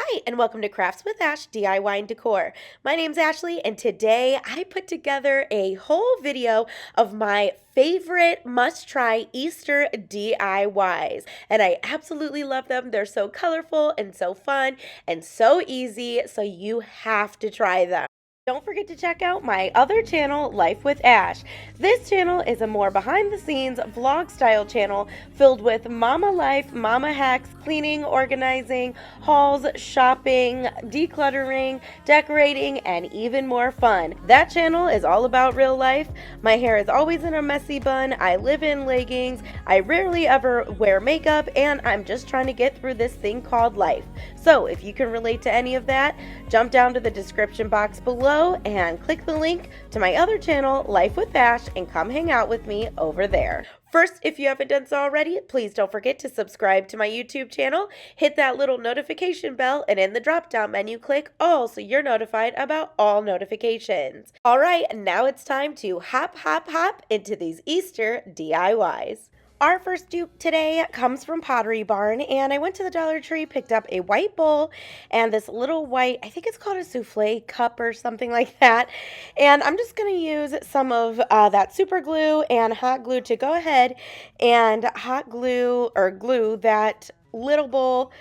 Hi, and welcome to Crafts with Ash DIY and Decor. My name's Ashley, and today I put together a whole video of my favorite must-try Easter DIYs. And I absolutely love them. They're so colorful and so fun and so easy, so you have to try them. Don't forget to check out my other channel, Life with Ash. This channel is a more behind-the-scenes vlog-style channel filled with mama life, mama hacks, cleaning, organizing, hauls, shopping, decluttering, decorating, and even more fun. That channel is all about real life. My hair is always in a messy bun. I live in leggings. I rarely ever wear makeup, and I'm just trying to get through this thing called life. So if you can relate to any of that, jump down to the description box below and click the link to my other channel, Life with Ash, and come hang out with me over there. First, if you haven't done so already, please don't forget to subscribe to my YouTube channel, hit that little notification bell, and in the drop-down menu, click all so you're notified about all notifications. All right, now it's time to hop into these Easter DIYs. Our first dupe today comes from Pottery Barn, and I went to the Dollar Tree, picked up a white bowl and this little white, I think it's called a souffle cup or something like that. And I'm just going to use some of that super glue and hot glue to go ahead and hot glue or glue that little bowl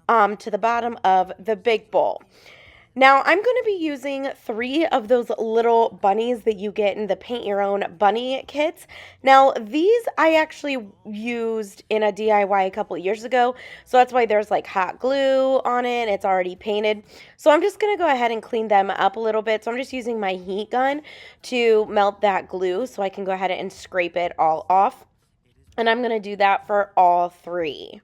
to the bottom of the big bowl. Now, I'm going to be using 3 of those little bunnies that you get in the paint your own bunny kits. Now, these I actually used in a DIY a couple of years ago, so that's why there's like hot glue on it. It's already painted. So I'm just going to go ahead and clean them up a little bit. So I'm just using my heat gun to melt that glue so I can go ahead and scrape it all off. And I'm going to do that for all 3.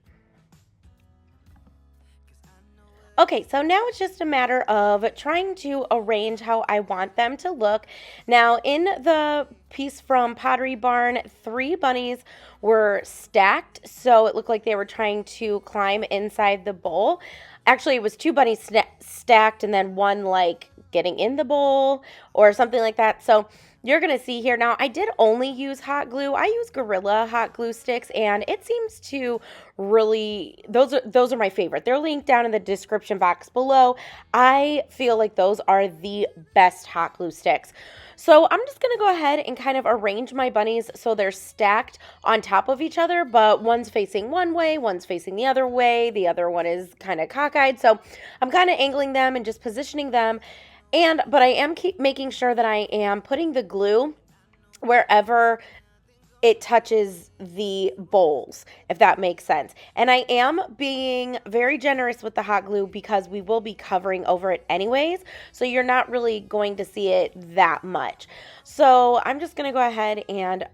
Okay, so now it's just a matter of trying to arrange how I want them to look. Now, in the piece from Pottery Barn, 3 bunnies were stacked, so it looked like they were trying to climb inside the bowl. Actually, it was 2 bunnies stacked and then 1 like getting in the bowl or something like that. So you're going to see here. Now, I did only use hot glue. I use Gorilla hot glue sticks, and it seems to really, those are my favorite. They're linked down in the description box below. I feel like those are the best hot glue sticks. So I'm just going to go ahead and kind of arrange my bunnies so they're stacked on top of each other, but one's facing one way, one's facing the other way, the other one is kind of cockeyed. So I'm kind of angling them and just positioning them. But I am making sure that I am putting the glue wherever it touches the bowls, if that makes sense. And I am being very generous with the hot glue because we will be covering over it anyways, so you're not really going to see it that much. So I'm just going to go ahead and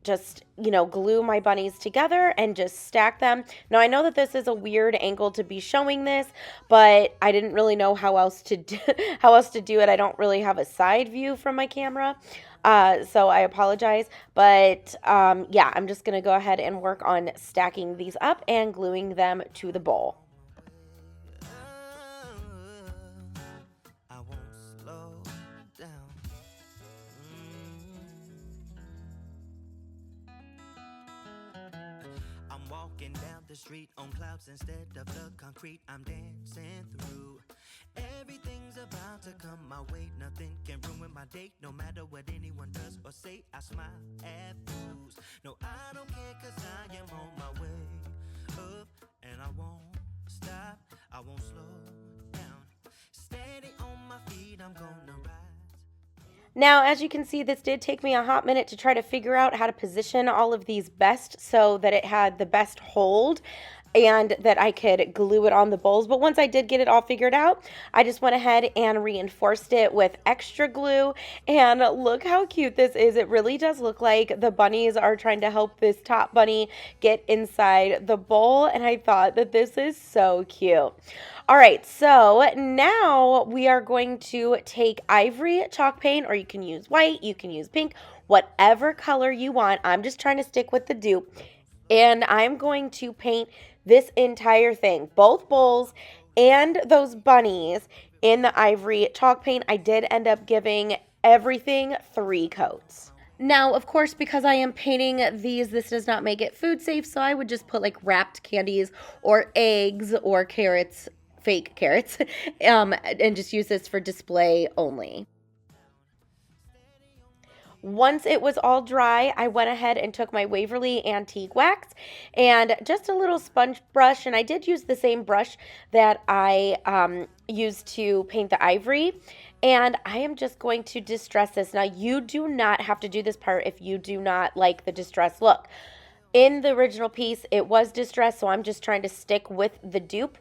just, glue my bunnies together and just stack them. Now, I know that this is a weird angle to be showing this, but I didn't really know how else to do it. I don't really have a side view from my camera, so I apologize. But yeah, I'm just going to go ahead and work on stacking these up and gluing them to the bowl. Walking down the street on clouds instead of the concrete I'm dancing through. Everything's about to come my way. Nothing can ruin my day, no matter what anyone does or say. I smile at fools. No, I don't care, cause I am on my way up, and I won't stop, I won't slow down. Steady on my feet, I'm gonna rise. Now, as you can see, this did take me a hot minute to try to figure out how to position all of these best so that it had the best hold and that I could glue it on the bowls. But once I did get it all figured out, I just went ahead and reinforced it with extra glue. And look how cute this is. It really does look like the bunnies are trying to help this top bunny get inside the bowl. And I thought that this is so cute. All right, so now we are going to take ivory chalk paint, or you can use white, you can use pink, whatever color you want. I'm just trying to stick with the dupe. And I'm going to paint this entire thing, both bowls and those bunnies, in the ivory chalk paint. I did end up giving everything 3 coats. Now, of course, because I am painting these, this does not make it food safe, so I would just put like wrapped candies or eggs or carrots fake carrots, and just use this for display only. Once it was all dry, I went ahead and took my Waverly Antique Wax and just a little sponge brush. And I did use the same brush that I used to paint the ivory. And I am just going to distress this. Now, you do not have to do this part if you do not like the distress look. In the original piece, it was distressed, so I'm just trying to stick with the dupe.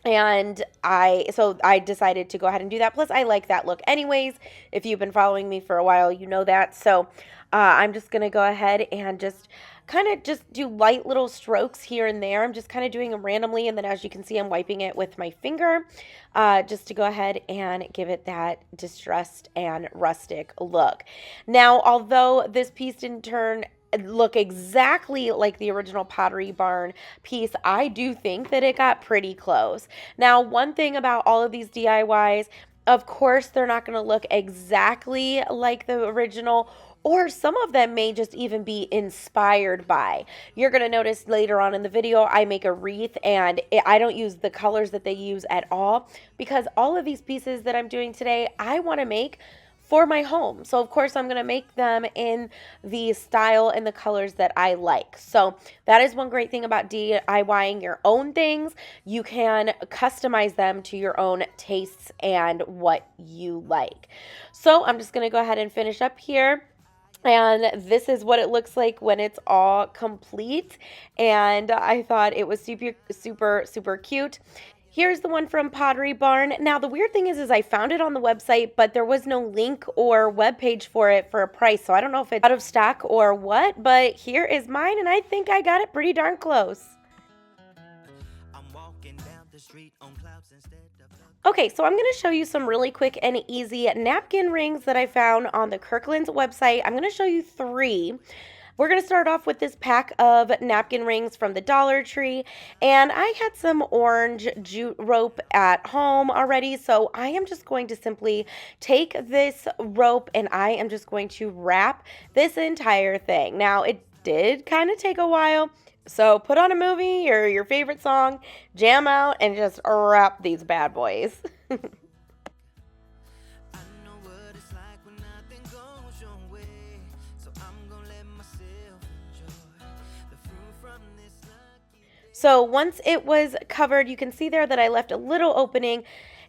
And I decided to go ahead and do that. Plus, I like that look anyways. If you've been following me for a while, you know that. So I'm just going to go ahead and just kind of just do light little strokes here and there. I'm just kind of doing them randomly. And then as you can see, I'm wiping it with my finger just to go ahead and give it that distressed and rustic look. Now, although this piece didn't look exactly like the original Pottery Barn piece, I do think that it got pretty close. Now, one thing about all of these DIYs, of course, they're not going to look exactly like the original, or some of them may just even be inspired by. You're going to notice later on in the video, I make a wreath and I don't use the colors that they use at all, because all of these pieces that I'm doing today, I want to make for my home. So of course I'm going to make them in the style and the colors that I like. So that is one great thing about DIYing your own things. You can customize them to your own tastes and what you like. So I'm just going to go ahead and finish up here. And this is what it looks like when it's all complete. And I thought it was super cute. Here's the one from Pottery Barn. Now, the weird thing is I found it on the website, but there was no link or web page for it for a price. So I don't know if it's out of stock or what, but here is mine, and I think I got it pretty darn close. Okay, so I'm going to show you some really quick and easy napkin rings that I found on the Kirkland's website. I'm going to show you 3. We're going to start off with this pack of napkin rings from the Dollar Tree, and I had some orange jute rope at home already, so I am just going to simply take this rope and I am just going to wrap this entire thing. Now, it did kind of take a while, so put on a movie or your favorite song, jam out, and just wrap these bad boys. So once it was covered, you can see there that I left a little opening.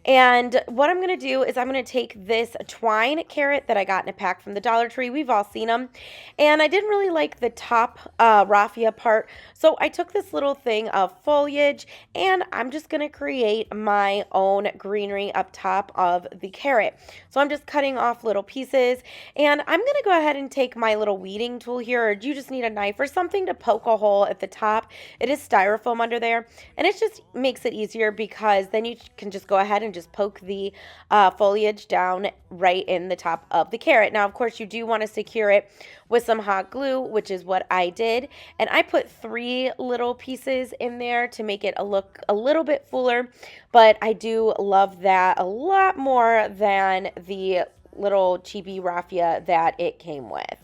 And what I'm going to do is I'm going to take this twine carrot that I got in a pack from the Dollar Tree. We've all seen them. And I didn't really like the top raffia part. So I took this little thing of foliage and I'm just going to create my own greenery up top of the carrot. So I'm just cutting off little pieces. And I'm going to go ahead and take my little weeding tool here. Or you just need a knife or something to poke a hole at the top. It is styrofoam under there. And it just makes it easier because then you can just go ahead and just poke the foliage down right in the top of the carrot. Now, of course, you do want to secure it with some hot glue, which is what I did. And I put 3 little pieces in there to make it look a little bit fuller. But I do love that a lot more than the little cheapy raffia that it came with.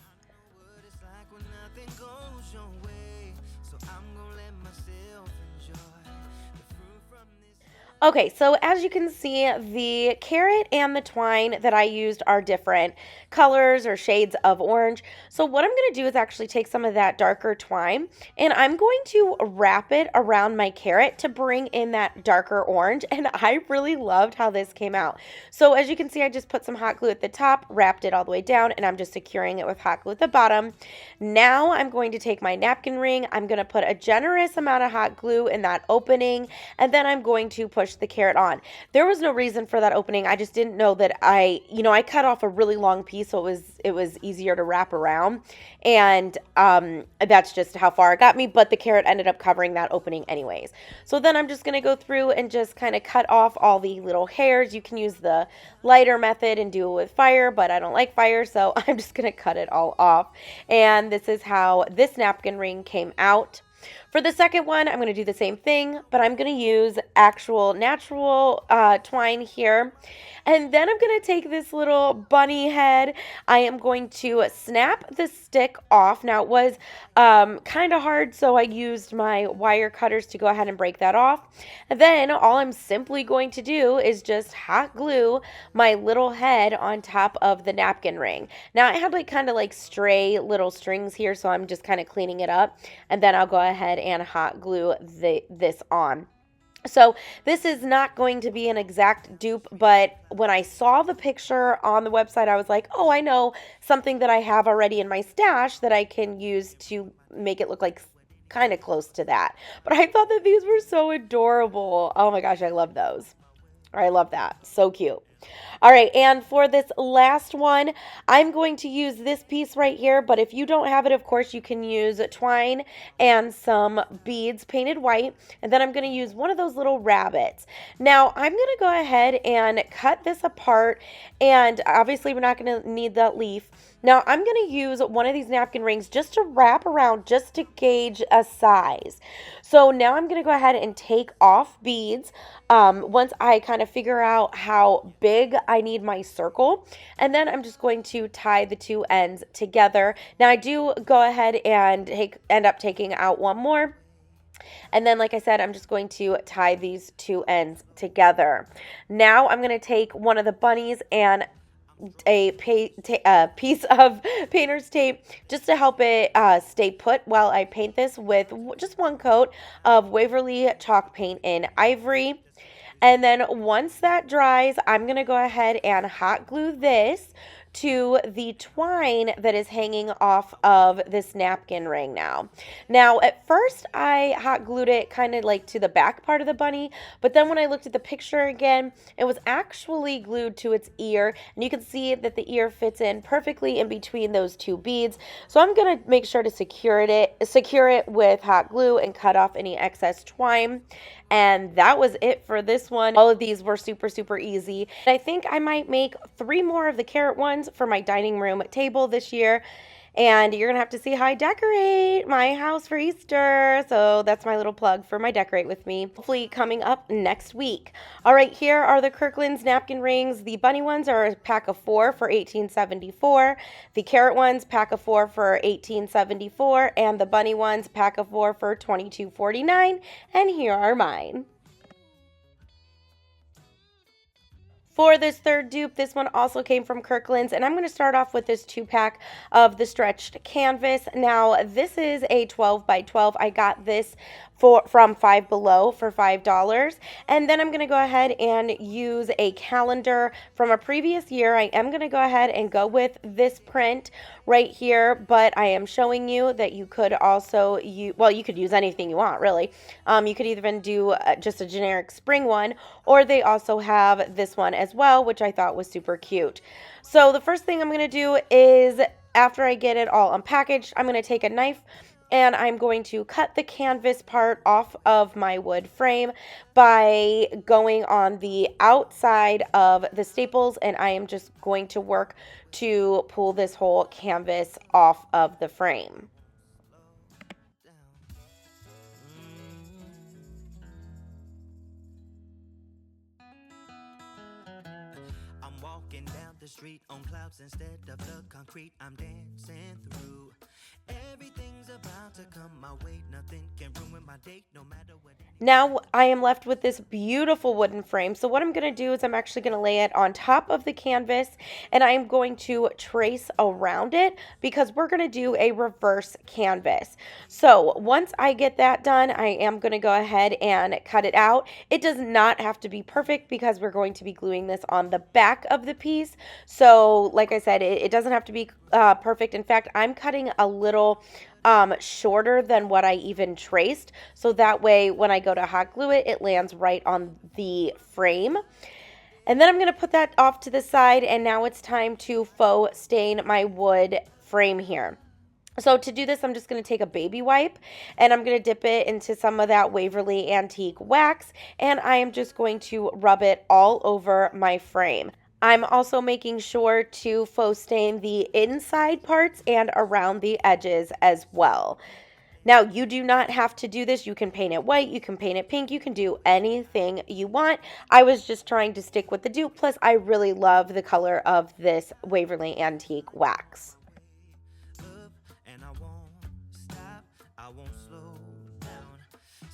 Okay, so as you can see, the carrot and the twine that I used are different colors or shades of orange. So what I'm going to do is actually take some of that darker twine and I'm going to wrap it around my carrot to bring in that darker orange. And I really loved how this came out. So as you can see, I just put some hot glue at the top, wrapped it all the way down, and I'm just securing it with hot glue at the bottom. Now I'm going to take my napkin ring. I'm going to put a generous amount of hot glue in that opening, and then I'm going to push the carrot on. There was no reason for that opening. I just didn't know that I cut off a really long piece, so it was easier to wrap around, and that's just how far it got me, but the carrot ended up covering that opening anyways. So then I'm just going to go through and just kind of cut off all the little hairs. You can use the lighter method and do it with fire, but I don't like fire, so I'm just going to cut it all off. And this is how this napkin ring came out. For the second one, I'm going to do the same thing, but I'm going to use actual natural twine here. And then I'm going to take this little bunny head. I am going to snap the stick off. Now, it was kind of hard, so I used my wire cutters to go ahead and break that off. And then all I'm simply going to do is just hot glue my little head on top of the napkin ring. Now, I had like kind of like stray little strings here, so I'm just kind of cleaning it up. And then I'll go ahead and hot glue this on. So this is not going to be an exact dupe, but when I saw the picture on the website, I was like, oh, I know something that I have already in my stash that I can use to make it look like kind of close to that. But I thought that these were so adorable. Oh my gosh, I love those. I love that. So cute. All right, and for this last one, I'm going to use this piece right here, but if you don't have it, of course, you can use twine and some beads painted white, and then I'm going to use one of those little rabbits. Now, I'm going to go ahead and cut this apart, and obviously we're not going to need that leaf. Now, I'm going to use one of these napkin rings just to wrap around, just to gauge a size. So now I'm going to go ahead and take off beads once I kind of figure out how big I need my circle. And then I'm just going to tie the two ends together. Now, I do go ahead and end up taking out one more. And then, like I said, I'm just going to tie these two ends together. Now, I'm going to take one of the bunnies and a piece of painter's tape just to help it stay put while I paint this with just one coat of Waverly chalk paint in ivory. And then once that dries, I'm going to go ahead and hot glue this to the twine that is hanging off of this napkin ring now. Now, at first, I hot glued it kind of like to the back part of the bunny, but then when I looked at the picture again, it was actually glued to its ear, and you can see that the ear fits in perfectly in between those two beads. So I'm going to make sure to secure it with hot glue and cut off any excess twine. And that was it for this one. All of these were super, super easy. I think I might make 3 more of the carrot ones for my dining room table this year. And you're going to have to see how I decorate my house for Easter. So that's my little plug for my Decorate With Me. Hopefully coming up next week. All right, here are the Kirkland's napkin rings. The bunny ones are a pack of 4 for $18.74. The carrot ones, pack of 4 for $18.74. And the bunny ones, pack of 4 for $22.49. And here are mine. For this third dupe, this one also came from Kirkland's, and I'm going to start off with this 2-pack of the stretched canvas. Now, this is a 12 by 12. I got this from Five Below for $5. And then I'm going to go ahead and use a calendar from a previous year. I am going to go ahead and go with this print right here, but I am showing you that you could also use, well, you could use anything you want, really. You could even do just a generic spring one, or they also have this one as well, which I thought was super cute. So the first thing I'm going to do is, after I get it all unpackaged, I'm going to take a knife and I'm going to cut the canvas part off of my wood frame by going on the outside of the staples, and I am just going to work to pull this whole canvas off of the frame. I'm walking down the street on clouds instead of the concrete I'm dancing through. Everything's about to come my way, nothing can ruin my day, no matter what. Now I am left with this beautiful wooden frame. So what I'm going to do is I'm actually going to lay it on top of the canvas, and I'm going to trace around it because we're going to do a reverse canvas. So once I get that done, I am going to go ahead and cut it out. It does not have to be perfect because we're going to be gluing this on the back of the piece. So like I said, it doesn't have to be perfect. In fact, I'm cutting a little shorter than what I even traced, so that way when I go to hot glue it, it lands right on the frame. And then I'm going to put that off to the side, and now it's time to faux stain my wood frame here. So to do this, I'm just going to take a baby wipe, and I'm going to dip it into some of that Waverly Antique wax, and I am just going to rub it all over my frame. I'm also making sure to faux stain the inside parts and around the edges as well. Now, you do not have to do this. You can paint it white, you can paint it pink, you can do anything you want. I was just trying to stick with the dupe. Plus, I really love the color of this Waverly Antique wax. Up and I won't stop, I won't slow down.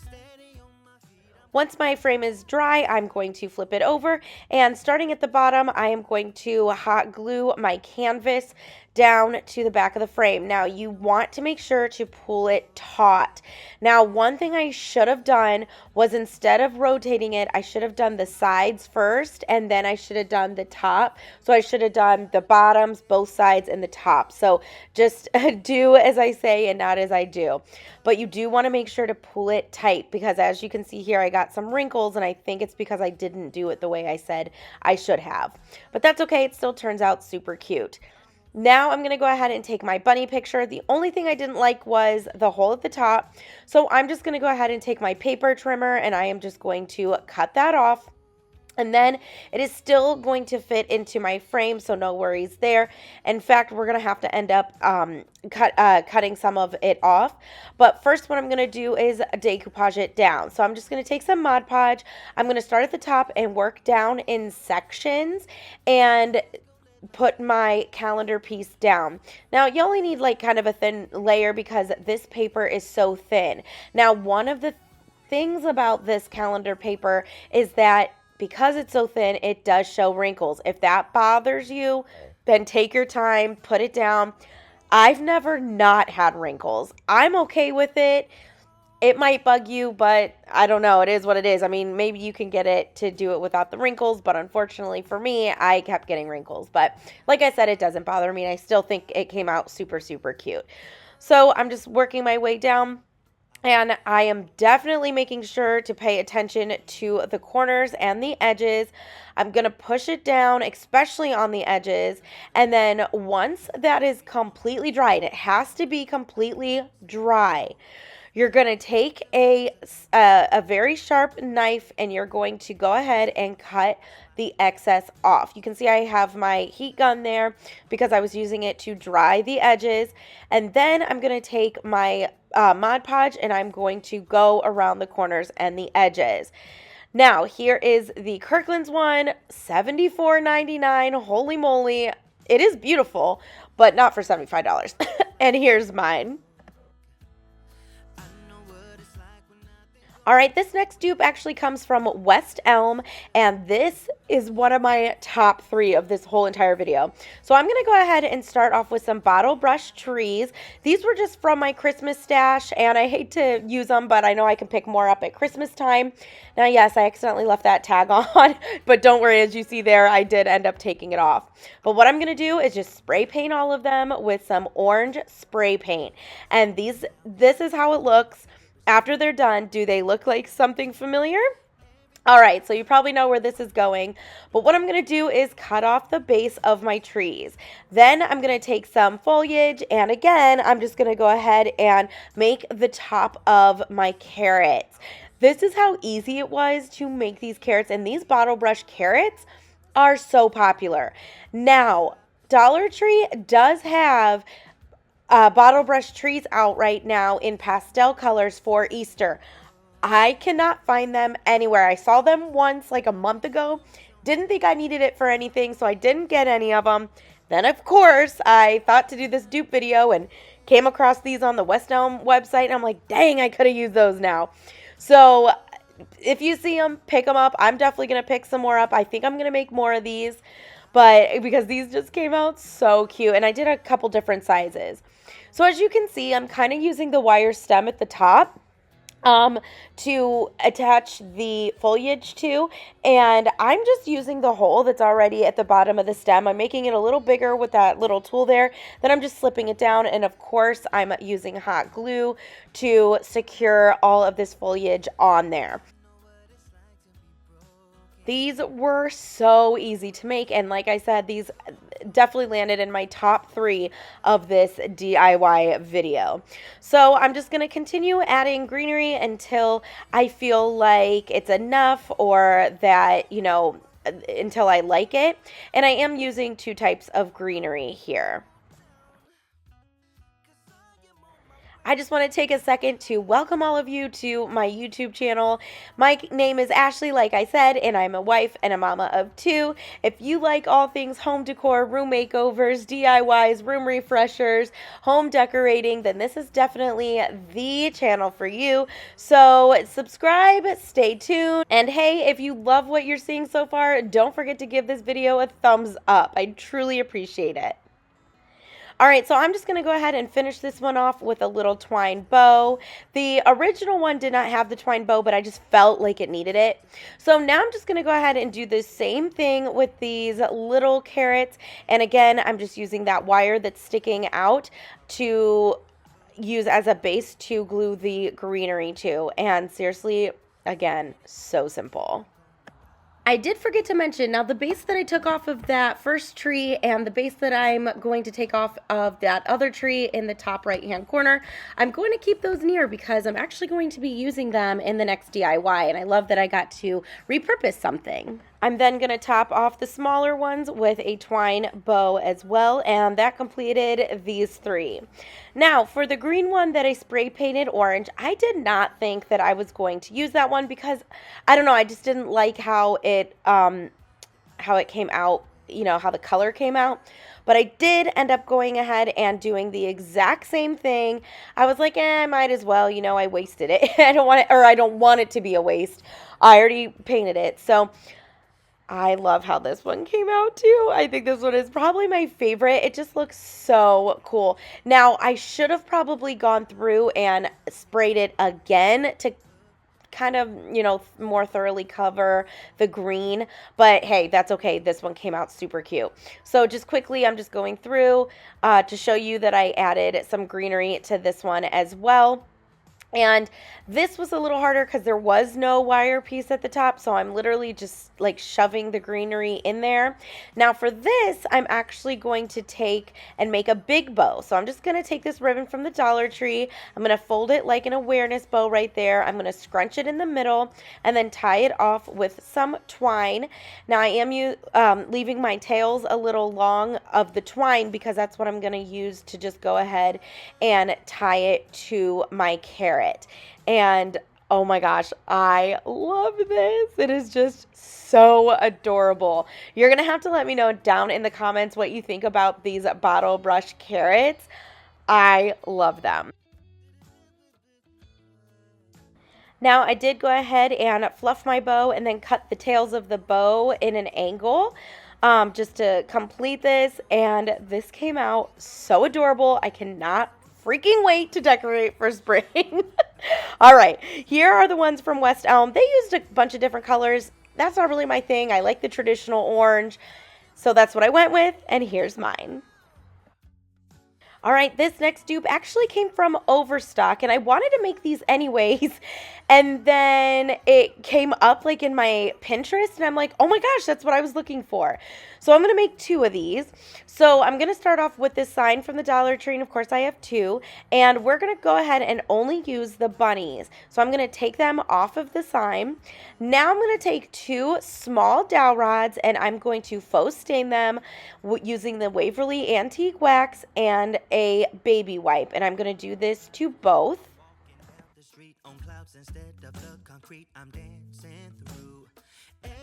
Steady on my feet. Once my frame is dry, I'm going to flip it over, and starting at the bottom, I am going to hot glue my canvas down to the back of the frame. Now, you want to make sure to pull it taut. Now, one thing I should have done was, instead of rotating it, I should have done the sides first, and then I should have done the top. So I should have done the bottoms, both sides, and the top. So just do as I say and not as I do. But you do want to make sure to pull it tight, because as you can see here, I got some wrinkles, and I think it's because I didn't do it the way I said I should have. But that's okay. It still turns out super cute. Now I'm going to go ahead and take my bunny picture. The only thing I didn't like was the hole at the top. So I'm just going to go ahead and take my paper trimmer, and I am just going to cut that off. And then it is still going to fit into my frame, so no worries there. In fact, we're going to have to end up cutting some of it off. But first, what I'm going to do is decoupage it down. So I'm just going to take some Mod Podge. I'm going to start at the top and work down in sections and put my calendar piece down. Now, you only need like kind of a thin layer because this paper is so thin. Now, one of the things about this calendar paper is that because it's so thin, it does show wrinkles. If that bothers you, then take your time, put it down. I've never not had wrinkles. I'm okay with it. It might bug you, but I don't know. It is what it is. I mean, maybe you can get it to do it without the wrinkles, but unfortunately for me, I kept getting wrinkles. But like I said, it doesn't bother me, and I still think it came out super, super cute. So I'm just working my way down, and I am definitely making sure to pay attention to the corners and the edges. I'm going to push it down, especially on the edges. And then once that is completely dry, and it has to be completely dry, you're going to take a very sharp knife, and you're going to go ahead and cut the excess off. You can see I have my heat gun there because I was using it to dry the edges. And then I'm going to take my Mod Podge, and I'm going to go around the corners and the edges. Now, here is the Kirkland's one, $74.99. Holy moly. It is beautiful, but not for $75. And here's mine. All right, this next dupe actually comes from West Elm, and this is one of my top 3 of this whole entire video. So I'm going to go ahead and start off with some bottle brush trees. These were just from my Christmas stash, and I hate to use them, but I know I can pick more up at Christmas time. Now, yes, I accidentally left that tag on, but don't worry, as you see there, I did end up taking it off. But what I'm going to do is just spray paint all of them with some orange spray paint. And this is how it looks after they're done. Do they look like something familiar? All right, so you probably know where this is going, but what I'm going to do is cut off the base of my trees. Then I'm going to take some foliage, and again, I'm just going to go ahead and make the top of my carrots. This is how easy it was to make these carrots, and these bottle brush carrots are so popular. Now, Dollar Tree does have bottle brush trees out right now in pastel colors for Easter. I cannot find them anywhere. I saw them once like a month ago. Didn't think I needed it for anything, so I didn't get any of them. Then, of course, I thought to do this dupe video and came across these on the West Elm website, and I'm like, dang, I could have used those now. So if you see them, pick them up. I'm definitely going to pick some more up. I think I'm going to make more of these, but because these just came out so cute, and I did a couple different sizes. So as you can see, I'm kind of using the wire stem at the top to attach the foliage to, and I'm just using the hole that's already at the bottom of the stem. I'm making it a little bigger with that little tool there. Then I'm just slipping it down, and of course I'm using hot glue to secure all of this foliage on there. These were so easy to make, and like I said, these definitely landed in my top 3 of this DIY video. So I'm just going to continue adding greenery until I feel like it's enough, or that, you know, until I like it. And I am using 2 types of greenery here. I just want to take a second to welcome all of you to my YouTube channel. My name is Ashley, like I said, and I'm a wife and a mama of two. If you like all things home decor, room makeovers, DIYs, room refreshers, home decorating, then this is definitely the channel for you. So subscribe, stay tuned, and hey, if you love what you're seeing so far, don't forget to give this video a thumbs up. I truly appreciate it. All right, so I'm just going to go ahead and finish this one off with a little twine bow. The original one did not have the twine bow, but I just felt like it needed it. So now I'm just going to go ahead and do the same thing with these little carrots. And again, I'm just using that wire that's sticking out to use as a base to glue the greenery to. And seriously, again, so simple. I did forget to mention, now the base that I took off of that first tree and the base that I'm going to take off of that other tree in the top right hand corner, I'm going to keep those near because I'm actually going to be using them in the next DIY, and I love that I got to repurpose something. I'm then going to top off the smaller ones with a twine bow as well, and that completed these three. Now, for the green one that I spray painted orange, I did not think that I was going to use that one because, I don't know, I just didn't like how it came out, you know, how the color came out. But I did end up going ahead and doing the exact same thing. I was like, I might as well, you know, I wasted it. I don't want it to be a waste. I already painted it. So I love how this one came out too. I think this one is probably my favorite. It just looks so cool. Now, I should have probably gone through and sprayed it again to kind of, you know, more thoroughly cover the green, but hey, that's okay. This one came out super cute. So just quickly, I'm just going through to show you that I added some greenery to this one as well. And this was a little harder because there was no wire piece at the top, so I'm literally just like shoving the greenery in there. Now for this, I'm actually going to take and make a big bow. So I'm just going to take this ribbon from the Dollar Tree. I'm going to fold it like an awareness bow right there. I'm going to scrunch it in the middle and then tie it off with some twine. Now I am leaving my tails a little long of the twine because that's what I'm going to use to just go ahead and tie it to my carrot. And oh my gosh, I love this. It is just so adorable. You're going to have to let me know down in the comments what you think about these bottle brush carrots. I love them. Now I did go ahead and fluff my bow and then cut the tails of the bow in an angle just to complete this, and this came out so adorable. I cannot freaking wait to decorate for spring. All right, here are the ones from West Elm. They used a bunch of different colors. That's not really my thing. I like the traditional orange, so that's what I went with, and here's mine. All right, this next dupe actually came from Overstock, and I wanted to make these anyways, and then it came up like in my Pinterest, and I'm like, oh my gosh, that's what I was looking for. So I'm going to make two of these. So I'm going to start off with this sign from the Dollar Tree, and of course I have two, and we're going to go ahead and only use the bunnies. So I'm going to take them off of the sign. Now I'm going to take two small dowel rods, and I'm going to faux stain them using the Waverly Antique Wax and a baby wipe, and I'm going to do this to both. The street on clouds instead of the concrete I'm dancing through.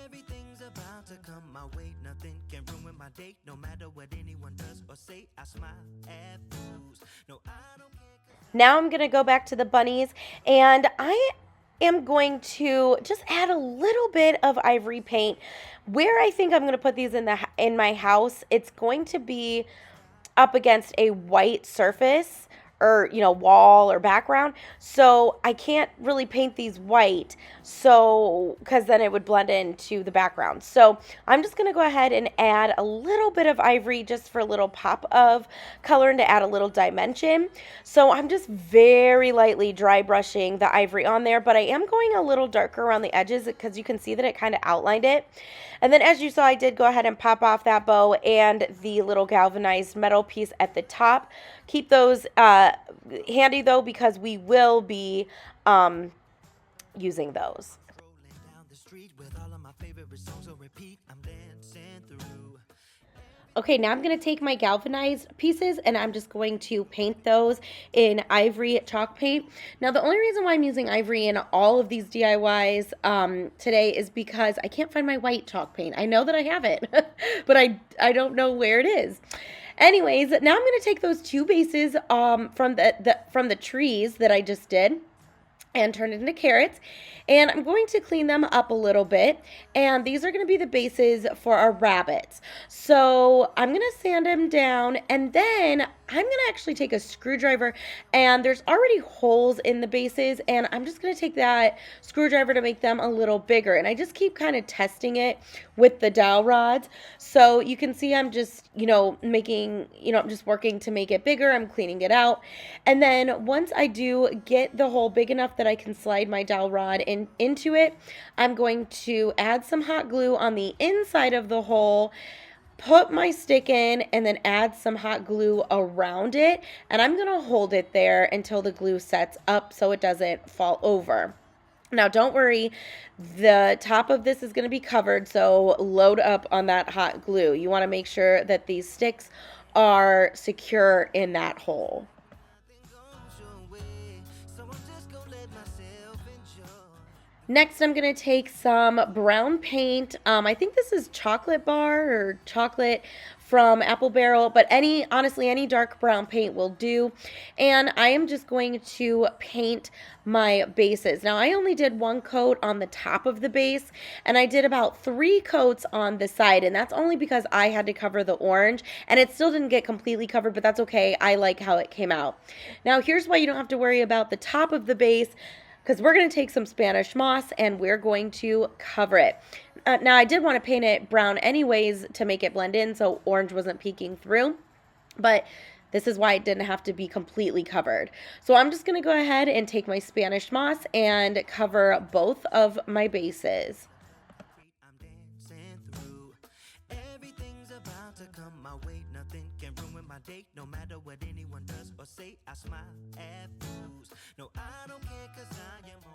Everything's about to come my way. Nothing can ruin my day. No matter what anyone does or say, I smile at fools. No, I don't care. Now I'm going to go back to the bunnies, and I am going to just add a little bit of ivory paint. Where I think I'm going to put these in my house, it's going to be up against a white surface or, you know, wall or background. So I can't really paint these white, so because then it would blend into the background. So I'm just going to go ahead and add a little bit of ivory just for a little pop of color and to add a little dimension. So I'm just very lightly dry brushing the ivory on there, but I am going a little darker around the edges because you can see that it kind of outlined it. And then as you saw, I did go ahead and pop off that bow and the little galvanized metal piece at the top. Keep those handy though, because we will be using those. Rolling down the street with all of my favorite songs on repeat. I'm dancing through. Okay, now I'm going to take my galvanized pieces and I'm just going to paint those in ivory chalk paint. Now, the only reason why I'm using ivory in all of these DIYs today is because I can't find my white chalk paint. I know that I have it, but I don't know where it is. Anyways, now I'm going to take those two bases from the trees that I just did and turn it into carrots. And I'm going to clean them up a little bit. And these are going to be the bases for our rabbits. So I'm going to sand them down, and then I'm going to actually take a screwdriver, and there's already holes in the bases, and I'm just going to take that screwdriver to make them a little bigger. And I just keep kind of testing it with the dowel rods. So you can see I'm just, I'm just working to make it bigger. I'm cleaning it out. And then once I do get the hole big enough that I can slide my dowel rod into it, I'm going to add some hot glue on the inside of the hole, put my stick in, and then add some hot glue around it. And I'm going to hold it there until the glue sets up so it doesn't fall over. Now, don't worry, the top of this is going to be covered, so load up on that hot glue. You want to make sure that these sticks are secure in that hole. Next, I'm going to take some brown paint. I think this is chocolate bar or chocolate from Apple Barrel, but honestly, any dark brown paint will do. And I am just going to paint my bases. Now, I only did one coat on the top of the base, and I did about 3 coats on the side, and that's only because I had to cover the orange, and it still didn't get completely covered, but that's okay. I like how it came out. Now, here's why you don't have to worry about the top of the base, because we're going to take some Spanish moss and we're going to cover it. Now, I did want to paint it brown anyways to make it blend in so orange wasn't peeking through, but this is why it didn't have to be completely covered. So I'm just going to go ahead and take my Spanish moss and cover both of my bases. No matter what anyone does or say, I smile at fools. No, I don't care 'cause I am home.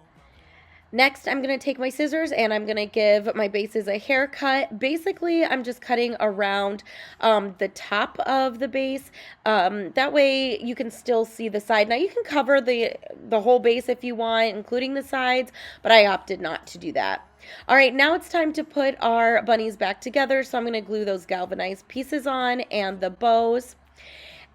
Next, I'm going to take my scissors and I'm going to give my bases a haircut. Basically, I'm just cutting around the top of the base. That way you can still see the side. Now, you can cover the whole base if you want, including the sides, but I opted not to do that. All right, now it's time to put our bunnies back together. So I'm going to glue those galvanized pieces on and the bows.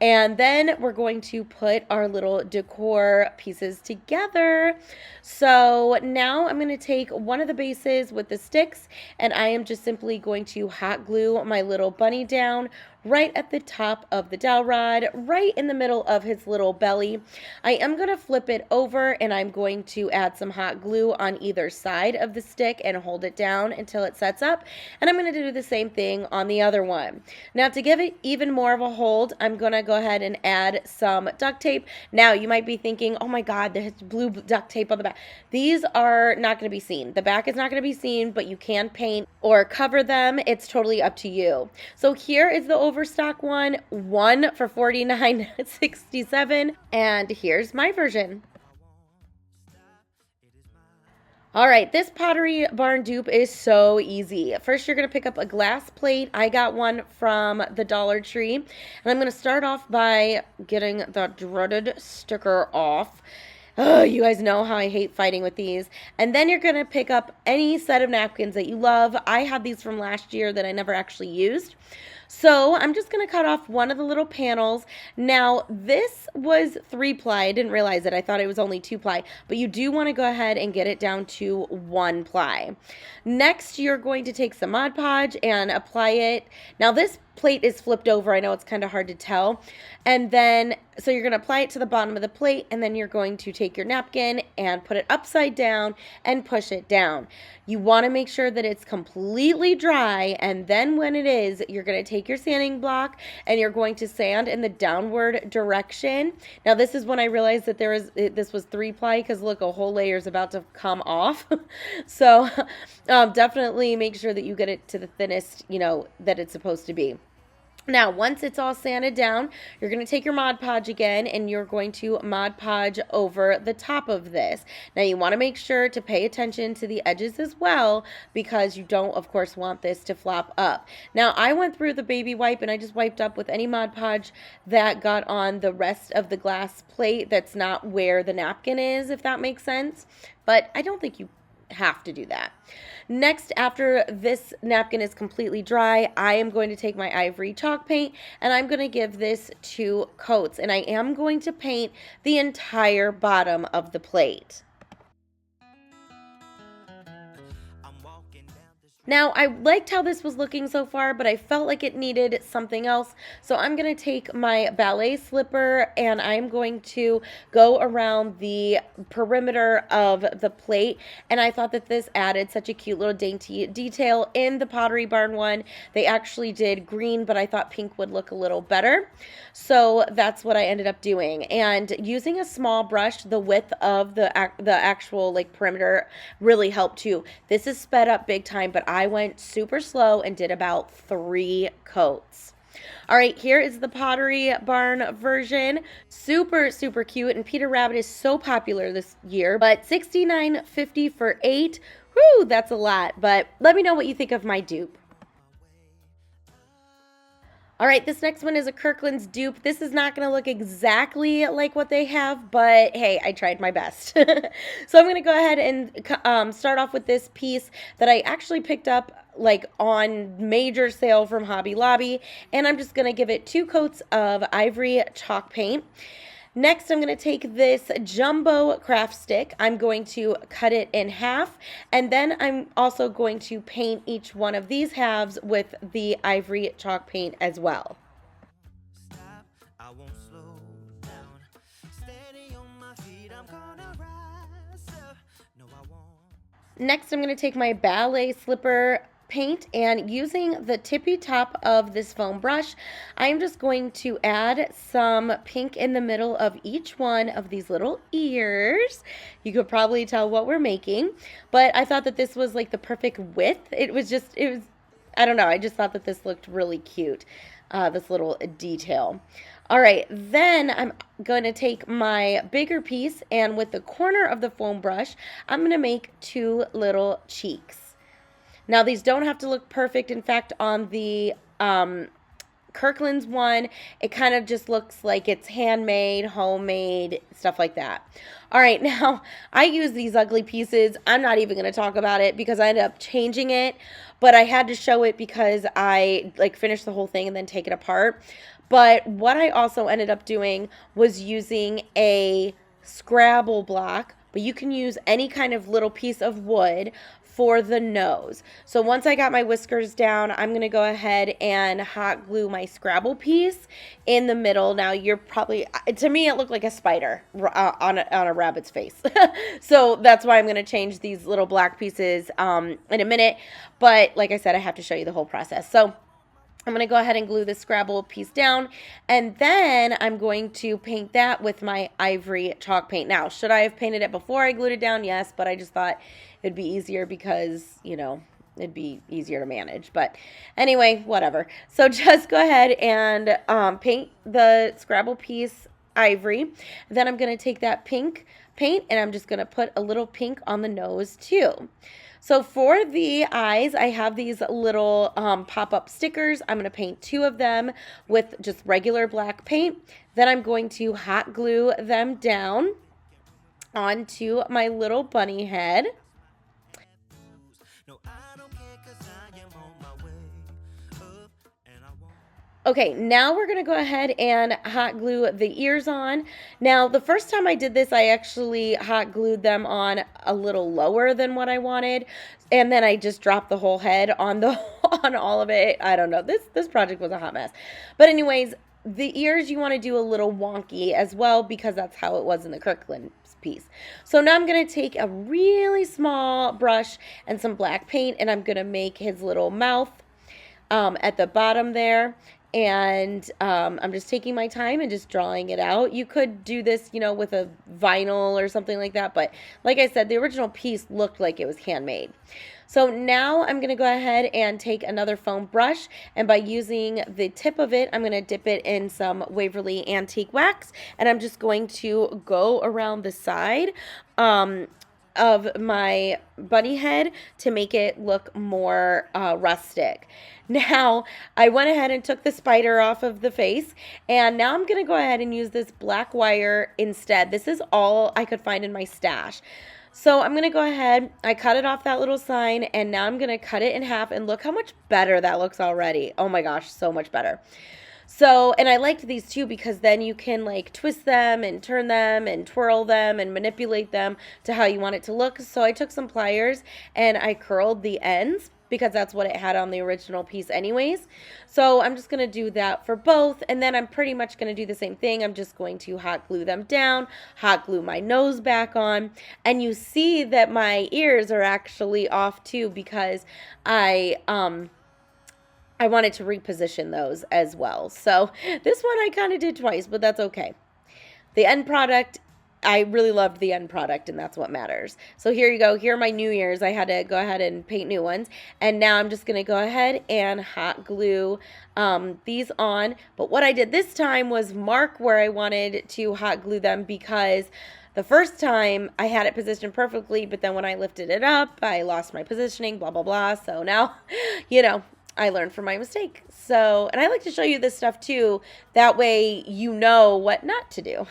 And then we're going to put our little decor pieces together. So now I'm going to take one of the bases with the sticks, and I am just simply going to hot glue my little bunny down right at the top of the dowel rod, right in the middle of his little belly. I am going to flip it over, and I'm going to add some hot glue on either side of the stick and hold it down until it sets up. And I'm going to do the same thing on the other one. Now, to give it even more of a hold, I'm going to go ahead and add some duct tape. Now, you might be thinking, oh my God, there's blue duct tape on the back. These are not going to be seen. The back is not going to be seen, but you can paint or cover them. It's totally up to you. So here is the overstock one for $49.67, and here's my version. All right, this Pottery Barn dupe is so easy. First, you're going to pick up a glass plate. I got one from the Dollar Tree, and I'm going to start off by getting the dreaded sticker off. Oh, you guys know how I hate fighting with these. And then you're going to pick up any set of napkins that you love. I had these from last year that I never actually used. So I'm just going to cut off one of the little panels. Now, this was 3-ply. I didn't realize it. I thought it was only 2-ply. But you do want to go ahead and get it down to 1-ply. Next, you're going to take some Mod Podge and apply it. Now, this plate is flipped over. I know it's kind of hard to tell. And then, so you're going to apply it to the bottom of the plate, and then you're going to take your napkin and put it upside down and push it down. You want to make sure that it's completely dry, and then when it is, you're going to take your sanding block and you're going to sand in the downward direction. Now, this is when I realized that this was 3-ply, because look, a whole layer is about to come off. So definitely make sure that you get it to the thinnest, that it's supposed to be. Now, once it's all sanded down, you're going to take your Mod Podge again and you're going to Mod Podge over the top of this. Now, you want to make sure to pay attention to the edges as well because you don't, of course, want this to flop up. Now, I went through the baby wipe and I just wiped up with any Mod Podge that got on the rest of the glass plate that's not where the napkin is, if that makes sense. But I don't think you have to do that. Next, after this napkin is completely dry, I am going to take my ivory chalk paint and I'm going to give this 2 coats, and I am going to paint the entire bottom of the plate. Now, I liked how this was looking so far, but I felt like it needed something else. So I'm going to take my ballet slipper and I'm going to go around the perimeter of the plate. And I thought that this added such a cute little dainty detail. In the Pottery Barn one, they actually did green, but I thought pink would look a little better. So that's what I ended up doing. And using a small brush, the width of the actual like perimeter really helped too. This is sped up big time, but I went super slow and did about 3 coats. All right, here is the Pottery Barn version. Super, super cute. And Peter Rabbit is so popular this year. But $69.50 for 8. Whew, that's a lot. But let me know what you think of my dupe. All right, this next one is a Kirkland's dupe. This is not going to look exactly like what they have, but hey, I tried my best. So I'm going to go ahead and start off with this piece that I actually picked up like on major sale from Hobby Lobby, and I'm just going to give it 2 coats of ivory chalk paint. Next, I'm going to take this jumbo craft stick. I'm going to cut it in half, and then I'm also going to paint each one of these halves with the ivory chalk paint as well. Next, I'm going to take my ballet slipper paint, and using the tippy top of this foam brush, I'm just going to add some pink in the middle of each one of these little ears. You could probably tell what we're making, but I thought that this was like the perfect width. It was, I don't know, I just thought that this looked really cute, this little detail. All right, then I'm going to take my bigger piece, and with the corner of the foam brush, I'm going to make 2 little cheeks. Now, these don't have to look perfect. In fact, on the Kirkland's one, it kind of just looks like it's handmade, homemade, stuff like that. All right, now, I use these ugly pieces. I'm not even going to talk about it because I ended up changing it, but I had to show it because I like finished the whole thing and then take it apart. But what I also ended up doing was using a Scrabble block, but you can use any kind of little piece of wood for the nose. So once I got my whiskers down, I'm going to go ahead and hot glue my Scrabble piece in the middle. Now you're probably, to me it looked like a spider on a rabbit's face. So that's why I'm going to change these little black pieces in a minute. But like I said, I have to show you the whole process. So I'm going to go ahead and glue this Scrabble piece down, and then I'm going to paint that with my ivory chalk paint. Now, should I have painted it before I glued it down? Yes, but I just thought it'd be easier because, you know, it'd be easier to manage. But anyway, whatever. So just go ahead and paint the Scrabble piece ivory. Then I'm going to take that pink paint, and I'm just going to put a little pink on the nose too. So for the eyes, I have these little pop-up stickers. I'm going to paint 2 of them with just regular black paint. Then I'm going to hot glue them down onto my little bunny head. Okay, now we're going to go ahead and hot glue the ears on. Now, the first time I did this, I actually hot glued them on a little lower than what I wanted, and then I just dropped the whole head on on all of it. I don't know. This project was a hot mess. But anyways, the ears you want to do a little wonky as well because that's how it was in the Kirkland piece. So now I'm going to take a really small brush and some black paint, and I'm going to make his little mouth at the bottom there. and I'm just taking my time and just drawing it out. You could do this, you know, with a vinyl or something like that, but like I said, the original piece looked like it was handmade. So now I'm going to go ahead and take another foam brush, and by using the tip of it, I'm going to dip it in some Waverly Antique Wax, and I'm just going to go around the side of my bunny head to make it look more rustic. Now, I went ahead and took the spider off of the face, and now I'm going to go ahead and use this black wire instead. This is all I could find in my stash. So I'm going to go ahead, I cut it off that little sign, and now I'm going to cut it in half, and look how much better that looks already. Oh my gosh, so much better. So, and I liked these too because then you can like twist them and turn them and twirl them and manipulate them to how you want it to look. So I took some pliers and I curled the ends because that's what it had on the original piece anyways. So I'm just going to do that for both, and then I'm pretty much going to do the same thing. I'm just going to hot glue them down, hot glue my nose back on, and you see that my ears are actually off too because I wanted to reposition those as well. So this one I kind of did twice, but that's okay. The end product, I really loved the end product, and that's what matters. So here you go. Here are my new ears. I had to go ahead and paint new ones. And now I'm just going to go ahead and hot glue these on. But what I did this time was mark where I wanted to hot glue them, because the first time I had it positioned perfectly, but then when I lifted it up, I lost my positioning, blah, blah, blah. So now, you know, I learned from my mistake. So, and I like to show you this stuff too. That way you know what not to do.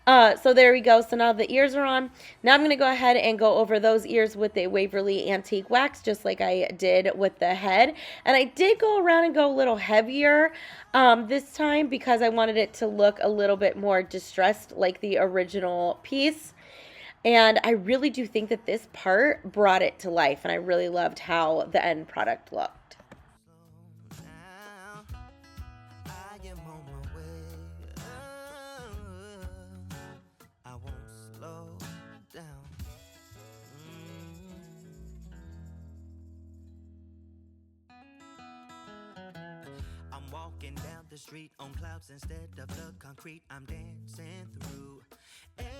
So there we go. So now the ears are on. Now I'm going to go ahead and go over those ears with a Waverly Antique Wax, just like I did with the head. And I did go around and go a little heavier this time because I wanted it to look a little bit more distressed like the original piece. And I really do think that this part brought it to life, and I really loved how the end product looked. Walking down the street on clouds instead of the concrete I'm dancing through.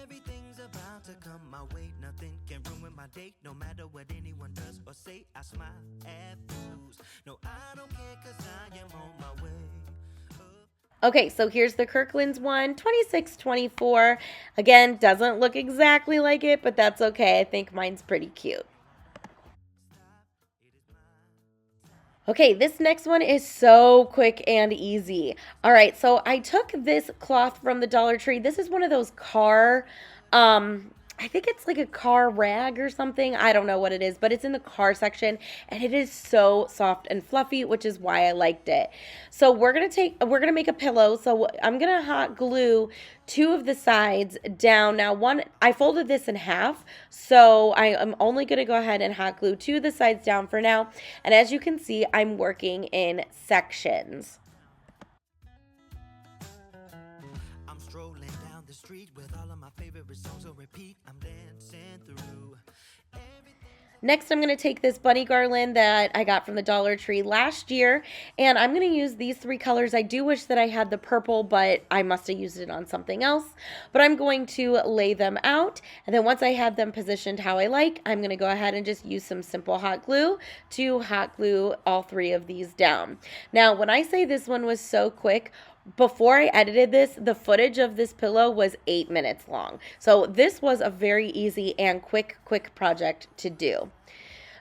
Everything's about to come my way. Nothing can ruin my date. No matter what anyone does or say, I smile at fools. No, I don't care, cause I am on my way. Okay, so here's the Kirkland's one, 2624. Again, doesn't look exactly like it, but that's okay. I think mine's pretty cute. Okay, this next one is so quick and easy. All right, so I took this cloth from the Dollar Tree. This is one of those car, I think it's like a car rag or something. I don't know what it is, but it's in the car section, and it is so soft and fluffy, which is why I liked it. So we're gonna make a pillow. So I'm gonna hot glue two of the sides down. Now I folded this in half, so I am only gonna go ahead and hot glue two of the sides down for now. And as you can see, I'm working in sections. I'm strolling down the street with all of my favorite songs on repeat. I'm dancing through. Next, I'm going to take this bunny garland that I got from the Dollar Tree last year, and I'm going to use these three colors. I do wish that I had the purple, but I must have used it on something else. But I'm going to lay them out, and then once I have them positioned how I like, I'm going to go ahead and just use some simple hot glue to hot glue all three of these down. Now, when I say this one was so quick, before I edited this, the footage of this pillow was 8 minutes long. So this was a very easy and quick project to do.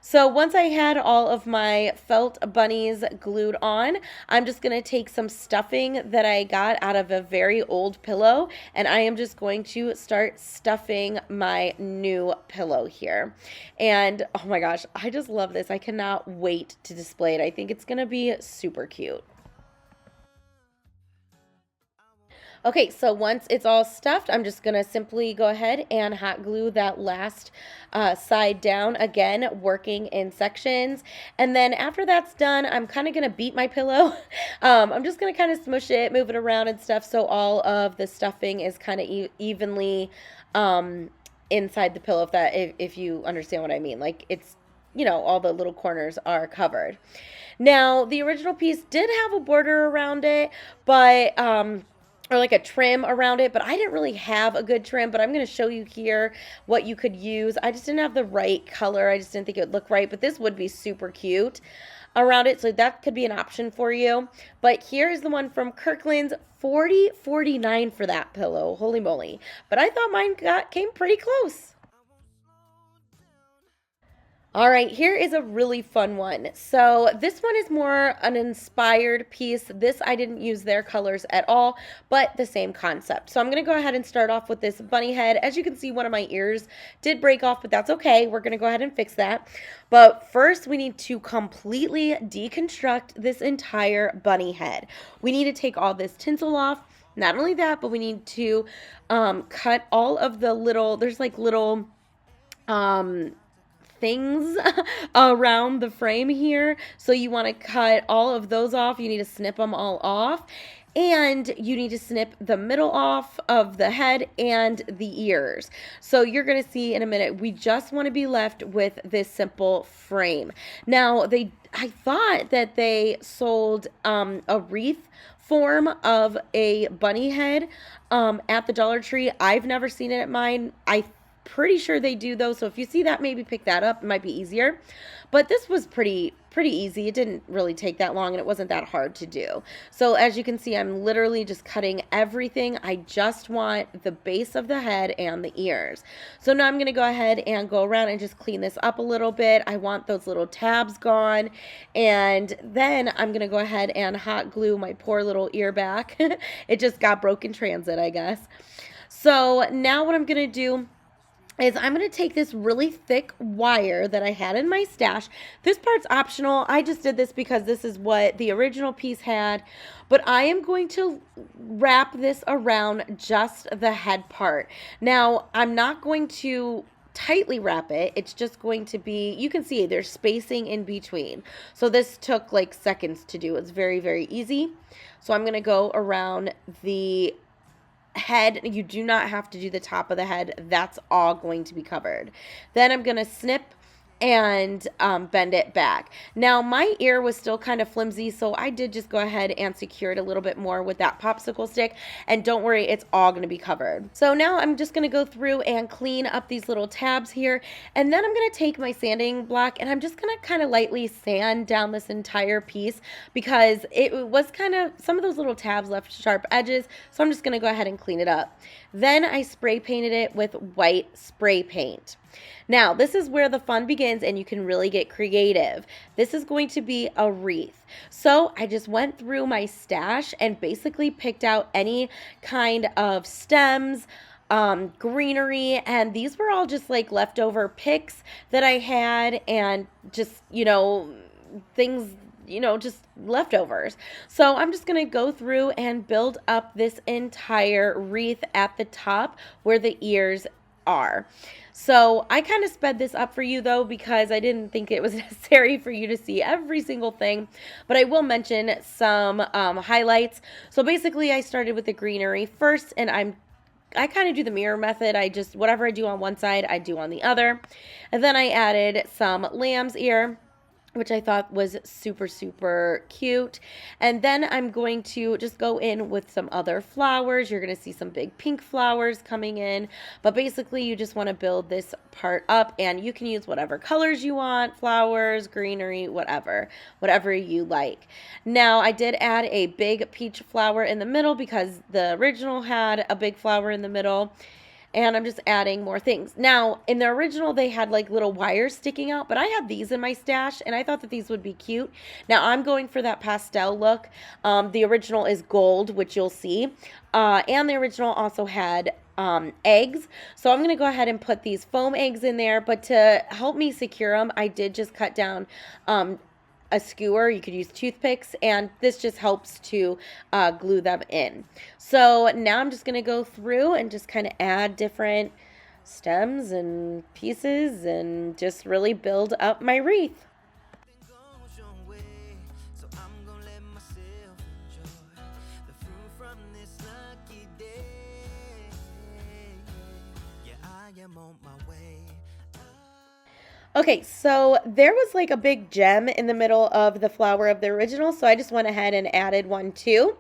So once I had all of my felt bunnies glued on, I'm just going to take some stuffing that I got out of a very old pillow, and I am just going to start stuffing my new pillow here. And oh my gosh, I just love this. I cannot wait to display it. I think it's going to be super cute. Okay, so once it's all stuffed, I'm just going to simply go ahead and hot glue that last side down, again, working in sections. And then after that's done, I'm kind of going to beat my pillow. I'm just going to kind of smush it, move it around and stuff, so all of the stuffing is kind of evenly inside the pillow, if you understand what I mean. Like, it's you know, all the little corners are covered. Now, the original piece did have a border around it, but or like a trim around it, but I didn't really have a good trim, but I'm going to show you here what you could use. I just didn't have the right color. I just didn't think it would look right, but this would be super cute around it, so that could be an option for you. But here's the one from Kirkland's, $40.49 for that pillow. Holy moly. But I thought mine came pretty close. All right, here is a really fun one. So this one is more an inspired piece. This, I didn't use their colors at all, but the same concept. So I'm gonna go ahead and start off with this bunny head. As you can see, one of my ears did break off, but that's okay. We're gonna go ahead and fix that. But first, we need to completely deconstruct this entire bunny head. We need to take all this tinsel off. Not only that, but we need to cut all of the little, there's like little things around the frame here. So you want to cut all of those off. You need to snip them all off. And you need to snip the middle off of the head and the ears. So you're going to see in a minute, we just want to be left with this simple frame. Now, I thought that they sold a wreath form of a bunny head at the Dollar Tree. I've never seen it at mine. I pretty sure they do though, so if you see that, maybe pick that up. It might be easier, but this was pretty easy. It didn't really take that long, and it wasn't that hard to do. So as you can see, I'm literally just cutting everything. I just want the base of the head and the ears. So now I'm going to go ahead and go around and just clean this up a little bit. I want those little tabs gone, and then I'm going to go ahead and hot glue my poor little ear back. It just got broke in transit, I guess. So now what I'm going to do is I'm going to take this really thick wire that I had in my stash. This part's optional. I just did this because this is what the original piece had. But I am going to wrap this around just the head part. Now, I'm not going to tightly wrap it. It's just going to be, you can see there's spacing in between. So this took like seconds to do. It's very, very easy. So I'm going to go around the head. You do not have to do the top of the head. That's all going to be covered. Then I'm going to snip and bend it back. Now my ear was still kind of flimsy, so I did just go ahead and secure it a little bit more with that popsicle stick, and don't worry, it's all going to be covered. So now I'm just going to go through and clean up these little tabs here, and then I'm going to take my sanding block and I'm just going to kind of lightly sand down this entire piece because it was kind of, some of those little tabs left sharp edges, so I'm just going to go ahead and clean it up. Then I spray painted it with white spray paint. Now, this is where the fun begins and you can really get creative. This is going to be a wreath. So I just went through my stash and basically picked out any kind of stems, greenery, and these were all just like leftover picks that I had and just, you know, things, you know, just leftovers. So I'm just going to go through and build up this entire wreath at the top where the ears are. So I kind of sped this up for you though because I didn't think it was necessary for you to see every single thing, but I will mention some highlights. So basically I started with the greenery first, and I kind of do the mirror method. I just, whatever I do on one side, I do on the other. And then I added some lamb's ear, which I thought was super, super cute. And then I'm going to just go in with some other flowers. You're going to see some big pink flowers coming in. But basically, you just want to build this part up, and you can use whatever colors you want, flowers, greenery, whatever you like. Now, I did add a big peach flower in the middle because the original had a big flower in the middle. And I'm just adding more things. Now, in the original, they had like little wires sticking out, but I had these in my stash, and I thought that these would be cute. Now, I'm going for that pastel look. The original is gold, which you'll see. And the original also had eggs. So I'm going to go ahead and put these foam eggs in there, but to help me secure them, I did just cut down a skewer. You could use toothpicks, and this just helps to glue them in. So now I'm just going to go through and just kind of add different stems and pieces and just really build up my wreath. Okay, so there was like a big gem in the middle of the flower of the original, so I just went ahead and added one too.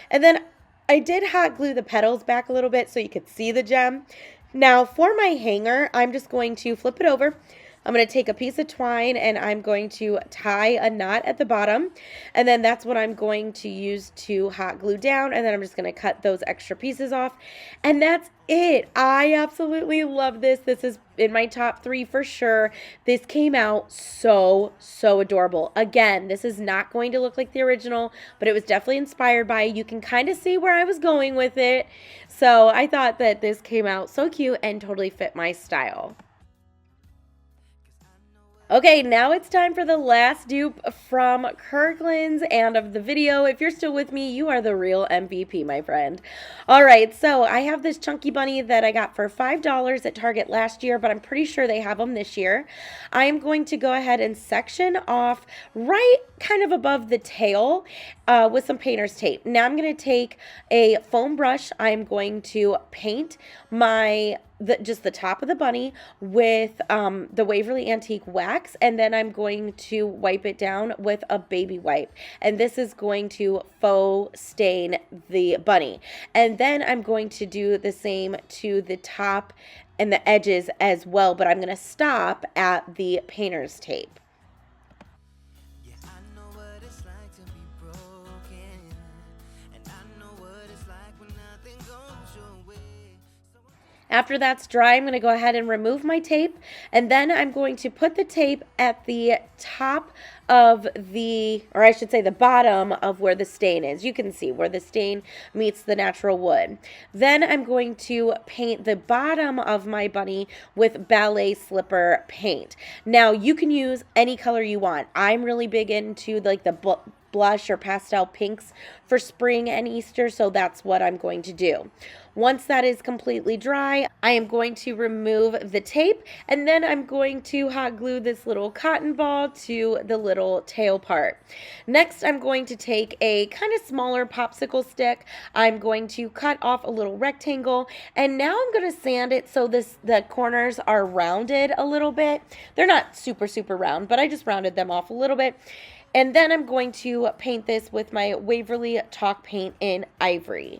And then I did hot glue the petals back a little bit so you could see the gem. Now for my hanger, I'm just going to flip it over. I'm going to take a piece of twine and I'm going to tie a knot at the bottom. And then that's what I'm going to use to hot glue down. And then I'm just going to cut those extra pieces off. And that's it. I absolutely love this. This is in my top 3 for sure. This came out so adorable. Again, this is not going to look like the original, but it was definitely inspired by it. You can kind of see where I was going with it. So I thought that this came out so cute and totally fit my style. Okay, now it's time for the last dupe from Kirkland's and of the video. If you're still with me, you are the real MVP, my friend. All right, so I have this chunky bunny that I got for $5 at Target last year, but I'm pretty sure they have them this year. I am going to go ahead and section off right kind of above the tail with some painter's tape. Now I'm going to take a foam brush. I'm going to paint just the top of the bunny with the Waverly Antique wax, and then I'm going to wipe it down with a baby wipe, and this is going to faux stain the bunny. And then I'm going to do the same to the top and the edges as well, but I'm going to stop at the painter's tape. Yeah, I know what it's like to be broken, and I know what it's like when nothing goes your way. After that's dry, I'm going to go ahead and remove my tape, and then I'm going to put the tape at the top of the, or I should say the bottom of where the stain is. You can see where the stain meets the natural wood. Then I'm going to paint the bottom of my bunny with ballet slipper paint. Now you can use any color you want. I'm really big into like the blush or pastel pinks for spring and Easter, so that's what I'm going to do. Once that is completely dry, I am going to remove the tape, and then I'm going to hot glue this little cotton ball to the little tail part. Next, I'm going to take a kind of smaller popsicle stick. I'm going to cut off a little rectangle, and now I'm going to sand it so the corners are rounded a little bit. They're not super round, but I just rounded them off a little bit. And then I'm going to paint this with my Waverly Chalk Paint in Ivory.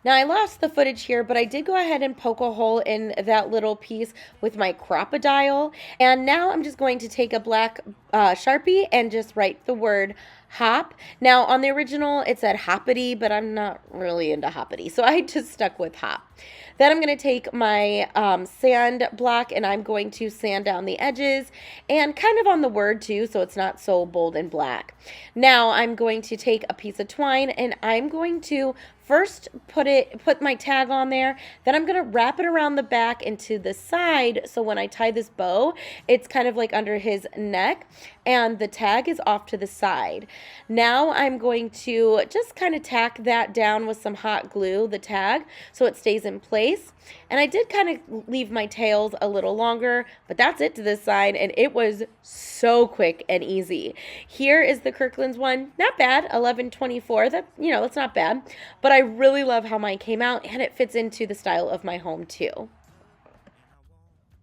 Now I lost the footage here, but I did go ahead and poke a hole in that little piece with my Crocodile. And now I'm just going to take a black Sharpie and just write the word hop. Now on the original it said hoppity, but I'm not really into hoppity, so I just stuck with hop. Then I'm going to take my sand block and I'm going to sand down the edges and kind of on the word too, so it's not so bold and black. Now I'm going to take a piece of twine and I'm going to first put my tag on there, then I'm going to wrap it around the back and to the side, so when I tie this bow, it's kind of like under his neck and the tag is off to the side. Now I'm going to just kind of tack that down with some hot glue, the tag, so it stays in place. And I did kind of leave my tails a little longer, but that's it to this side, and it was so quick and easy. Here is the Kirkland's one. Not bad, 11.24. That's not bad, but I really love how mine came out, and it fits into the style of my home too.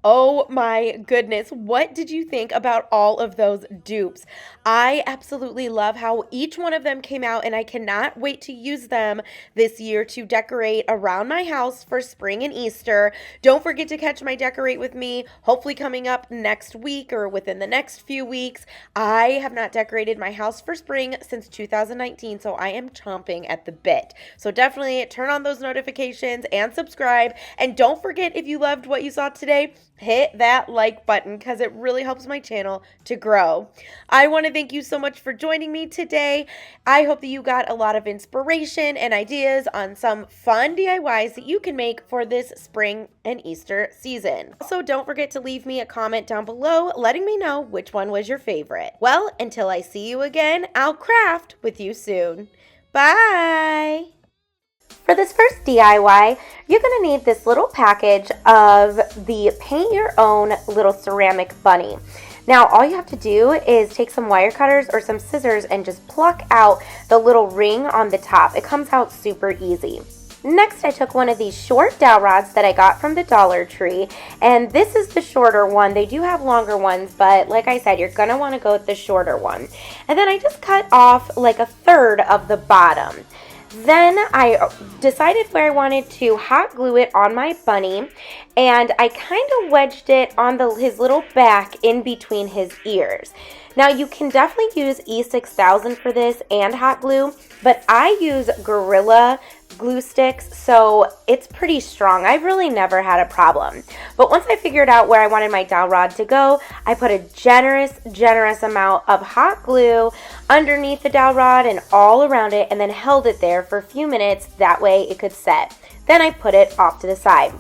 Oh my goodness, what did you think about all of those dupes? I absolutely love how each one of them came out, and I cannot wait to use them this year to decorate around my house for spring and Easter. Don't forget to catch my Decorate With Me, hopefully coming up next week or within the next few weeks. I have not decorated my house for spring since 2019, so I am chomping at the bit. So definitely turn on those notifications and subscribe, and don't forget, if you loved what you saw today, hit that like button because it really helps my channel to grow. I want to thank you so much for joining me today. I hope that you got a lot of inspiration and ideas on some fun DIYs that you can make for this spring and Easter season. Also, don't forget to leave me a comment down below letting me know which one was your favorite. Well, until I see you again, I'll craft with you soon. Bye! For this first DIY, you're going to need this little package of the paint your own little ceramic bunny. Now all you have to do is take some wire cutters or some scissors and just pluck out the little ring on the top. It comes out super easy. Next, I took one of these short dowel rods that I got from the Dollar Tree, and this is the shorter one. They do have longer ones, but like I said, you're going to want to go with the shorter one. And then I just cut off like a third of the bottom. Then I decided where I wanted to hot glue it on my bunny, and I kind of wedged it on his little back in between his ears. Now you can definitely use E6000 for this and hot glue, but I use Gorilla glue sticks, so it's pretty strong. I've really never had a problem. But once I figured out where I wanted my dowel rod to go, I put a generous amount of hot glue underneath the dowel rod and all around it, and then held it there for a few minutes. That way it could set. Then I put it off to the side.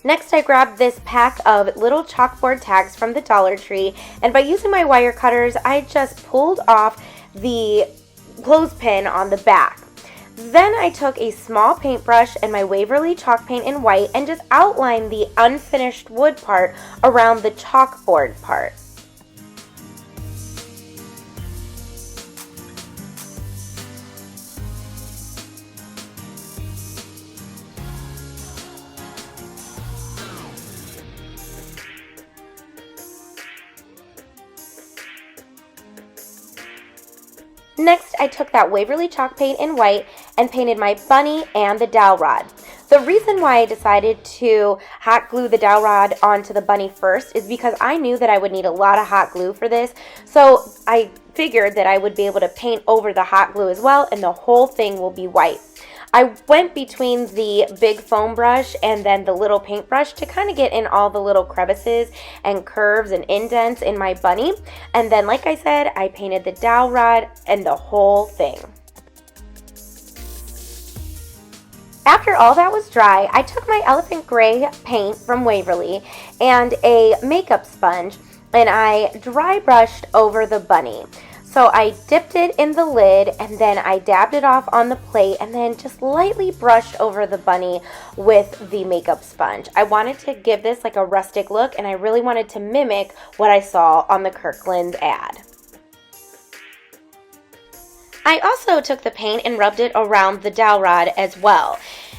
Next, I grabbed this pack of little chalkboard tags from the Dollar Tree, and by using my wire cutters, I just pulled off the clothespin on the back. Then I took a small paintbrush and my Waverly chalk paint in white and just outlined the unfinished wood part around the chalkboard part. Next, I took that Waverly chalk paint in white and painted my bunny and the dowel rod. The reason why I decided to hot glue the dowel rod onto the bunny first is because I knew that I would need a lot of hot glue for this, so I figured that I would be able to paint over the hot glue as well, and the whole thing will be white. I went between the big foam brush and then the little paintbrush to kind of get in all the little crevices and curves and indents in my bunny. And then, like I said, I painted the dowel rod and the whole thing. After all that was dry, I took my elephant gray paint from Waverly and a makeup sponge, and I dry brushed over the bunny. So I dipped it in the lid, and then I dabbed it off on the plate, and then just lightly brushed over the bunny with the makeup sponge. I wanted to give this like a rustic look, and I really wanted to mimic what I saw on the Kirkland ad. I also took the paint and rubbed it around the dowel rod as well.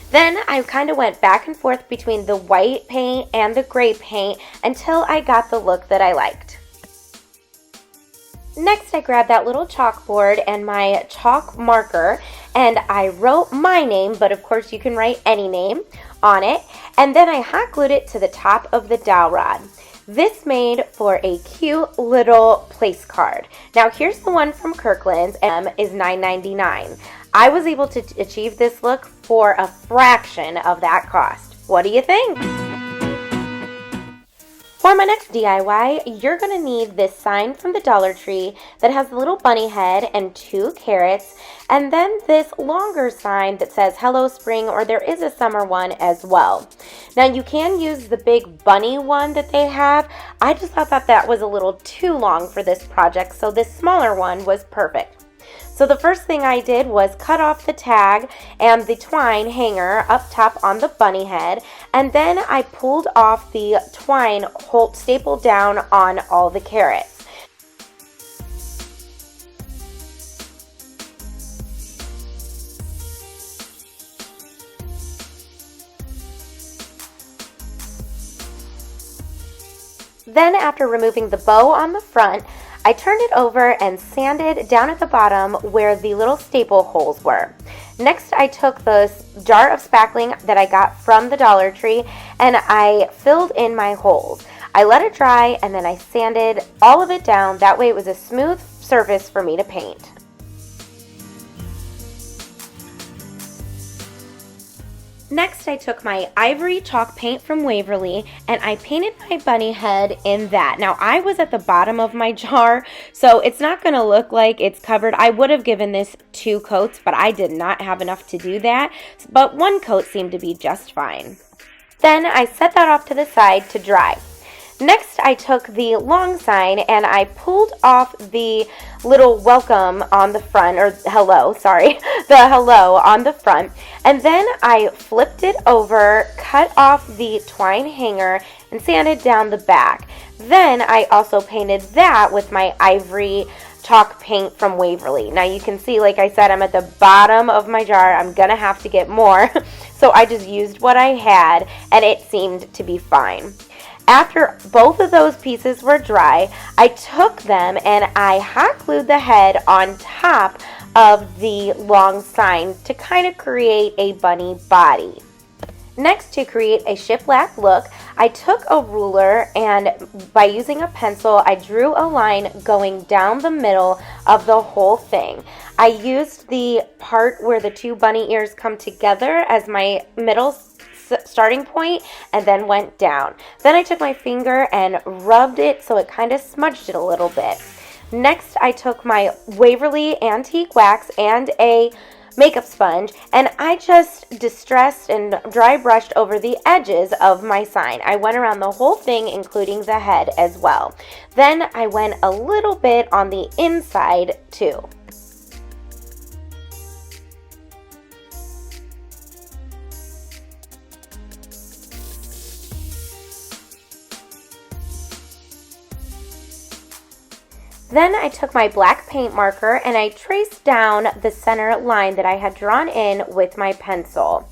Then I kind of went back and forth between the white paint and the gray paint until I got the look that I liked. Next, I grabbed that little chalkboard and my chalk marker, and I wrote my name, but of course you can write any name on it, and then I hot glued it to the top of the dowel rod. This made for a cute little place card. Now here's the one from Kirkland's, and is $9.99. I was able to achieve this look for a fraction of that cost. What do you think? For my next DIY, you're going to need this sign from the Dollar Tree that has the little bunny head and 2 carrots, and then this longer sign that says Hello Spring, or there is a summer one as well. Now you can use the big bunny one that they have. I just thought that was a little too long for this project, so this smaller one was perfect. So the first thing I did was cut off the tag and the twine hanger up top on the bunny head, and then I pulled off the twine stapled down on all the carrots. Then, after removing the bow on the front, I turned it over and sanded down at the bottom where the little staple holes were. Next, I took the jar of spackling that I got from the Dollar Tree and I filled in my holes. I let it dry and then I sanded all of it down. That way it was a smooth surface for me to paint. Next, I took my ivory chalk paint from Waverly and I painted my bunny head in that. Now, I was at the bottom of my jar, so it's not going to look like it's covered. I would have given this 2 coats, but I did not have enough to do that. But 1 coat seemed to be just fine. Then I set that off to the side to dry. Next, I took the long sign and I pulled off the little welcome on the front, or hello, sorry, the hello on the front. And then I flipped it over, cut off the twine hanger, and sanded down the back. Then I also painted that with my ivory chalk paint from Waverly. Now you can see, like I said, I'm at the bottom of my jar. I'm gonna have to get more. So I just used what I had, and it seemed to be fine. After both of those pieces were dry, I took them and I hot glued the head on top of the long sign to kind of create a bunny body. Next, to create a shiplap look, I took a ruler and by using a pencil, I drew a line going down the middle of the whole thing. I used the part where the two bunny ears come together as my middle starting point and then went down. Then I took my finger and rubbed it so it kind of smudged it a little bit. Next, I took my Waverly Antique Wax and a makeup sponge and I just distressed and dry brushed over the edges of my sign. I went around the whole thing, including the head as well. Then I went a little bit on the inside too. Then I took my black paint marker and I traced down the center line that I had drawn in with my pencil.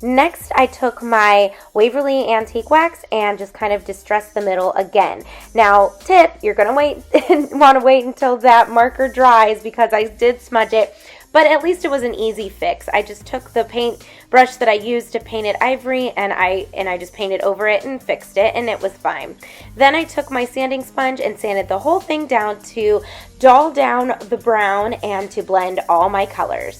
Next, I took my Waverly Antique Wax and just kind of distressed the middle again. Now, tip, you're going to want to wait until that marker dries because I did smudge it, but at least it was an easy fix. I just took the paint brush that I used to paint it ivory and I just painted over it and fixed it, and it was fine. Then I took my sanding sponge and sanded the whole thing down to dull down the brown and to blend all my colors.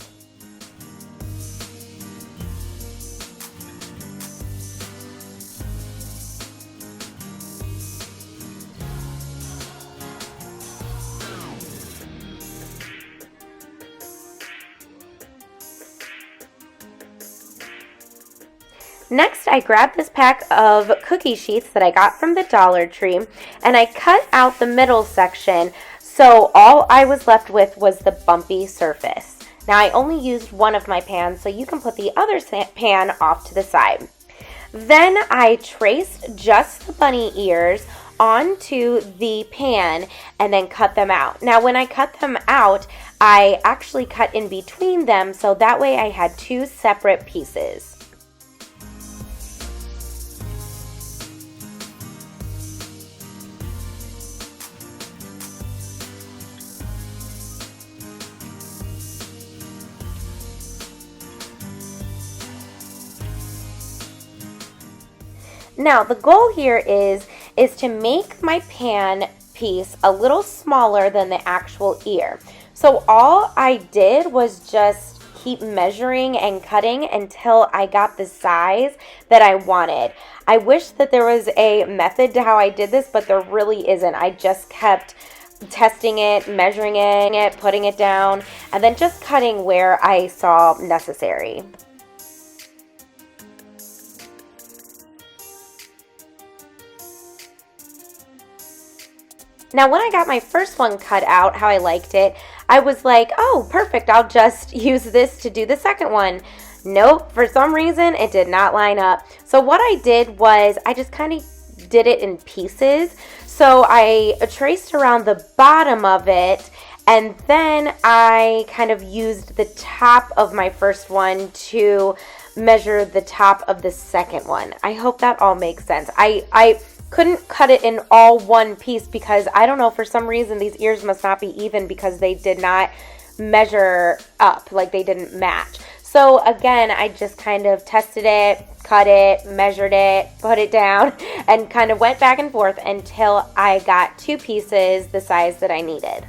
Next, I grabbed this pack of cookie sheets that I got from the Dollar Tree and I cut out the middle section so all I was left with was the bumpy surface. Now, I only used one of my pans, so you can put the other pan off to the side. Then I traced just the bunny ears onto the pan and then cut them out. Now, when I cut them out, I actually cut in between them so that way I had two separate pieces. Now, the goal here is to make my pan piece a little smaller than the actual ear. So all I did was just keep measuring and cutting until I got the size that I wanted. I wish that there was a method to how I did this, but there really isn't. I just kept testing it, measuring it, putting it down, and then just cutting where I saw necessary. Now, when I got my first one cut out, how I liked it, I was like, oh, perfect, I'll just use this to do the second one. Nope, for some reason, it did not line up. So what I did was I just kind of did it in pieces. So I traced around the bottom of it, and then I kind of used the top of my first one to measure the top of the second one. I hope that all makes sense. I couldn't cut it in all one piece because I don't know, for some reason these ears must not be even because they did not measure up, like they didn't match. So again, I just kind of tested it, cut it, measured it, put it down, and kind of went back and forth until I got two pieces the size that I needed.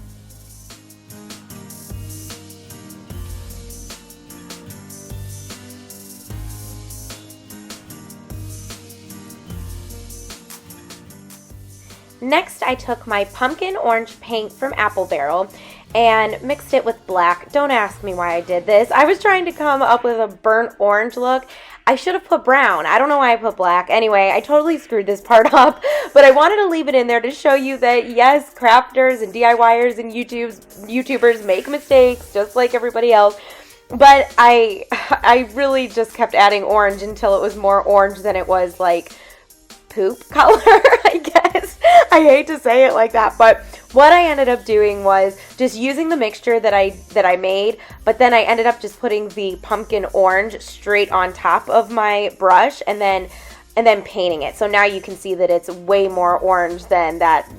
Next, I took my pumpkin orange paint from Apple Barrel and mixed it with black. Don't ask me why I did this. I was trying to come up with a burnt orange look. I should have put brown. I don't know why I put black. Anyway, I totally screwed this part up, but I wanted to leave it in there to show you that yes, crafters and DIYers and YouTubers make mistakes just like everybody else. But I really just kept adding orange until it was more orange than it was like poop color, I guess. I hate to say it like that, but what I ended up doing was just using the mixture that I made, but then I ended up just putting the pumpkin orange straight on top of my brush and then painting it. So now you can see that it's way more orange than that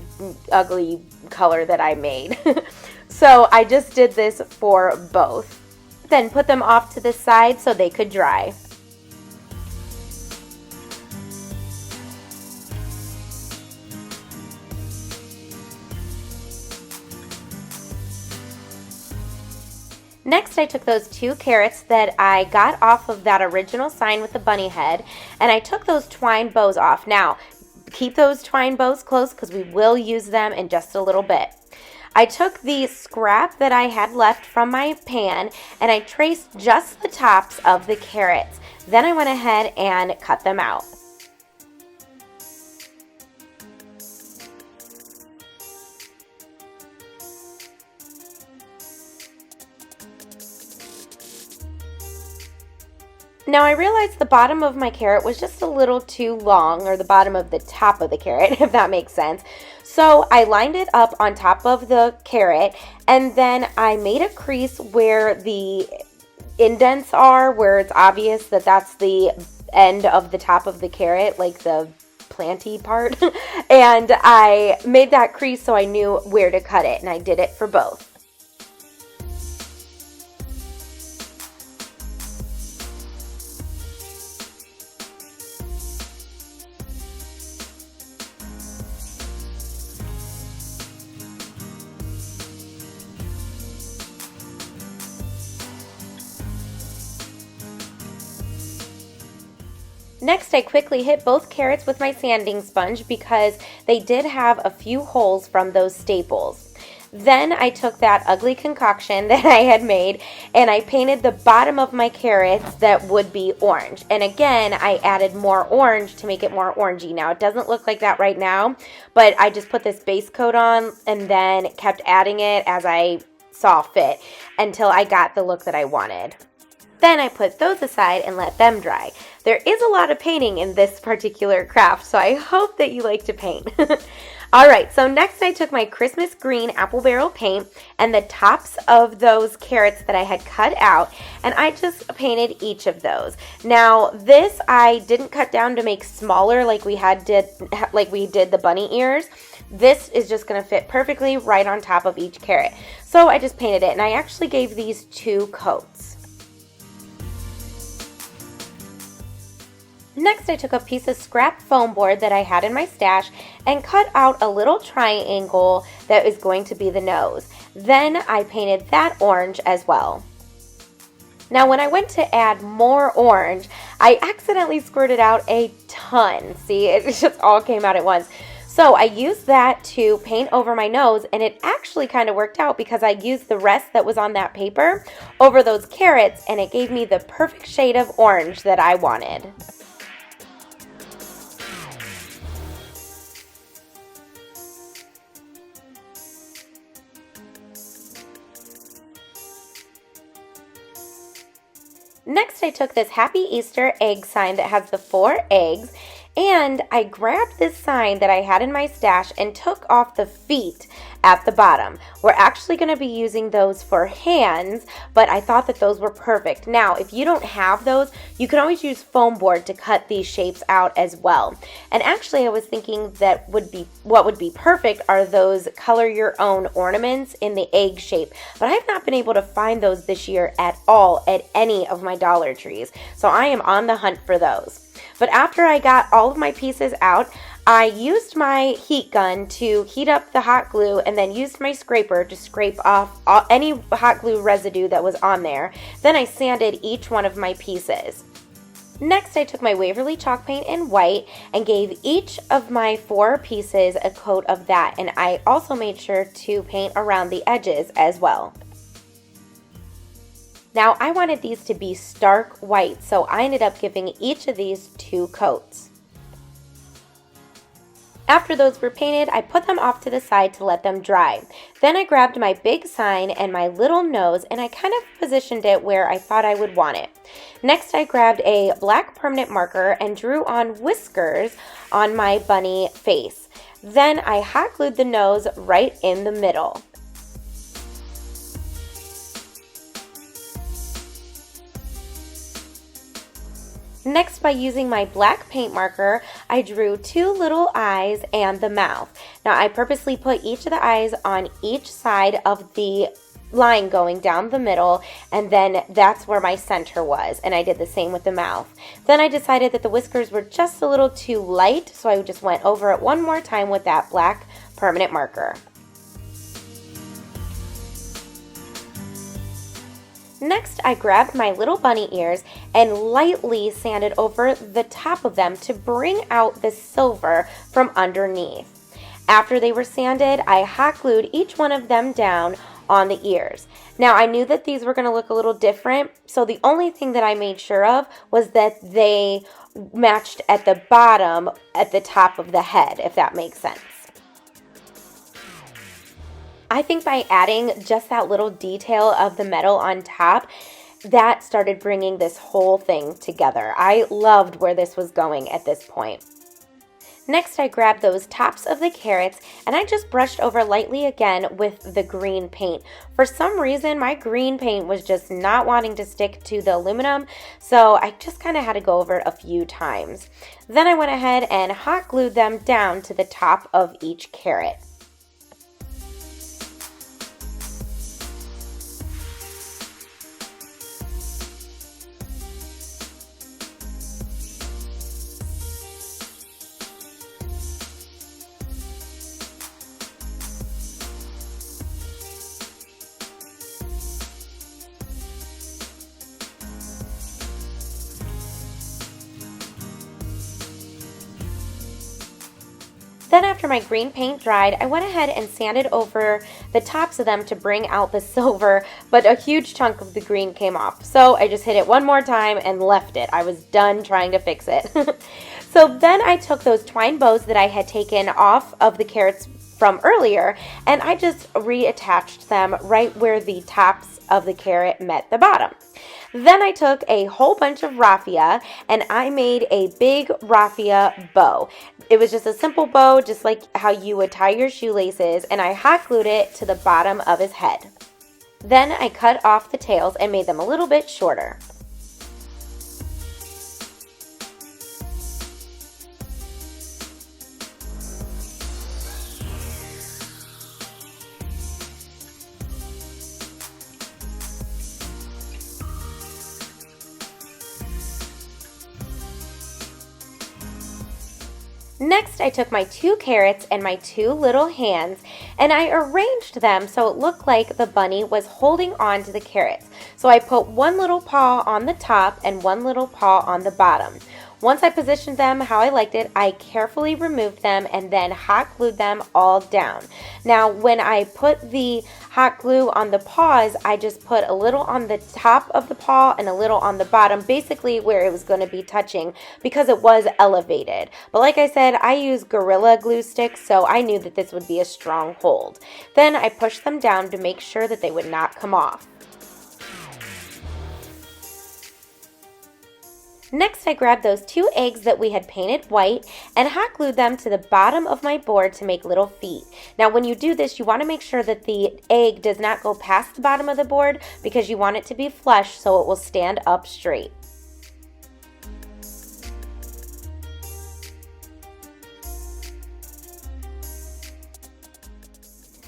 ugly color that I made. So I just did this for both. Then put them off to the side so they could dry. Next, I took those 2 carrots that I got off of that original sign with the bunny head, and I took those twine bows off. Now, keep those twine bows close because we will use them in just a little bit. I took the scrap that I had left from my pan and I traced just the tops of the carrots. Then I went ahead and cut them out. Now I realized the bottom of my carrot was just a little too long, or the bottom of the top of the carrot, if that makes sense. So I lined it up on top of the carrot, and then I made a crease where the indents are, where it's obvious that that's the end of the top of the carrot, like the planty part. And I made that crease so I knew where to cut it, and I did it for both. Next, I quickly hit both carrots with my sanding sponge because they did have a few holes from those staples. Then I took that ugly concoction that I had made and I painted the bottom of my carrots that would be orange. And again, I added more orange to make it more orangey. Now, it doesn't look like that right now, but I just put this base coat on and then kept adding it as I saw fit until I got the look that I wanted. Then I put those aside and let them dry. There is a lot of painting in this particular craft, so I hope that you like to paint. Alright, so next I took my Christmas green apple barrel paint and the tops of those carrots that I had cut out, and I just painted each of those. Now, this I didn't cut down to make smaller like we did the bunny ears. This is just going to fit perfectly right on top of each carrot. So I just painted it, and I actually gave these 2 coats. Next, I took a piece of scrap foam board that I had in my stash and cut out a little triangle that is going to be the nose. Then I painted that orange as well. Now, when I went to add more orange, I accidentally squirted out a ton. See, it just all came out at once. So I used that to paint over my nose, and it actually kind of worked out because I used the rest that was on that paper over those carrots, and it gave me the perfect shade of orange that I wanted. Next, I took this Happy Easter egg sign that has the 4 eggs, and I grabbed this sign that I had in my stash and took off the feet at the bottom. We're actually going to be using those for hands, but I thought that those were perfect. Now, if you don't have those, you can always use foam board to cut these shapes out as well. And actually, I was thinking that what would be perfect are those color your own ornaments in the egg shape, but I've not been able to find those this year at all at any of my Dollar Trees, so I am on the hunt for those. But after I got all of my pieces out, I used my heat gun to heat up the hot glue and then used my scraper to scrape off any hot glue residue that was on there. Then I sanded each one of my pieces. Next, I took my Waverly chalk paint in white and gave each of my 4 pieces a coat of that, and I also made sure to paint around the edges as well. Now, I wanted these to be stark white, so I ended up giving each of these 2 coats. After those were painted, I put them off to the side to let them dry. Then I grabbed my big sign and my little nose, and I kind of positioned it where I thought I would want it. Next, I grabbed a black permanent marker and drew on whiskers on my bunny face. Then I hot glued the nose right in the middle. Next, by using my black paint marker, I drew 2 little eyes and the mouth. Now, I purposely put each of the eyes on each side of the line going down the middle, and then that's where my center was, and I did the same with the mouth. Then I decided that the whiskers were just a little too light, so I just went over it one more time with that black permanent marker. Next, I grabbed my little bunny ears and lightly sanded over the top of them to bring out the silver from underneath. After they were sanded, I hot glued each one of them down on the ears. Now, I knew that these were going to look a little different, so the only thing that I made sure of was that they matched at the bottom at the top of the head, if that makes sense. I think by adding just that little detail of the metal on top, that started bringing this whole thing together. I loved where this was going at this point. Next, I grabbed those tops of the carrots and I just brushed over lightly again with the green paint. For some reason, my green paint was just not wanting to stick to the aluminum, so I just kind of had to go over it a few times. Then I went ahead and hot glued them down to the top of each carrot. Then after my green paint dried, I went ahead and sanded over the tops of them to bring out the silver, but a huge chunk of the green came off. So I just hit it one more time and left it. I was done trying to fix it. So then I took those twine bows that I had taken off of the carrots from earlier, and I just reattached them right where the tops of the carrot met the bottom. Then I took a whole bunch of raffia and I made a big raffia bow. It was just a simple bow, just like how you would tie your shoelaces, and I hot glued it to the bottom of his head. Then I cut off the tails and made them a little bit shorter. Next, I took my 2 carrots and my 2 little hands and I arranged them so it looked like the bunny was holding on to the carrots. So I put one little paw on the top and one little paw on the bottom. Once I positioned them how I liked it, I carefully removed them and then hot glued them all down. Now, when I put the hot glue on the paws, I just put a little on the top of the paw and a little on the bottom, basically where it was going to be touching because it was elevated. But like I said, I use Gorilla Glue sticks, so I knew that this would be a strong hold. Then I pushed them down to make sure that they would not come off. Next, I grabbed those 2 eggs that we had painted white and hot glued them to the bottom of my board to make little feet. Now, when you do this, you want to make sure that the egg does not go past the bottom of the board because you want it to be flush so it will stand up straight.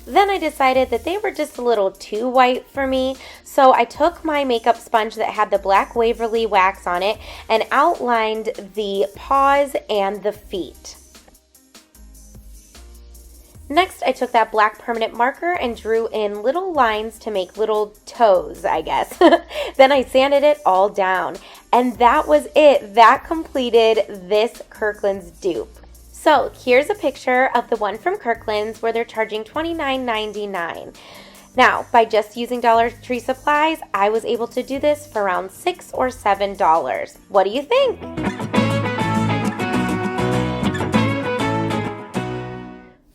Then I decided that they were just a little too white for me, so I took my makeup sponge that had the black Waverly wax on it and outlined the paws and the feet. Next, I took that black permanent marker and drew in little lines to make little toes, I guess. Then I sanded it all down, and that was it. That completed this Kirkland's dupe. So here's a picture of the one from Kirkland's where they're charging $29.99. Now, by just using Dollar Tree supplies, I was able to do this for around $6 or $7. What do you think?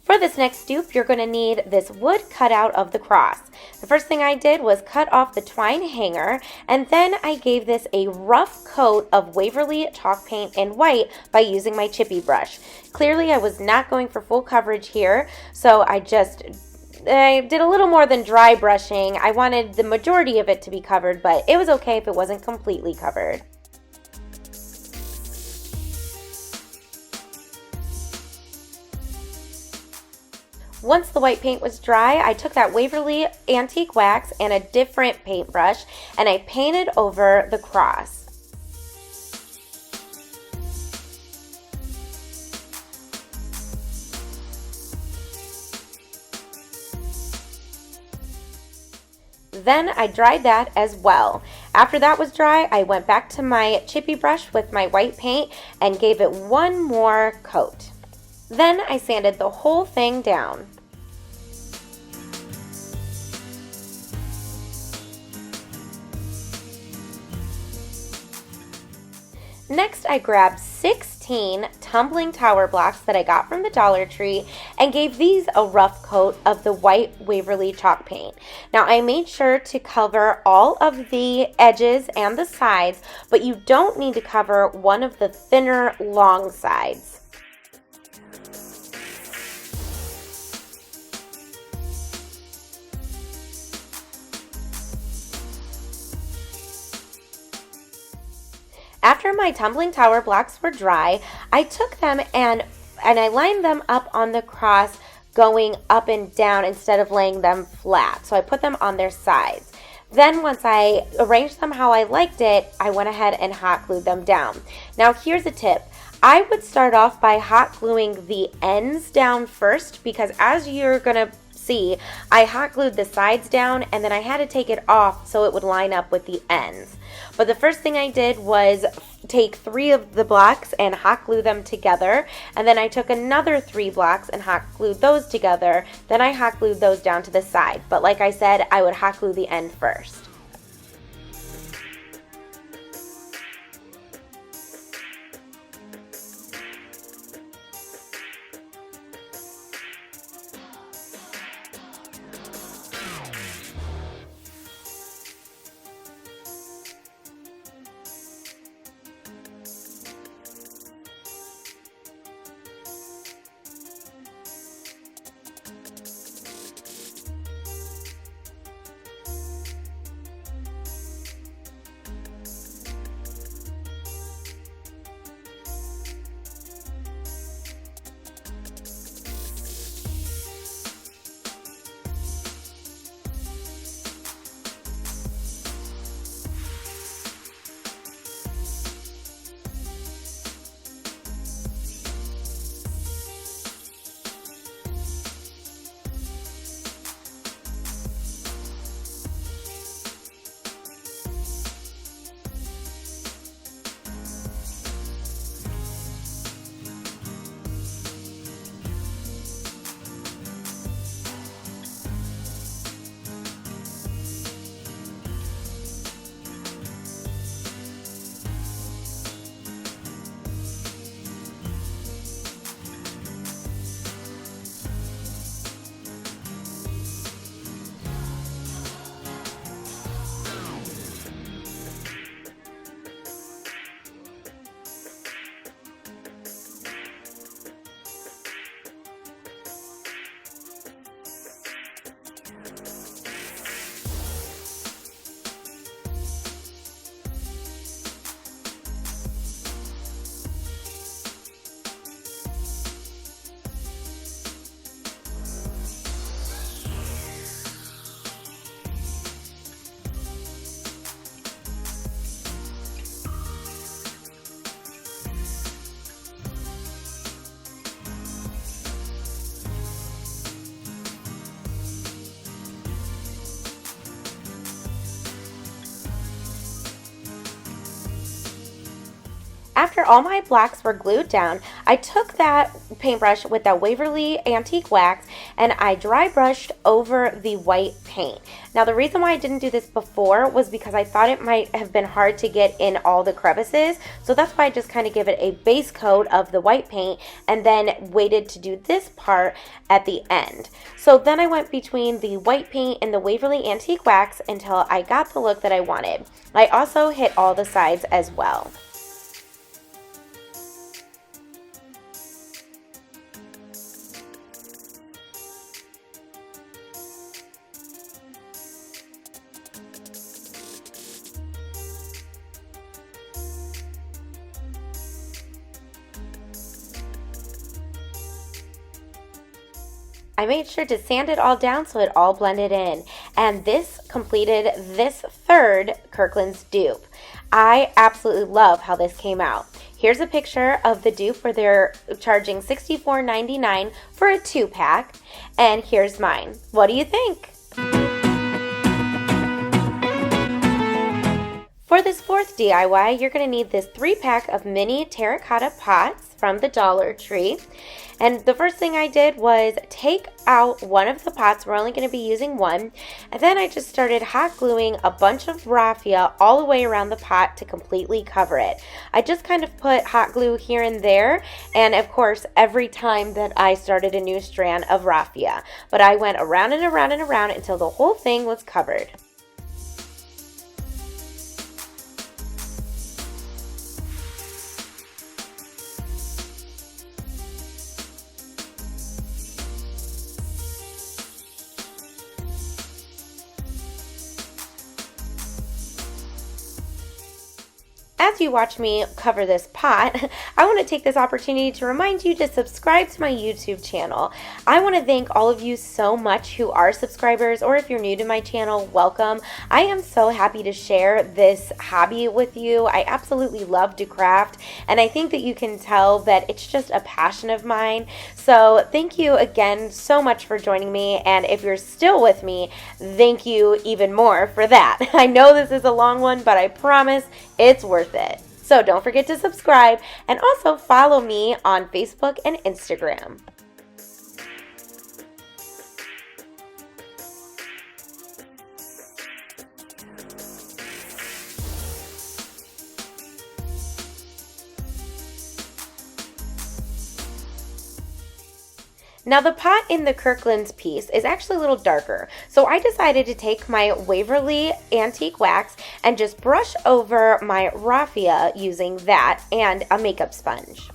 For For this next stoop, you're going to need this wood cutout of the cross. The first thing I did was cut off the twine hanger, and then I gave this a rough coat of Waverly chalk paint in white by using my chippy brush. Clearly, I was not going for full coverage here, so I did a little more than dry brushing. I wanted the majority of it to be covered, but it was okay if it wasn't completely covered. Once the white paint was dry, I took that Waverly antique wax and a different paintbrush, and I painted over the cross. Then I dried that as well. After that was dry, I went back to my chippy brush with my white paint and gave it one more coat. Then I sanded the whole thing down. Next, I grabbed 16 tumbling tower blocks that I got from the Dollar Tree and gave these a rough coat of the white Waverly chalk paint. Now, I made sure to cover all of the edges and the sides, but you don't need to cover one of the thinner, long sides. After my tumbling tower blocks were dry, I took them and I lined them up on the cross going up and down instead of laying them flat. So I put them on their sides. Then once I arranged them how I liked it, I went ahead and hot glued them down. Now here's a tip. I would start off by hot gluing the ends down first, because as you're gonna see, I hot glued the sides down and then I had to take it off so it would line up with the ends. But the first thing I did was take 3 of the blocks and hot glue them together, and then I took another 3 blocks and hot glued those together. Then I hot glued those down to the side, but like I said, I would hot glue the end first. After all my blacks were glued down, I took that paintbrush with that Waverly Antique Wax and I dry brushed over the white paint. Now the reason why I didn't do this before was because I thought it might have been hard to get in all the crevices, so that's why I just kind of give it a base coat of the white paint and then waited to do this part at the end. So then I went between the white paint and the Waverly Antique Wax until I got the look that I wanted. I also hit all the sides as well. I made sure to sand it all down so it all blended in, and this completed this third Kirkland's dupe. I absolutely love how this came out. Here's a picture of the dupe where they're charging $64.99 for a 2-pack, and here's mine. What do you think? For this fourth DIY, you're going to need this 3-pack of mini terracotta pots from the Dollar Tree. And the first thing I did was take out one of the pots. We're only going to be using one. And then I just started hot gluing a bunch of raffia all the way around the pot to completely cover it. I just kind of put hot glue here and there, and of course every time that I started a new strand of raffia. But I went around and around and around until the whole thing was covered. As you watch me cover this pot, I want to take this opportunity to remind you to subscribe to my YouTube channel. I want to thank all of you so much who are subscribers, or if you're new to my channel, welcome. I am so happy to share this hobby with you. I absolutely love to craft, and I think that you can tell that it's just a passion of mine. So thank you again so much for joining me, and if you're still with me, thank you even more for that. I know this is a long one, but I promise it's worth it. So don't forget to subscribe and also follow me on Facebook and Instagram. Now the pot in the Kirkland's piece is actually a little darker, so I decided to take my Waverly Antique Wax and just brush over my raffia using that and a makeup sponge.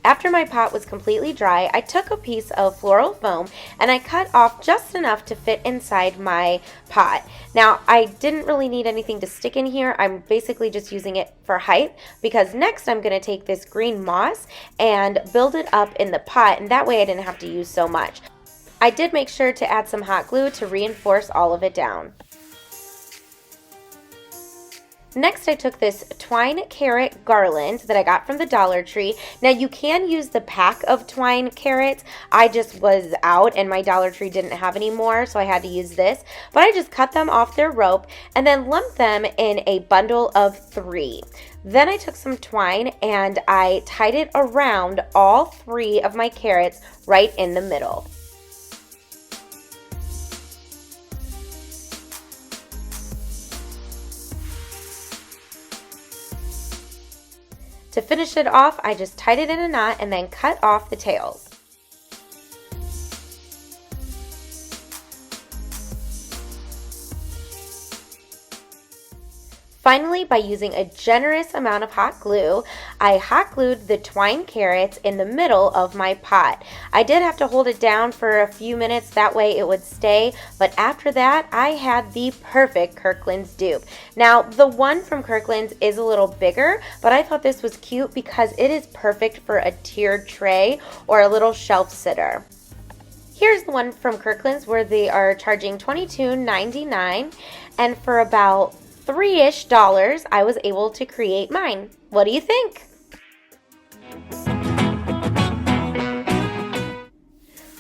After my pot was completely dry, I took a piece of floral foam and I cut off just enough to fit inside my pot. Now, I didn't really need anything to stick in here. I'm basically just using it for height, because next I'm going to take this green moss and build it up in the pot, and that way I didn't have to use so much. I did make sure to add some hot glue to reinforce all of it down. Next, I took this twine carrot garland that I got from the Dollar Tree. Now, you can use the pack of twine carrots. I just was out and my Dollar Tree didn't have any more, so I had to use this. But I just cut them off their rope and then lumped them in a bundle of 3. Then I took some twine and I tied it around all 3 of my carrots right in the middle. To finish it off, I just tied it in a knot and then cut off the tails. Finally, by using a generous amount of hot glue, I hot glued the twine carrots in the middle of my pot. I did have to hold it down for a few minutes, that way it would stay, but after that, I had the perfect Kirkland's dupe. Now, the one from Kirkland's is a little bigger, but I thought this was cute because it is perfect for a tiered tray or a little shelf sitter. Here's the one from Kirkland's where they are charging $22.99, and for about $3-ish, I was able to create mine. What do you think?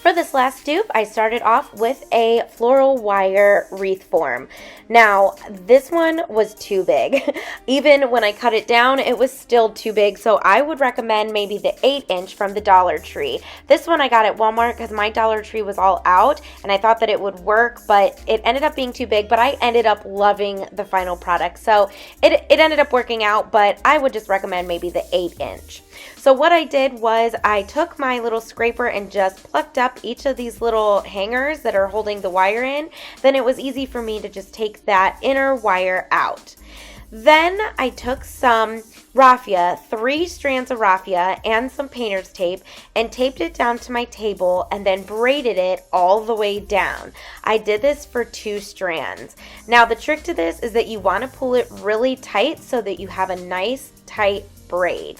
For this last dupe, I started off with a floral wire wreath form. Now, this one was too big. Even when I cut it down, it was still too big, so I would recommend maybe the 8-inch from the Dollar Tree. This one I got at Walmart because my Dollar Tree was all out, and I thought that it would work, but it ended up being too big, but I ended up loving the final product. So it ended up working out, but I would just recommend maybe the 8-inch. So what I did was I took my little scraper and just plucked up each of these little hangers that are holding the wire in. Then it was easy for me to just take that inner wire out. Then I took some raffia, 3 strands of raffia and some painter's tape, and taped it down to my table and then braided it all the way down. I did this for 2 strands. Now the trick to this is that you want to pull it really tight so that you have a nice tight braid.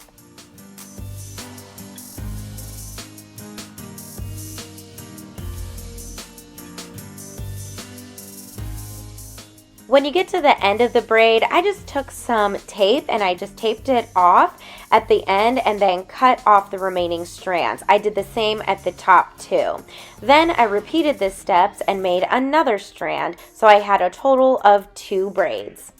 When you get to the end of the braid, I just took some tape and I just taped it off at the end and then cut off the remaining strands. I did the same at the top too. Then I repeated this steps and made another strand, so I had a total of 2 braids.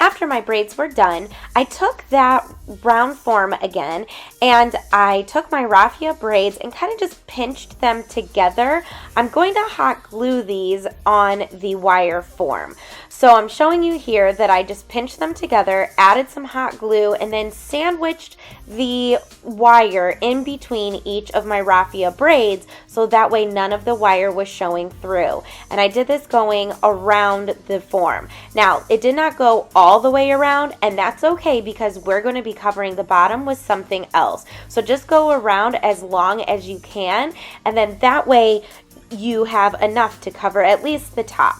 After my braids were done, I took that round form again and I took my raffia braids and kind of just pinched them together. I'm going to hot glue these on the wire form. So I'm showing you here that I just pinched them together, added some hot glue, and then sandwiched the wire in between each of my raffia braids so that way none of the wire was showing through. And I did this going around the form. Now, it did not go all the way around, and that's okay because we're going to be covering the bottom with something else. So just go around as long as you can, and then that way you have enough to cover at least the top.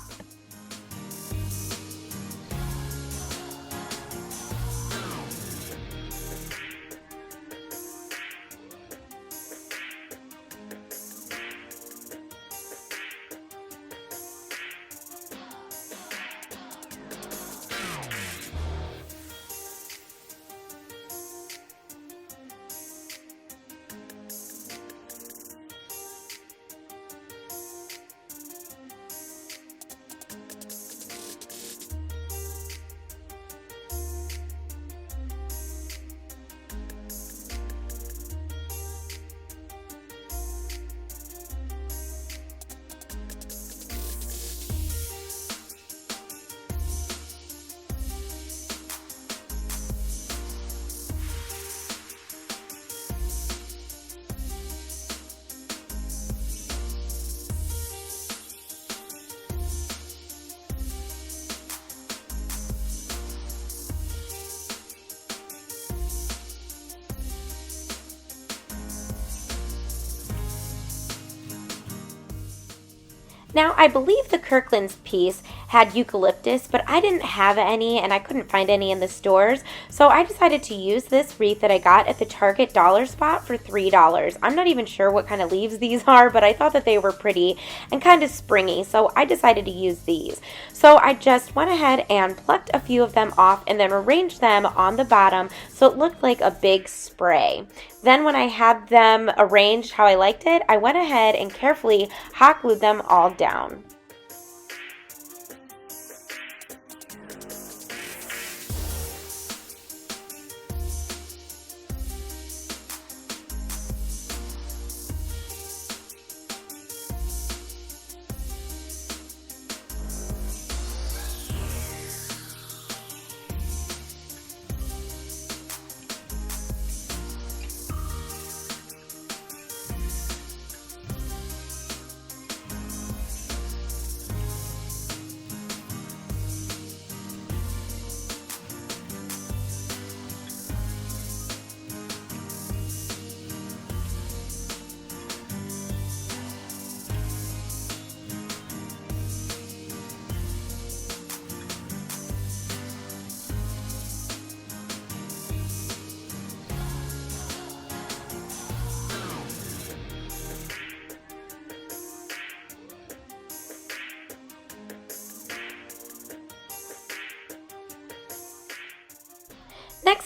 Now, I believe the Kirkland's piece had eucalyptus, but I didn't have any and I couldn't find any in the stores. So I decided to use this wreath that I got at the Target dollar spot for $3. I'm not even sure what kind of leaves these are, but I thought that they were pretty and kind of springy, so I decided to use these. So I just went ahead and plucked a few of them off and then arranged them on the bottom so it looked like a big spray. Then when I had them arranged how I liked it, I went ahead and carefully hot glued them all down.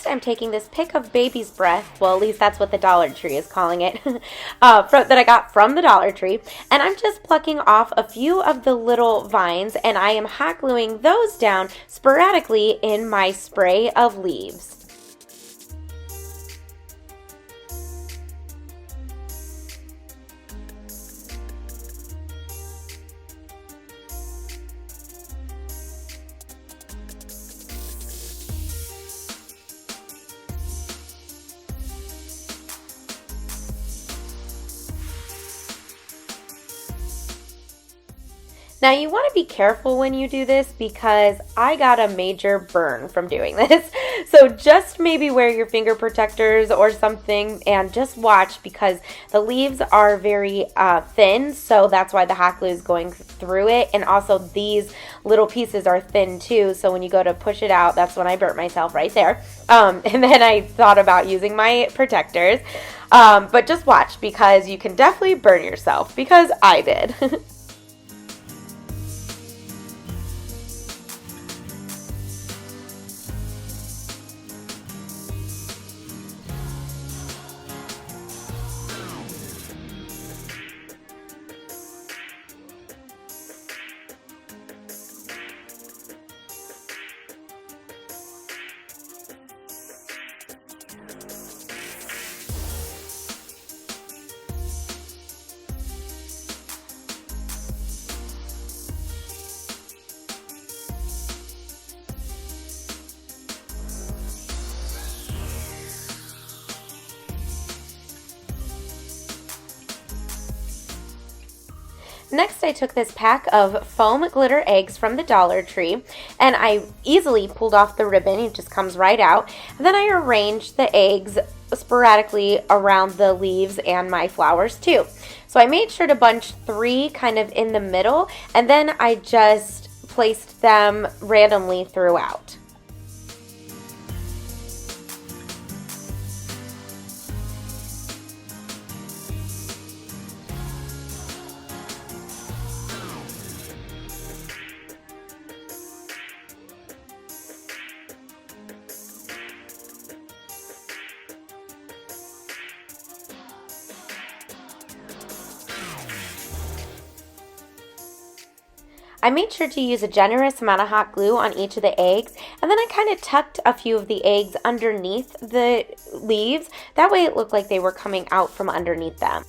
Next, I'm taking this pick of baby's breath, well, at least that's what the Dollar Tree is calling it, that I got from the Dollar Tree, and I'm just plucking off a few of the little vines, and I am hot gluing those down sporadically in my spray of leaves. Now you want to be careful when you do this because I got a major burn from doing this. So just maybe wear your finger protectors or something and just watch because the leaves are very thin, so that's why the hot glue is going through it. And also these little pieces are thin too, so when you go to push it out, that's when I burnt myself right there. And then I thought about using my protectors. But just watch because you can definitely burn yourself because I did. Next, I took this pack of foam glitter eggs from the Dollar Tree, and I easily pulled off the ribbon. It just comes right out. And then I arranged the eggs sporadically around the leaves and my flowers too. So I made sure to bunch 3 kind of in the middle, and then I just placed them randomly throughout. I made sure to use a generous amount of hot glue on each of the eggs, and then I kind of tucked a few of the eggs underneath the leaves. That way it looked like they were coming out from underneath them.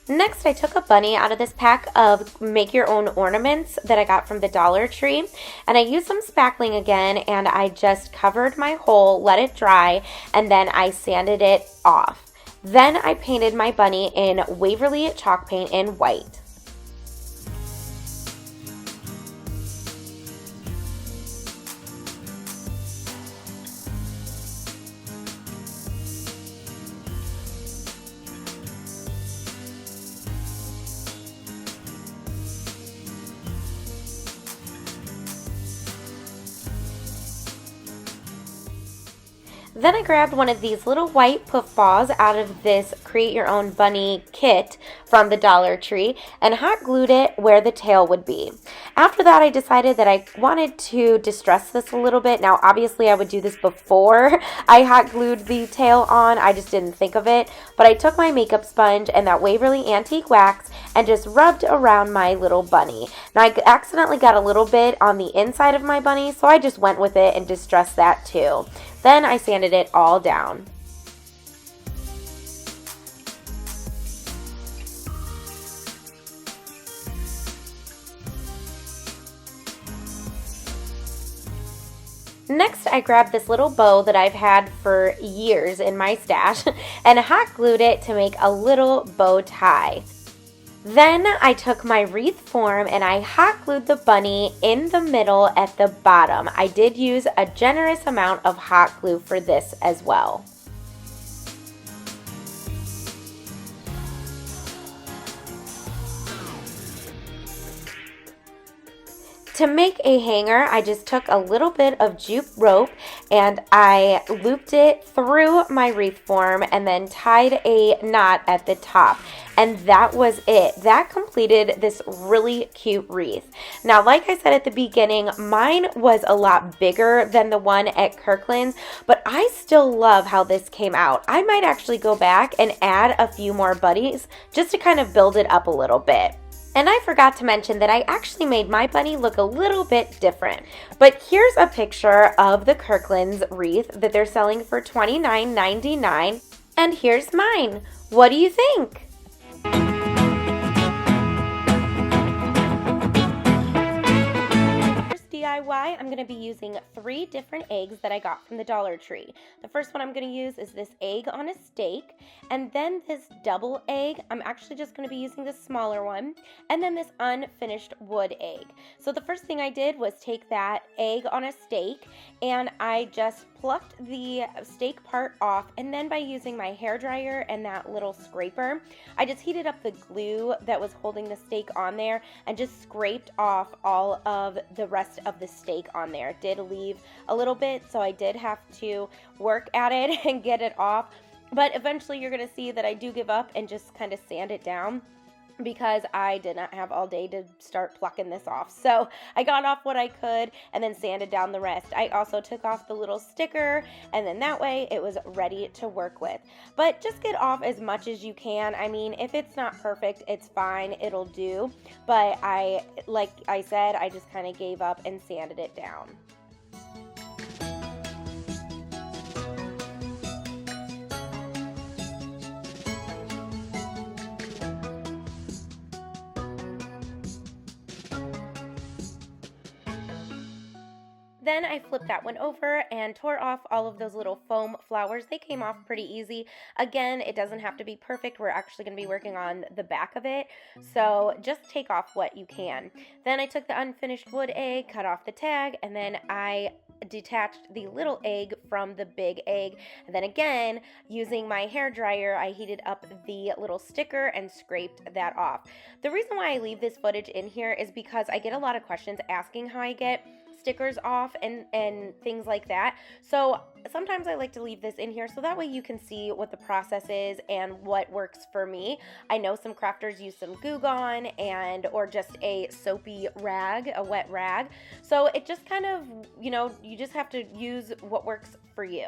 Next, I took a bunny out of this pack of make your own ornaments that I got from the Dollar Tree, and I used some spackling again, and I just covered my hole, let it dry, and then I sanded it off. Then I painted my bunny in Waverly chalk paint in white. Then I grabbed one of these little white puff balls out of this Create Your Own Bunny kit from the Dollar Tree and hot glued it where the tail would be. After that, I decided that I wanted to distress this a little bit. Now, obviously, I would do this before I hot glued the tail on. I just didn't think of it. But I took my makeup sponge and that Waverly Antique Wax and just rubbed around my little bunny. Now, I accidentally got a little bit on the inside of my bunny, so I just went with it and distressed that too. Then I sanded it all down. Next, I grabbed this little bow that I've had for years in my stash and hot glued it to make a little bow tie. Then I took my wreath form and I hot glued the bunny in the middle at the bottom. I did use a generous amount of hot glue for this as well. to make a hanger, I just took a little bit of jute rope and I looped it through my wreath form and then tied a knot at the top. And that was it. That completed this really cute wreath. Now, like I said at the beginning, mine was a lot bigger than the one at Kirkland's, but I still love how this came out. I might actually go back and add a few more buddies just to kind of build it up a little bit. And I forgot to mention that I actually made my bunny look a little bit different. But here's a picture of the Kirkland's wreath that they're selling for $29.99. And here's mine. What do you think? DIY, I'm going to be using 3 different eggs that I got from the Dollar Tree. The first one I'm going to use is this egg on a stake, and then this double egg. I'm actually just going to be using the smaller one, and then this unfinished wood egg. So the first thing I did was take that egg on a stake, and I just plucked the stake part off, and then by using my hair dryer and that little scraper, I just heated up the glue that was holding the stake on there and just scraped off all of the rest of the stake on there. It did leave a little bit, so I did have to work at it and get it off, but eventually you're going to see that I do give up and just kind of sand it down, because I did not have all day to start plucking this off. So I got off what I could and then sanded down the rest. I also took off the little sticker, and then that way it was ready to work with. But just get off as much as you can. I mean, if it's not perfect, it's fine, it'll do. But like I said, I just kind of gave up and sanded it down. Then I flipped that one over and tore off all of those little foam flowers. They came off pretty easy. Again, it doesn't have to be perfect. We're actually going to be working on the back of it, so just take off what you can. Then I took the unfinished wood egg, cut off the tag, and then I detached the little egg from the big egg. And then again, using my hair dryer, I heated up the little sticker and scraped that off. The reason why I leave this footage in here is because I get a lot of questions asking how I get stickers off and things like that. So sometimes I like to leave this in here so that way you can see what the process is and what works for me. I know some crafters use some Goo Gone or just a soapy rag, a wet rag. So it just kind of, you just have to use what works for you.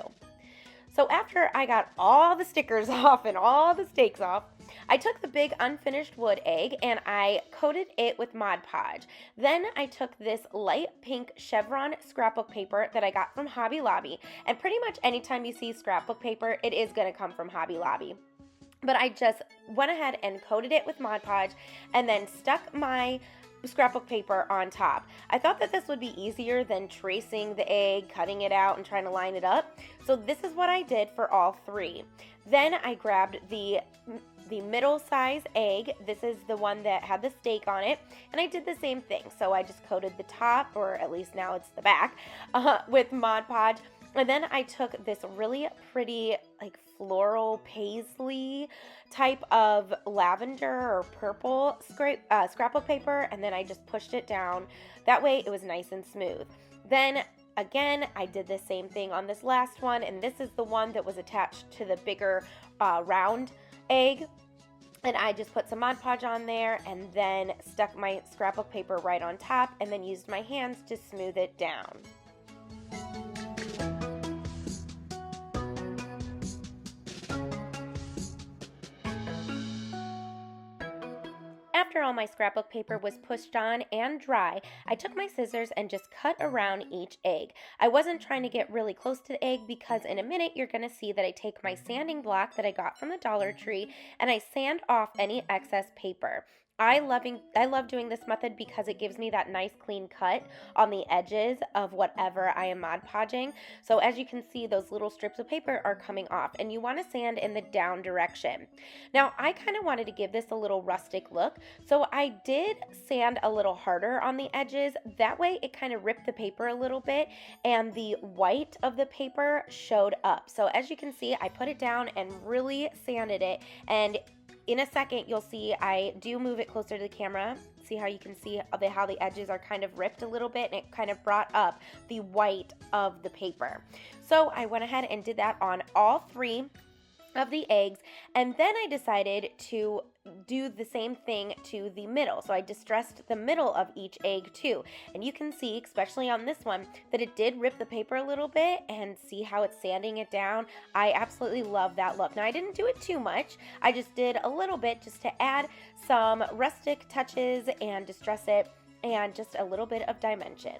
So after I got all the stickers off and all the stakes off, I took the big unfinished wood egg and I coated it with Mod Podge. Then I took this light pink chevron scrapbook paper that I got from Hobby Lobby. And pretty much anytime you see scrapbook paper, it is going to come from Hobby Lobby. But I just went ahead and coated it with Mod Podge and then stuck my scrapbook paper on top. I thought that this would be easier than tracing the egg, cutting it out, and trying to line it up. So this is what I did for all 3. Then I grabbed the middle size egg. This is the one that had the stake on it, and I did the same thing. So I just coated the top, or at least now it's the back, with Mod Podge. And then I took this really pretty like floral paisley type of lavender or purple scrapbook paper, and then I just pushed it down. That way it was nice and smooth. Then again, I did the same thing on this last one, and this is the one that was attached to the bigger round egg. And I just put some Mod Podge on there and then stuck my scrapbook paper right on top and then used my hands to smooth it down. After all my scrapbook paper was pushed on and dry, I took my scissors and just cut around each egg. I wasn't trying to get really close to the egg because in a minute you're going to see that I take my sanding block that I got from the Dollar Tree and I sand off any excess paper. I love doing this method because it gives me that nice clean cut on the edges of whatever I am Mod Podging. So as you can see, those little strips of paper are coming off, and you want to sand in the down direction. Now, I kind of wanted to give this a little rustic look, so I did sand a little harder on the edges. That way it kind of ripped the paper a little bit and the white of the paper showed up. So as you can see, I put it down and really sanded it, and in a second, you'll see I do move it closer to the camera. See how you can see how the edges are kind of ripped a little bit, and it kind of brought up the white of the paper. So I went ahead and did that on all 3 of the eggs, and then I decided to do the same thing to the middle. So I distressed the middle of each egg too, and you can see, especially on this one, that it did rip the paper a little bit, and see how it's sanding it down. I absolutely love that look. Now I didn't do it too much, I just did a little bit just to add some rustic touches and distress it, and just a little bit of dimension.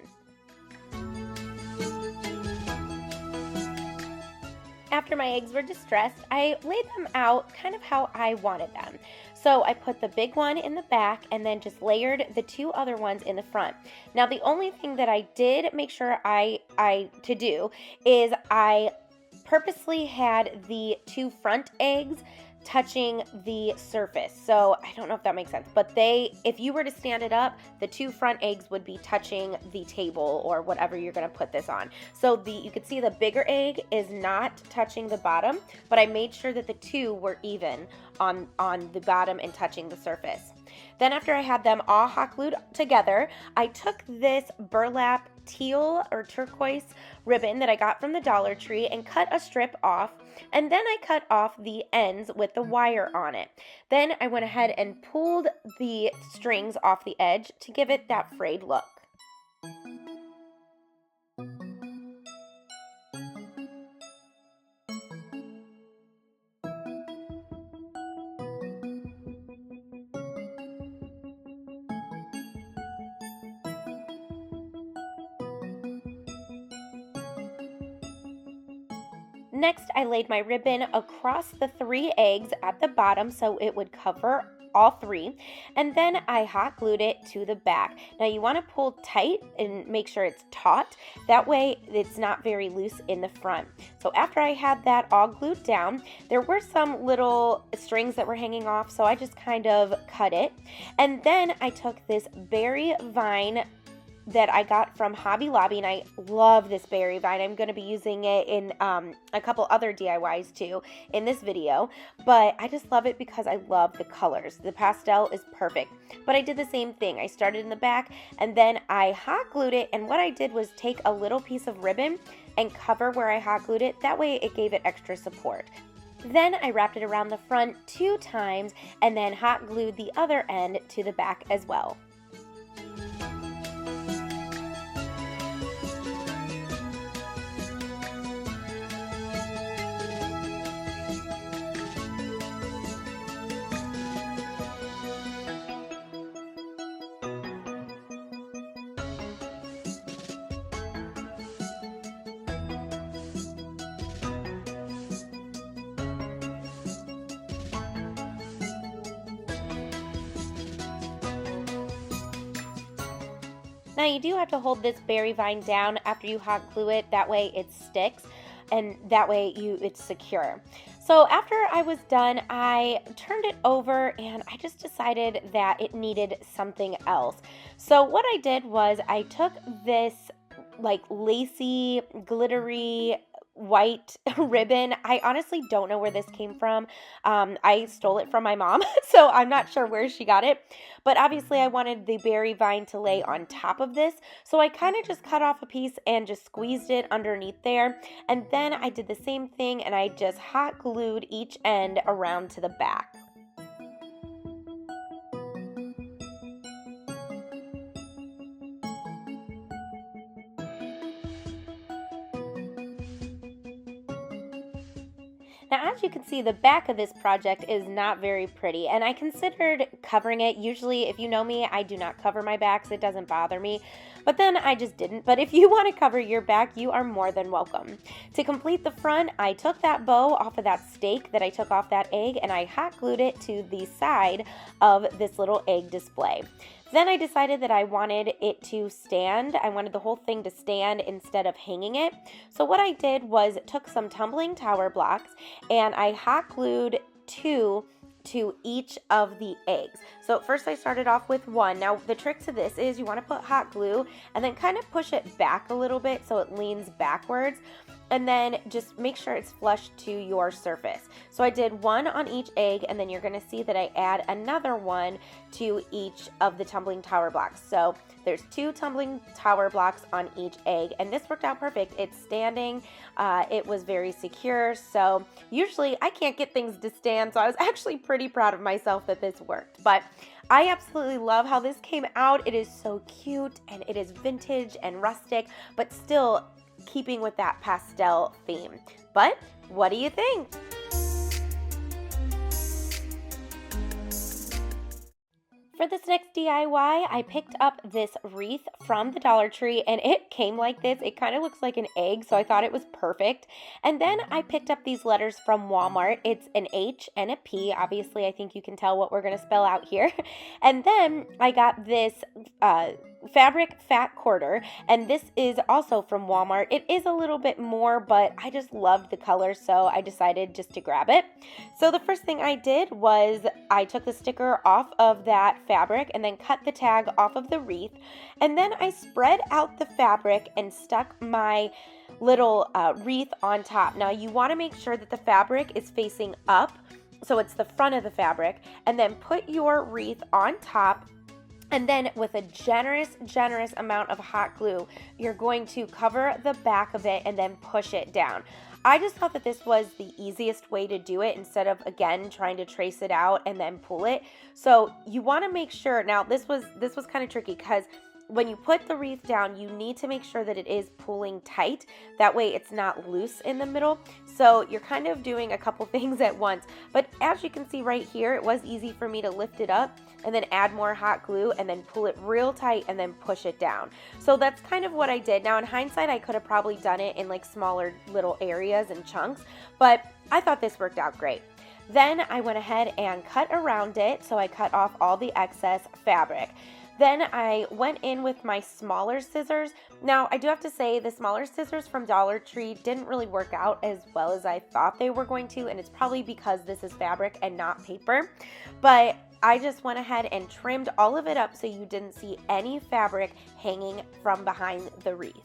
After my eggs were distressed, I laid them out kind of how I wanted them. So I put the big one in the back and then just layered the 2 other ones in the front. Now the only thing that I did make sure to do is I purposely had the 2 front eggs touching the surface. So I don't know if that makes sense, but if you were to stand it up, the 2 front eggs would be touching the table or whatever you're going to put this on. So you could see the bigger egg is not touching the bottom, but I made sure that the 2 were even on the bottom and touching the surface. Then after I had them all hot glued together, I took this burlap teal or turquoise ribbon that I got from the Dollar Tree and cut a strip off, and then I cut off the ends with the wire on it. Then I went ahead and pulled the strings off the edge to give it that frayed look. Next, I laid my ribbon across the 3 eggs at the bottom so it would cover all 3, and then I hot glued it to the back. Now you want to pull tight and make sure it's taut, that way it's not very loose in the front. So after I had that all glued down, there were some little strings that were hanging off, so I just kind of cut it, and then I took this berry vine that I got from Hobby Lobby, and I love this berry vine. I'm going to be using it in a couple other DIYs too in this video, but I just love it because I love the colors. The pastel is perfect, but I did the same thing. I started in the back, and then I hot glued it, and what I did was take a little piece of ribbon and cover where I hot glued it. That way it gave it extra support. Then I wrapped it around the front 2 times and then hot glued the other end to the back as well. Now you do have to hold this berry vine down after you hot glue it, that way it sticks and that way it's secure. So after I was done, I turned it over and I just decided that it needed something else. So what I did was I took this like lacy, glittery white ribbon. I honestly don't know where this came from. I stole it from my mom, so I'm not sure where she got it. But obviously I wanted the berry vine to lay on top of this, so I kind of just cut off a piece and just squeezed it underneath there. And then I did the same thing and I just hot glued each end around to the back. Now, as you can see, the back of this project is not very pretty, and I considered covering it. Usually, if you know me, I do not cover my backs. It doesn't bother me, but then I just didn't. But if you want to cover your back, you are more than welcome. To complete the front, I took that bow off of that stake that I took off that egg, and I hot glued it to the side of this little egg display. Then I decided that I wanted it to stand. I wanted the whole thing to stand instead of hanging it. So what I did was took some tumbling tower blocks and I hot glued 2 to each of the eggs. So first I started off with 1. Now the trick to this is you want to put hot glue and then kind of push it back a little bit so it leans backwards. and then just make sure it's flush to your surface. So I did one on each egg, and then you're going to see that I add another one to each of the tumbling tower blocks. So there's 2 tumbling tower blocks on each egg, and this worked out perfect. It's standing, it was very secure, so usually I can't get things to stand, so I was actually pretty proud of myself that this worked. But I absolutely love how this came out. It is so cute, and it is vintage and rustic, but still keeping with that pastel theme. But what do you think? For this next DIY, I picked up this wreath from the Dollar Tree, and it came like this. It kind of looks like an egg, so I thought it was perfect. And then I picked up these letters from Walmart. It's an H and a P. Obviously, I think you can tell what we're going to spell out here. And then I got this fabric fat quarter, and this is also from Walmart. It is a little bit more, but I just loved the color, so I decided just to grab it. So the first thing I did was I took the sticker off of that fabric and then cut the tag off of the wreath, and then I spread out the fabric and stuck my little wreath on top. Now you want to make sure that the fabric is facing up, so it's the front of the fabric, and then put your wreath on top. And then with a generous amount of hot glue, you're going to cover the back of it and then push it down. I just thought that this was the easiest way to do it instead of, again, trying to trace it out and then pull it. So you want to make sure, now this was kind of tricky because when you put the wreath down, you need to make sure that it is pulling tight. That way it's not loose in the middle. So you're kind of doing a couple things at once. But as you can see right here, it was easy for me to lift it up and then add more hot glue and then pull it real tight and then push it down. So that's kind of what I did. Now in hindsight, I could have probably done it in like smaller little areas and chunks, but I thought this worked out great. Then I went ahead and cut around it. So I cut off all the excess fabric. Then I went in with my smaller scissors. Now, I do have to say the smaller scissors from Dollar Tree didn't really work out as well as I thought they were going to, and it's probably because this is fabric and not paper. But I just went ahead and trimmed all of it up so you didn't see any fabric hanging from behind the wreath.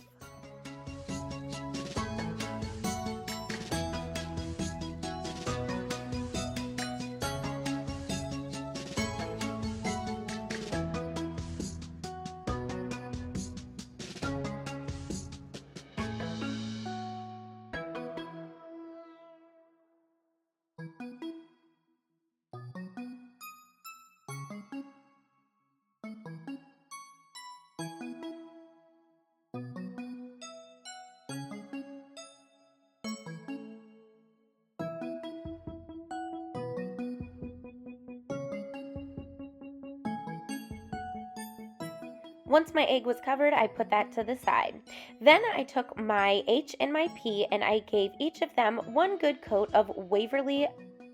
Once my egg was covered, I put that to the side. Then I took my H and my P and I gave each of them one good coat of Waverly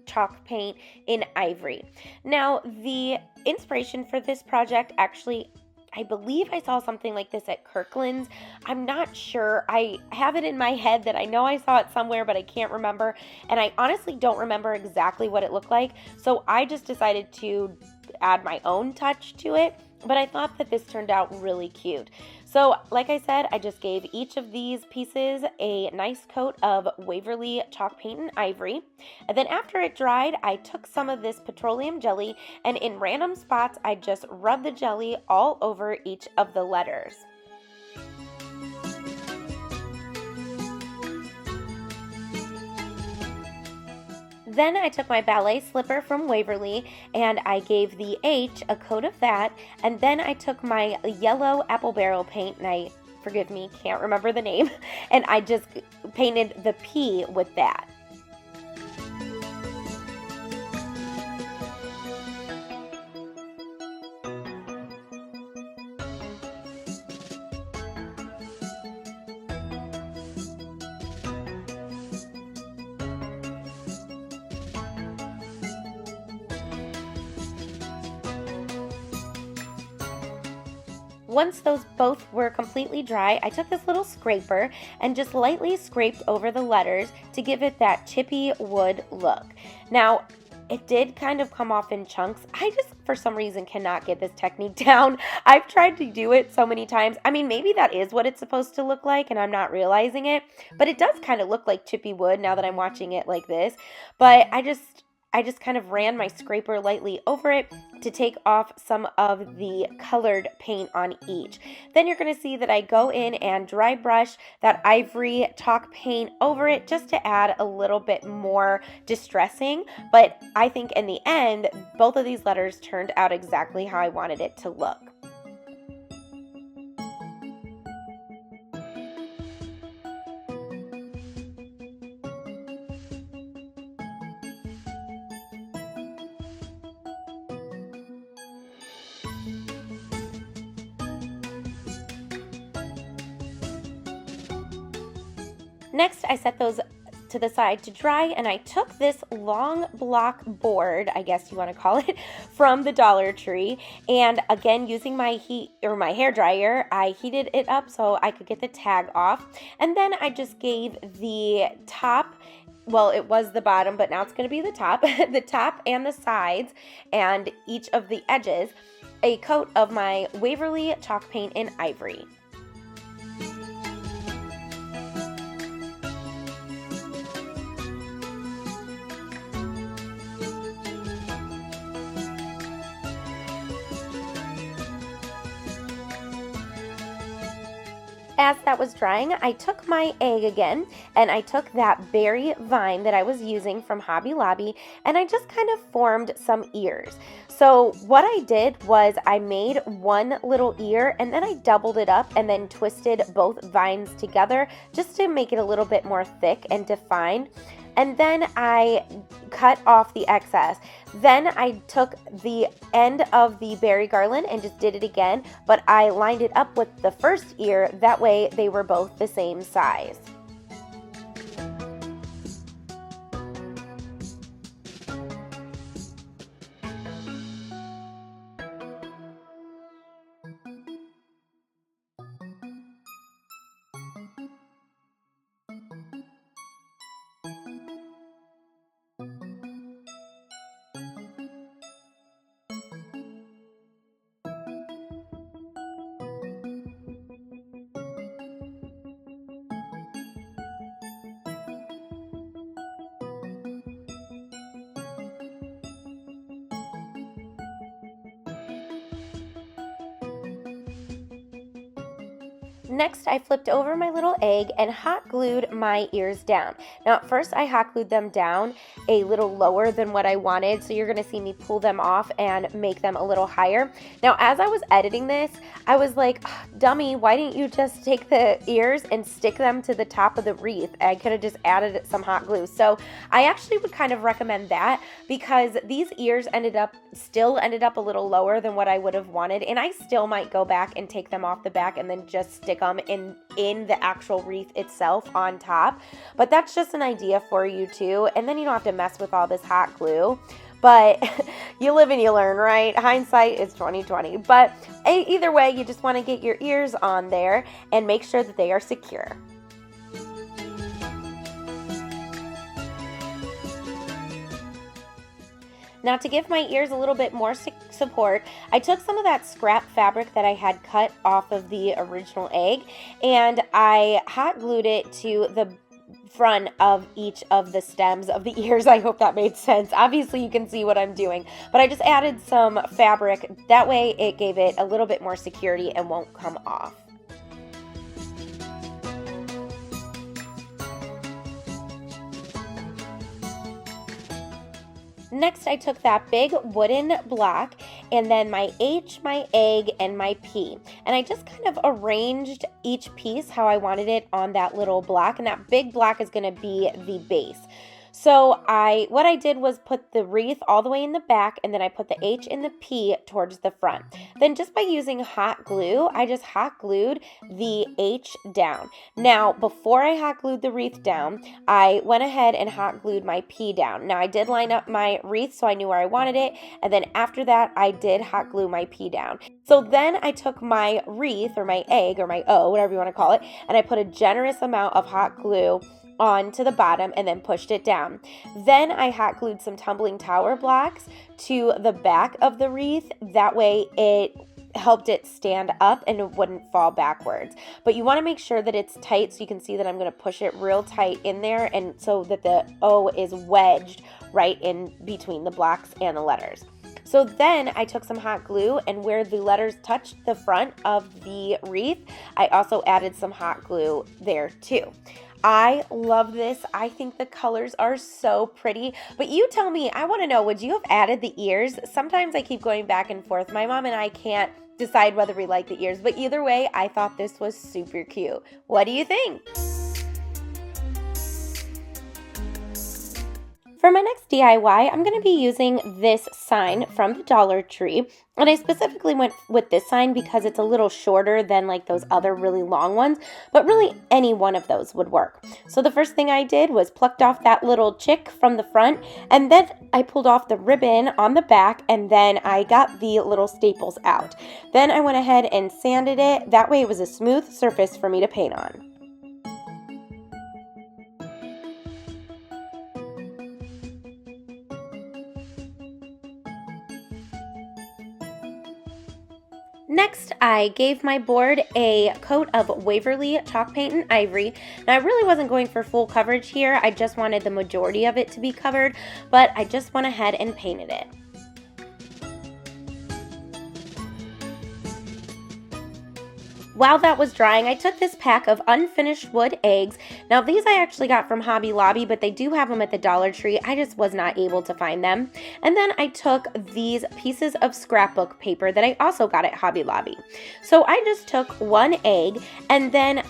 chalk paint in ivory. Now, the inspiration for this project actually, I believe I saw something like this at Kirkland's. I'm not sure. I have it in my head that I know I saw it somewhere, but I can't remember. And I honestly don't remember exactly what it looked like. So I just decided to add my own touch to it. But I thought that this turned out really cute. So like I said, I just gave each of these pieces a nice coat of Waverly chalk paint in ivory. And then after it dried, I took some of this petroleum jelly and in random spots, I just rubbed the jelly all over each of the letters. Then I took my ballet slipper from Waverly and I gave the H a coat of that, and then I took my yellow apple barrel paint and I, forgive me, can't remember the name, and I just painted the P with that. Once those both were completely dry, I took this little scraper and just lightly scraped over the letters to give it that chippy wood look. Now, it did kind of come off in chunks. I just, for some reason, cannot get this technique down. I've tried to do it so many times. I mean, maybe that is what it's supposed to look like and I'm not realizing it, but it does kind of look like chippy wood now that I'm watching it like this. But I just kind of ran my scraper lightly over it to take off some of the colored paint on each. Then you're going to see that I go in and dry brush that ivory chalk paint over it just to add a little bit more distressing. But I think in the end, both of these letters turned out exactly how I wanted it to look. Next, I set those to the side to dry, and I took this long block board, I guess you want to call it, from the Dollar Tree, and again, using my hair dryer, I heated it up so I could get the tag off, and then I just gave the top, well, it was the bottom, but now it's going to be the top, the top and the sides, and each of the edges, a coat of my Waverly chalk paint in ivory. As that was drying, I took my egg again, and I took that berry vine that I was using from Hobby Lobby, and I just kind of formed some ears. So what I did was I made one little ear, and then I doubled it up and then twisted both vines together just to make it a little bit more thick and defined. And then I cut off the excess. Then I took the end of the berry garland and just did it again, but I lined it up with the first ear, that way they were both the same size. Next, I flipped over my little egg and hot glued my ears down. Now, at first, I hot glued them down a little lower than what I wanted, so you're going to see me pull them off and make them a little higher. Now, as I was editing this, I was like, dummy, why didn't you just take the ears and stick them to the top of the wreath? I could have just added some hot glue. So I actually would kind of recommend that, because these ears still ended up a little lower than what I would have wanted, and I still might go back and take them off the back and then just stick them in the actual wreath itself on top. But that's just an idea for you too, and then you don't have to mess with all this hot glue. But you live and you learn, right? Hindsight is 20/20. But either way, you just want to get your ears on there and make sure that they are secure. Now, to give my ears a little bit more support, I took some of that scrap fabric that I had cut off of the original egg, and I hot glued it to the front of each of the stems of the ears. I hope that made sense. Obviously, you can see what I'm doing, but I just added some fabric. That way, it gave it a little bit more security and won't come off. Next, I took that big wooden block and then my H, my egg, and my P. And I just kind of arranged each piece how I wanted it on that little block. And that big block is going to be the base. So what I did was put the wreath all the way in the back, and then I put the H and the P towards the front. Then just by using hot glue, I just hot glued the H down. Now, before I hot glued the wreath down, I went ahead and hot glued my P down. Now, I did line up my wreath so I knew where I wanted it, and then after that, I did hot glue my P down. So then I took my wreath, or my egg, or my O, whatever you want to call it, and I put a generous amount of hot glue onto the bottom and then pushed it down. Then I hot glued some tumbling tower blocks to the back of the wreath. That way it helped it stand up and it wouldn't fall backwards. But you want to make sure that it's tight, so you can see that I'm going to push it real tight in there, and so that the O is wedged right in between the blocks and the letters. So then I took some hot glue, and where the letters touched the front of the wreath, I also added some hot glue there too. I love this. I think the colors are so pretty. But you tell me, I want to know, would you have added the ears? Sometimes I keep going back and forth. My mom and I can't decide whether we like the ears, but either way, I thought this was super cute. What do you think? For my next DIY, I'm going to be using this sign from the Dollar Tree, and I specifically went with this sign because it's a little shorter than like those other really long ones, but really any one of those would work. So the first thing I did was plucked off that little chick from the front, and then I pulled off the ribbon on the back, and then I got the little staples out. Then I went ahead and sanded it. That way it was a smooth surface for me to paint on. Next, I gave my board a coat of Waverly chalk paint and ivory. Now, I really wasn't going for full coverage here. I just wanted the majority of it to be covered, but I just went ahead and painted it. While that was drying, I took this pack of unfinished wood eggs. Now, these I actually got from Hobby Lobby, but they do have them at the Dollar Tree. I just was not able to find them. And then I took these pieces of scrapbook paper that I also got at Hobby Lobby. So I just took one egg, and then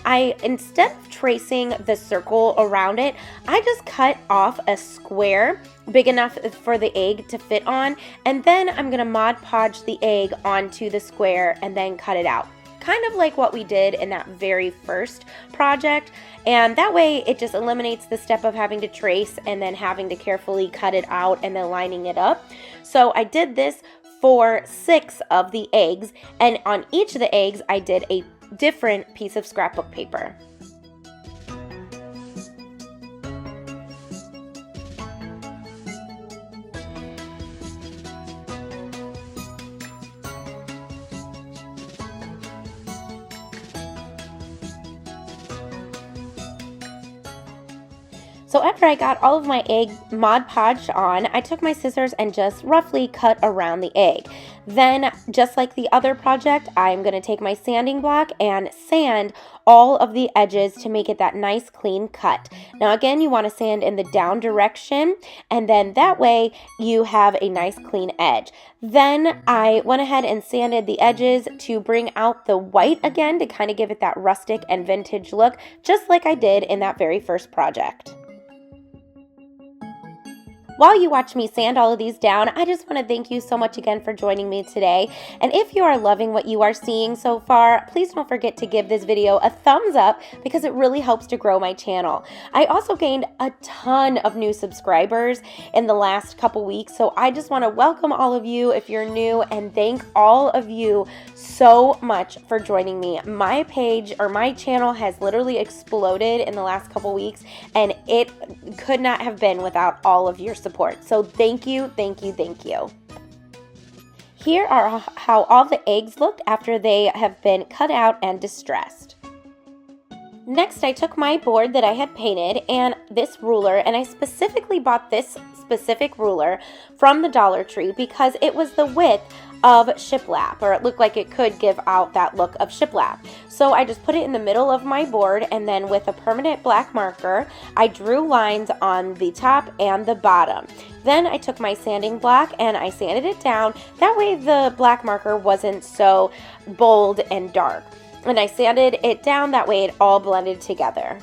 instead of tracing the circle around it, I just cut off a square big enough for the egg to fit on, and then I'm gonna Mod Podge the egg onto the square and then cut it out. Kind of like what we did in that very first project, and that way it just eliminates the step of having to trace and then having to carefully cut it out and then lining it up. So I did this for 6 of the eggs, and on each of the eggs I did a different piece of scrapbook paper. So after I got all of my egg Mod Podged on, I took my scissors and just roughly cut around the egg. Then, just like the other project, I'm going to take my sanding block and sand all of the edges to make it that nice clean cut. Now again, you want to sand in the down direction, and then that way you have a nice clean edge. Then I went ahead and sanded the edges to bring out the white again to kind of give it that rustic and vintage look, just like I did in that very first project. While you watch me sand all of these down, I just want to thank you so much again for joining me today. And if you are loving what you are seeing so far, please don't forget to give this video a thumbs up because it really helps to grow my channel. I also gained a ton of new subscribers in the last couple weeks, so I just want to welcome all of you if you're new and thank all of you so much for joining me. My page or my channel has literally exploded in the last couple weeks, and it could not have been without all of your support. So thank you, thank you, thank you. Here are how all the eggs looked after they have been cut out and distressed. Next, I took my board that I had painted and this ruler, and I specifically bought this specific ruler from the Dollar Tree because it was the width of shiplap, or it looked like it could give out that look of shiplap. So I just put it in the middle of my board, and then with a permanent black marker, I drew lines on the top and the bottom. Then I took my sanding block and I sanded it down. That way the black marker wasn't so bold and dark. And I sanded it down, that way it all blended together.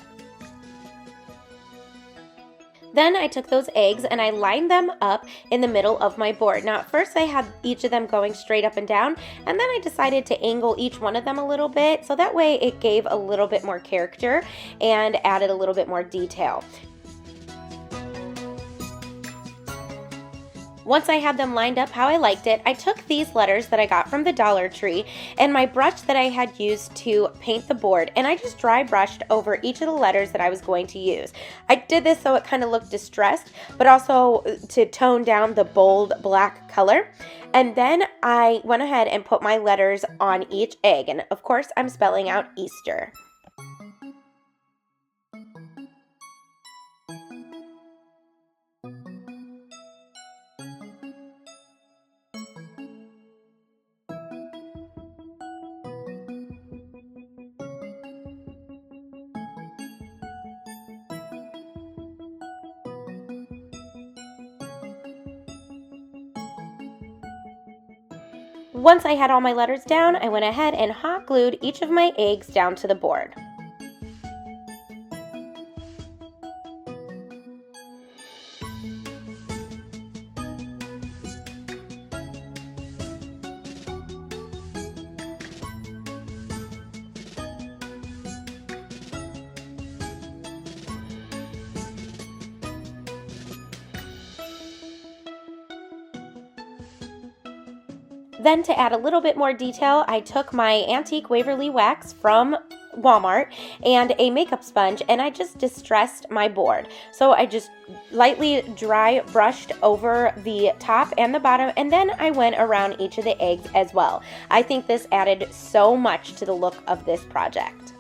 Then I took those eggs and I lined them up in the middle of my board. Now at first I had each of them going straight up and down, and then I decided to angle each one of them a little bit, so that way it gave a little bit more character and added a little bit more detail. Once I had them lined up how I liked it, I took these letters that I got from the Dollar Tree and my brush that I had used to paint the board, and I just dry brushed over each of the letters that I was going to use. I did this so it kind of looked distressed, but also to tone down the bold black color. And then I went ahead and put my letters on each egg, and of course I'm spelling out Easter. Once I had all my letters down, I went ahead and hot glued each of my eggs down to the board. Then to add a little bit more detail, I took my antique Waverly wax from Walmart and a makeup sponge, and I just distressed my board. So I just lightly dry brushed over the top and the bottom, and then I went around each of the eggs as well. I think this added so much to the look of this project.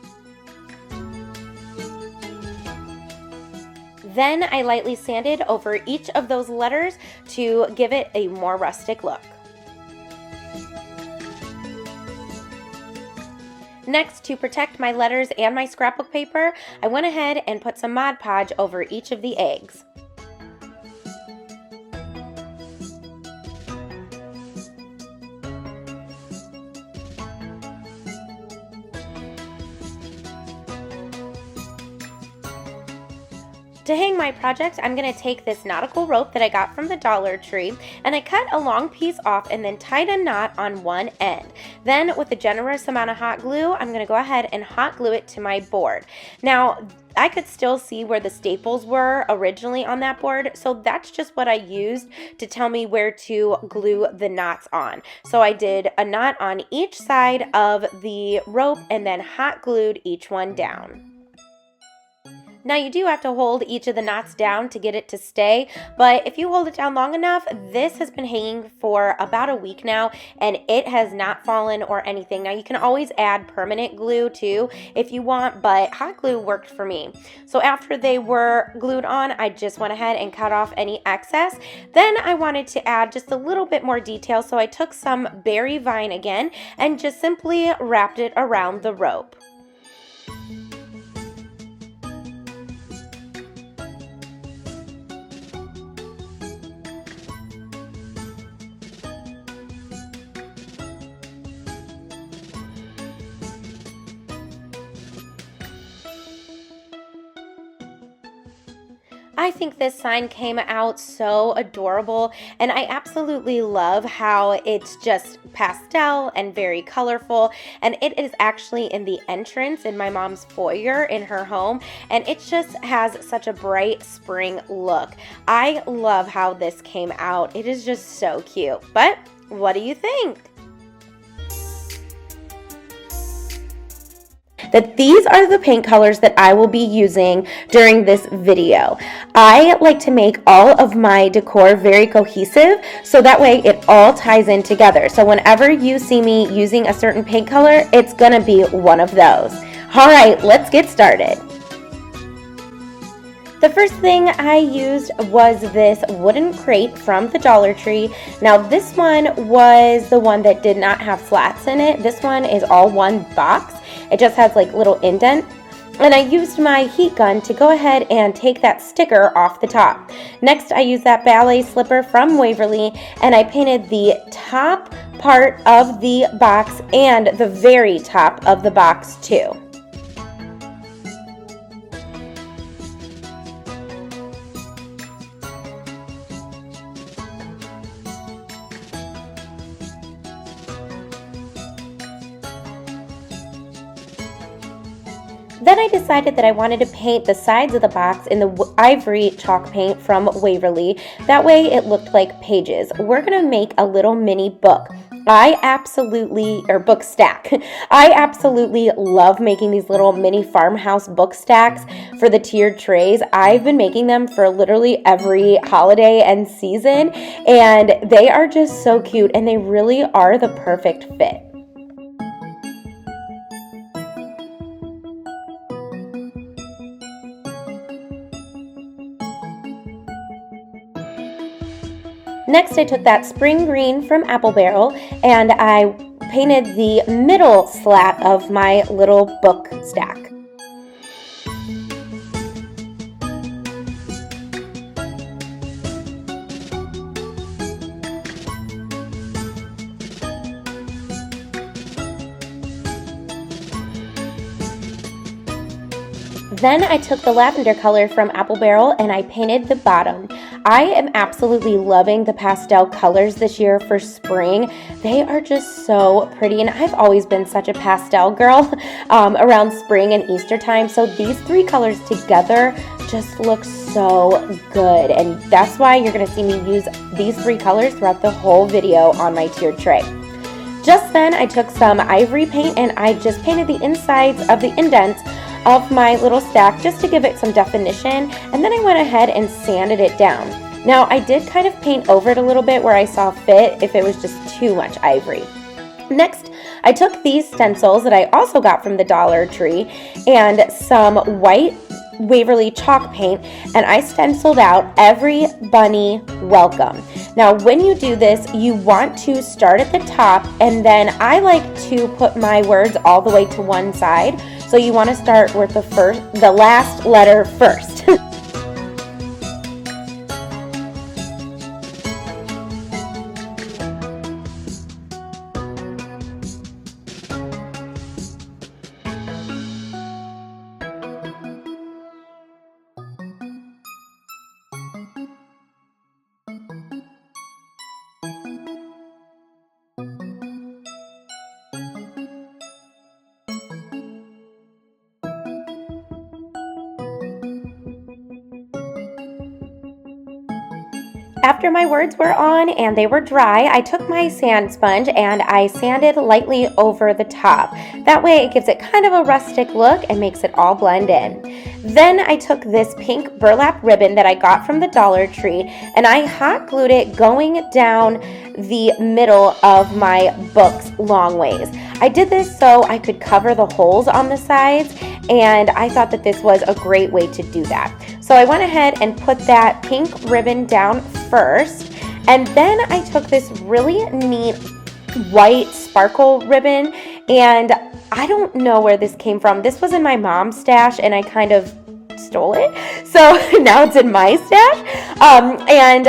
Then I lightly sanded over each of those letters to give it a more rustic look. Next, to protect my letters and my scrapbook paper, I went ahead and put some Mod Podge over each of the eggs. To hang my project, I'm going to take this nautical rope that I got from the Dollar Tree, and I cut a long piece off and then tied a knot on one end. Then with a generous amount of hot glue, I'm going to go ahead and hot glue it to my board. Now, I could still see where the staples were originally on that board, so that's just what I used to tell me where to glue the knots on. So I did a knot on each side of the rope and then hot glued each one down. Now you do have to hold each of the knots down to get it to stay, but if you hold it down long enough, this has been hanging for about a week now and it has not fallen or anything. Now you can always add permanent glue too if you want, but hot glue worked for me. So after they were glued on, I just went ahead and cut off any excess. Then I wanted to add just a little bit more detail, so I took some berry vine again and just simply wrapped it around the rope. I think this sign came out so adorable, and I absolutely love how it's just pastel and very colorful, and it is actually in the entrance in my mom's foyer in her home, and it just has such a bright spring look. I love how this came out. It is just so cute. But what do you think? That these are the paint colors that I will be using during this video. I like to make all of my decor very cohesive, so that way it all ties in together. So whenever you see me using a certain paint color, it's gonna be one of those. All right, let's get started. The first thing I used was this wooden crate from the Dollar Tree. Now this one was the one that did not have slats in it. This one is all one box. It just has like little indent. And I used my heat gun to go ahead and take that sticker off the top. Next, I used that ballet slipper from Waverly, and I painted the top part of the box and the very top of the box too. Then I decided that I wanted to paint the sides of the box in the ivory chalk paint from Waverly. That way it looked like pages. We're going to make a little mini book. Book stack. I absolutely love making these little mini farmhouse book stacks for the tiered trays. I've been making them for literally every holiday and season, and they are just so cute, and they really are the perfect fit. Next, I took that spring green from Apple Barrel and I painted the middle slat of my little book stack. Then I took the lavender color from Apple Barrel and I painted the bottom. I am absolutely loving the pastel colors this year for spring. They are just so pretty, and I've always been such a pastel girl around spring and Easter time, so these three colors together just look so good, and that's why you're going to see me use these three colors throughout the whole video on my tiered tray. Just then I took some ivory paint and I just painted the insides of the indents of my little stack just to give it some definition, and then I went ahead and sanded it down. Now I did kind of paint over it a little bit where I saw fit if it was just too much ivory. Next, I took these stencils that I also got from the Dollar Tree and some white Waverly chalk paint, and I stenciled out "Every Bunny Welcome." Now when you do this, you want to start at the top, and then I like to put my words all the way to one side, so you want to start with the last letter first. After my words were on and they were dry, I took my sand sponge and I sanded lightly over the top. That way it gives it kind of a rustic look and makes it all blend in. Then I took this pink burlap ribbon that I got from the Dollar Tree and I hot glued it going down the middle of my book's long ways. I did this so I could cover the holes on the sides, and I thought that this was a great way to do that. So I went ahead and put that pink ribbon down first, and then I took this really neat white sparkle ribbon, and I don't know where this came from. This was in my mom's stash and I kind of stole it, so now it's in my stash, and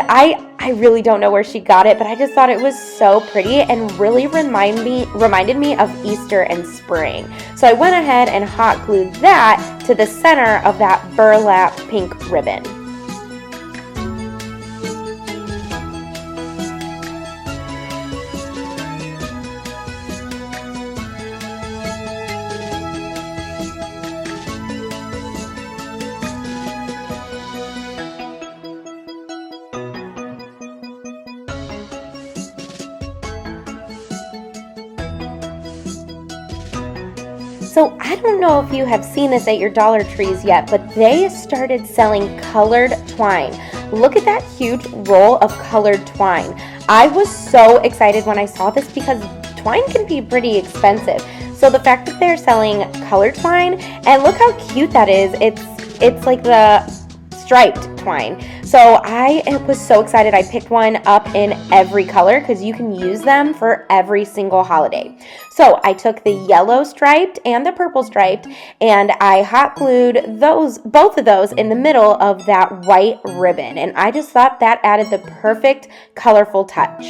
I really don't know where she got it, but I just thought it was so pretty and really reminded me of Easter and spring. So I went ahead and hot glued that to the center of that burlap pink ribbon. So I don't know if you have seen this at your Dollar Trees yet, but they started selling colored twine. Look at that huge roll of colored twine. I was so excited when I saw this because twine can be pretty expensive. So the fact that they're selling colored twine, and look how cute that is. It's like the striped twine. So I was so excited. I picked one up in every color because you can use them for every single holiday. So I took the yellow striped and the purple striped, and I hot glued both of those in the middle of that white ribbon, and I just thought that added the perfect colorful touch.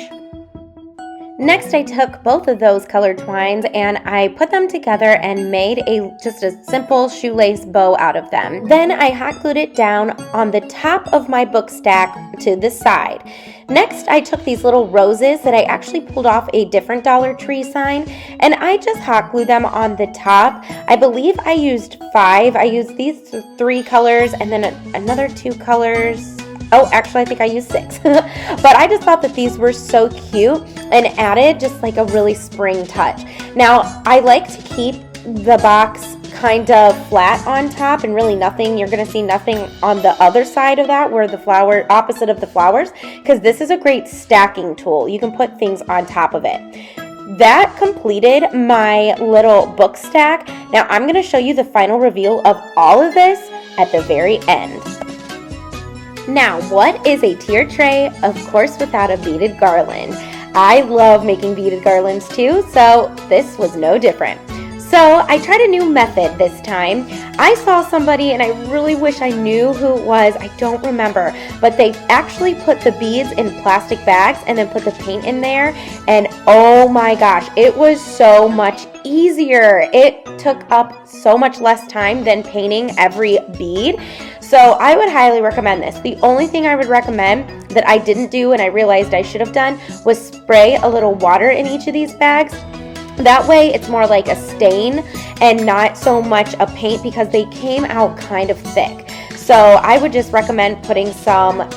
Next, I took both of those colored twines and I put them together and made just a simple shoelace bow out of them. Then I hot glued it down on the top of my book stack to the side. Next, I took these little roses that I actually pulled off a different Dollar Tree sign, and I just hot glued them on the top. I believe I used 5. I used these 3 colors and then another 2 colors. Oh, actually, I think I used 6. But I just thought that these were so cute and added just like a really spring touch. Now, I like to keep the box kind of flat on top and really nothing. You're going to see nothing on the other side of that where the flower, opposite of the flowers, because this is a great stacking tool. You can put things on top of it. That completed my little book stack. Now, I'm going to show you the final reveal of all of this at the very end. Now, what is a tier tray? Of course, without a beaded garland. I love making beaded garlands too, so this was no different. So I tried a new method this time. I saw somebody, and I really wish I knew who it was. I don't remember, but they actually put the beads in plastic bags and then put the paint in there, and oh my gosh, it was so much easier. It took up so much less time than painting every bead. So I would highly recommend this. The only thing I would recommend that I didn't do and I realized I should have done was spray a little water in each of these bags. That way it's more like a stain and not so much a paint because they came out kind of thick. So I would just recommend putting some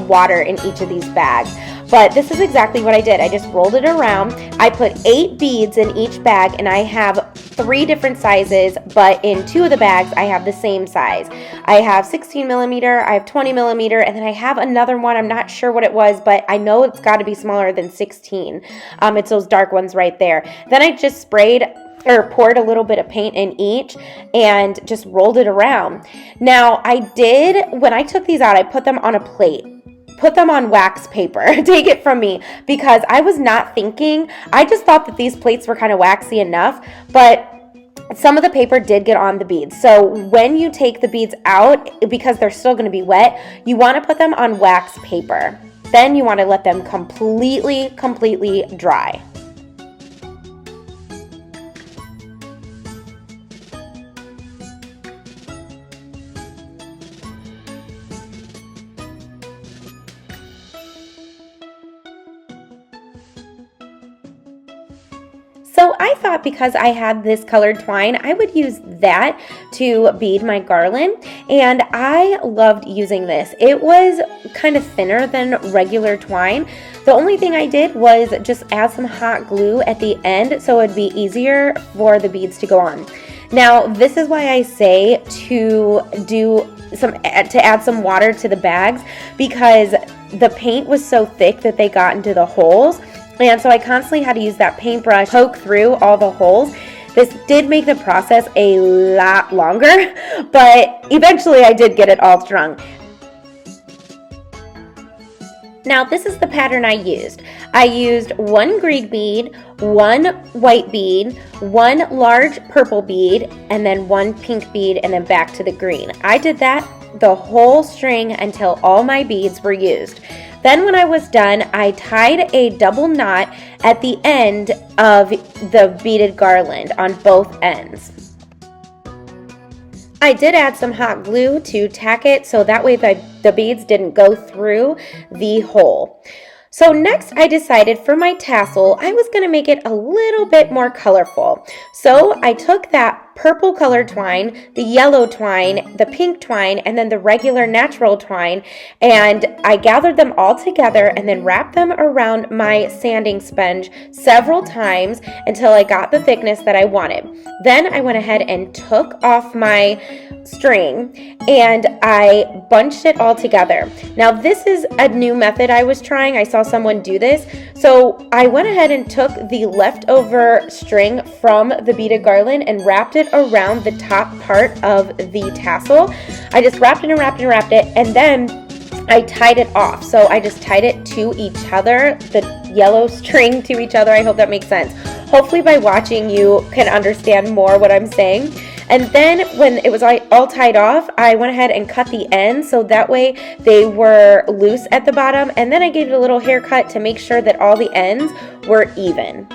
water in each of these bags. But this is exactly what I did. I just rolled it around. I put 8 beads in each bag, and I have 3 different sizes, but in 2 of the bags, I have the same size. I have 16 millimeter, I have 20 millimeter, and then I have another one. I'm not sure what it was, but I know it's got to be smaller than 16. It's those dark ones right there. Then I just sprayed or poured a little bit of paint in each and just rolled it around. Now, when I took these out, I put them on a plate. Put them on wax paper. Take it from me, because I was not thinking. I just thought that these plates were kind of waxy enough, but some of the paper did get on the beads. So when you take the beads out, because they're still going to be wet, you want to put them on wax paper. Then you want to let them completely dry. So I thought because I had this colored twine, I would use that to bead my garland, and I loved using this. It was kind of thinner than regular twine. The only thing I did was just add some hot glue at the end so it'd be easier for the beads to go on. Now, this is why I say to add some water to the bags, because the paint was so thick that they got into the holes. And so I constantly had to use that paintbrush, poke through all the holes. This did make the process a lot longer, but eventually I did get it all strung. Now, this is the pattern I used. I used 1 green bead, 1 white bead, 1 large purple bead, and then 1 pink bead, and then back to the green. I did that the whole string until all my beads were used. Then when I was done, I tied a double knot at the end of the beaded garland on both ends. I did add some hot glue to tack it so that way the beads didn't go through the hole. So next I decided for my tassel, I was going to make it a little bit more colorful. So I took that purple colored twine, the yellow twine, the pink twine, and then the regular natural twine, and I gathered them all together and then wrapped them around my sanding sponge several times until I got the thickness that I wanted. Then I went ahead and took off my string and I bunched it all together. Now this is a new method I was trying. I saw someone do this. So I went ahead and took the leftover string from the beaded garland and wrapped it around the top part of the tassel. I just wrapped it and wrapped it and wrapped it, and then I tied it off. So I just tied it to each other, the yellow string to each other. I hope that makes sense. Hopefully by watching you can understand more what I'm saying. And then when it was all tied off, I went ahead and cut the ends so that way they were loose at the bottom, and then I gave it a little haircut to make sure that all the ends were even.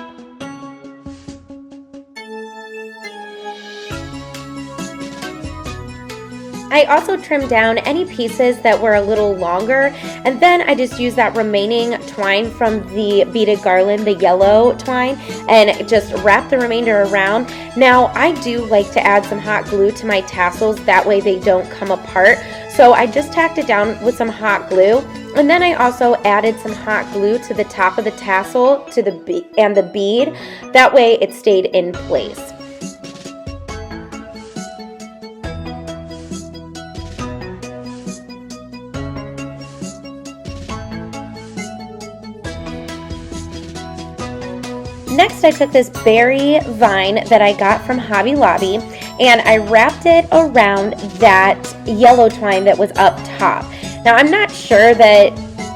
I also trimmed down any pieces that were a little longer, and then I just used that remaining twine from the beaded garland, the yellow twine, and just wrapped the remainder around. Now, I do like to add some hot glue to my tassels, that way they don't come apart. So I just tacked it down with some hot glue, and then I also added some hot glue to the top of the tassel and the bead. That way it stayed in place. Next, I took this berry vine that I got from Hobby Lobby and I wrapped it around that yellow twine that was up top. Now, I'm not sure that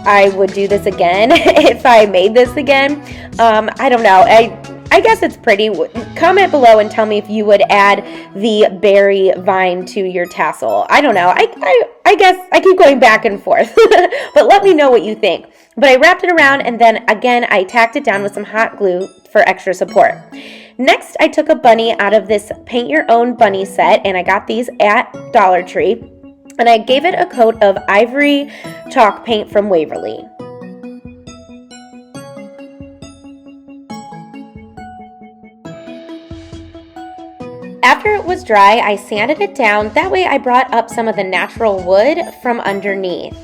I would do this again if I made this again. I don't know. I guess it's pretty. Comment below and tell me if you would add the berry vine to your tassel. I don't know. I guess I keep going back and forth. But let me know what you think. But I wrapped it around and then again I tacked it down with some hot glue for extra support. Next, I took a bunny out of this paint your own bunny set, and I got these at Dollar Tree, and I gave it a coat of ivory chalk paint from Waverly. After it was dry, I sanded it down. That way I brought up some of the natural wood from underneath.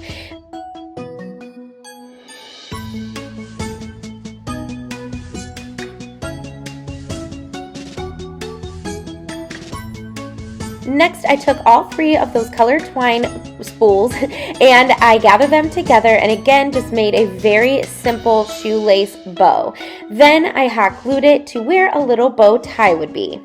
Next, I took all three of those colored twine spools and I gathered them together and again just made a very simple shoelace bow. Then I hot glued it to where a little bow tie would be.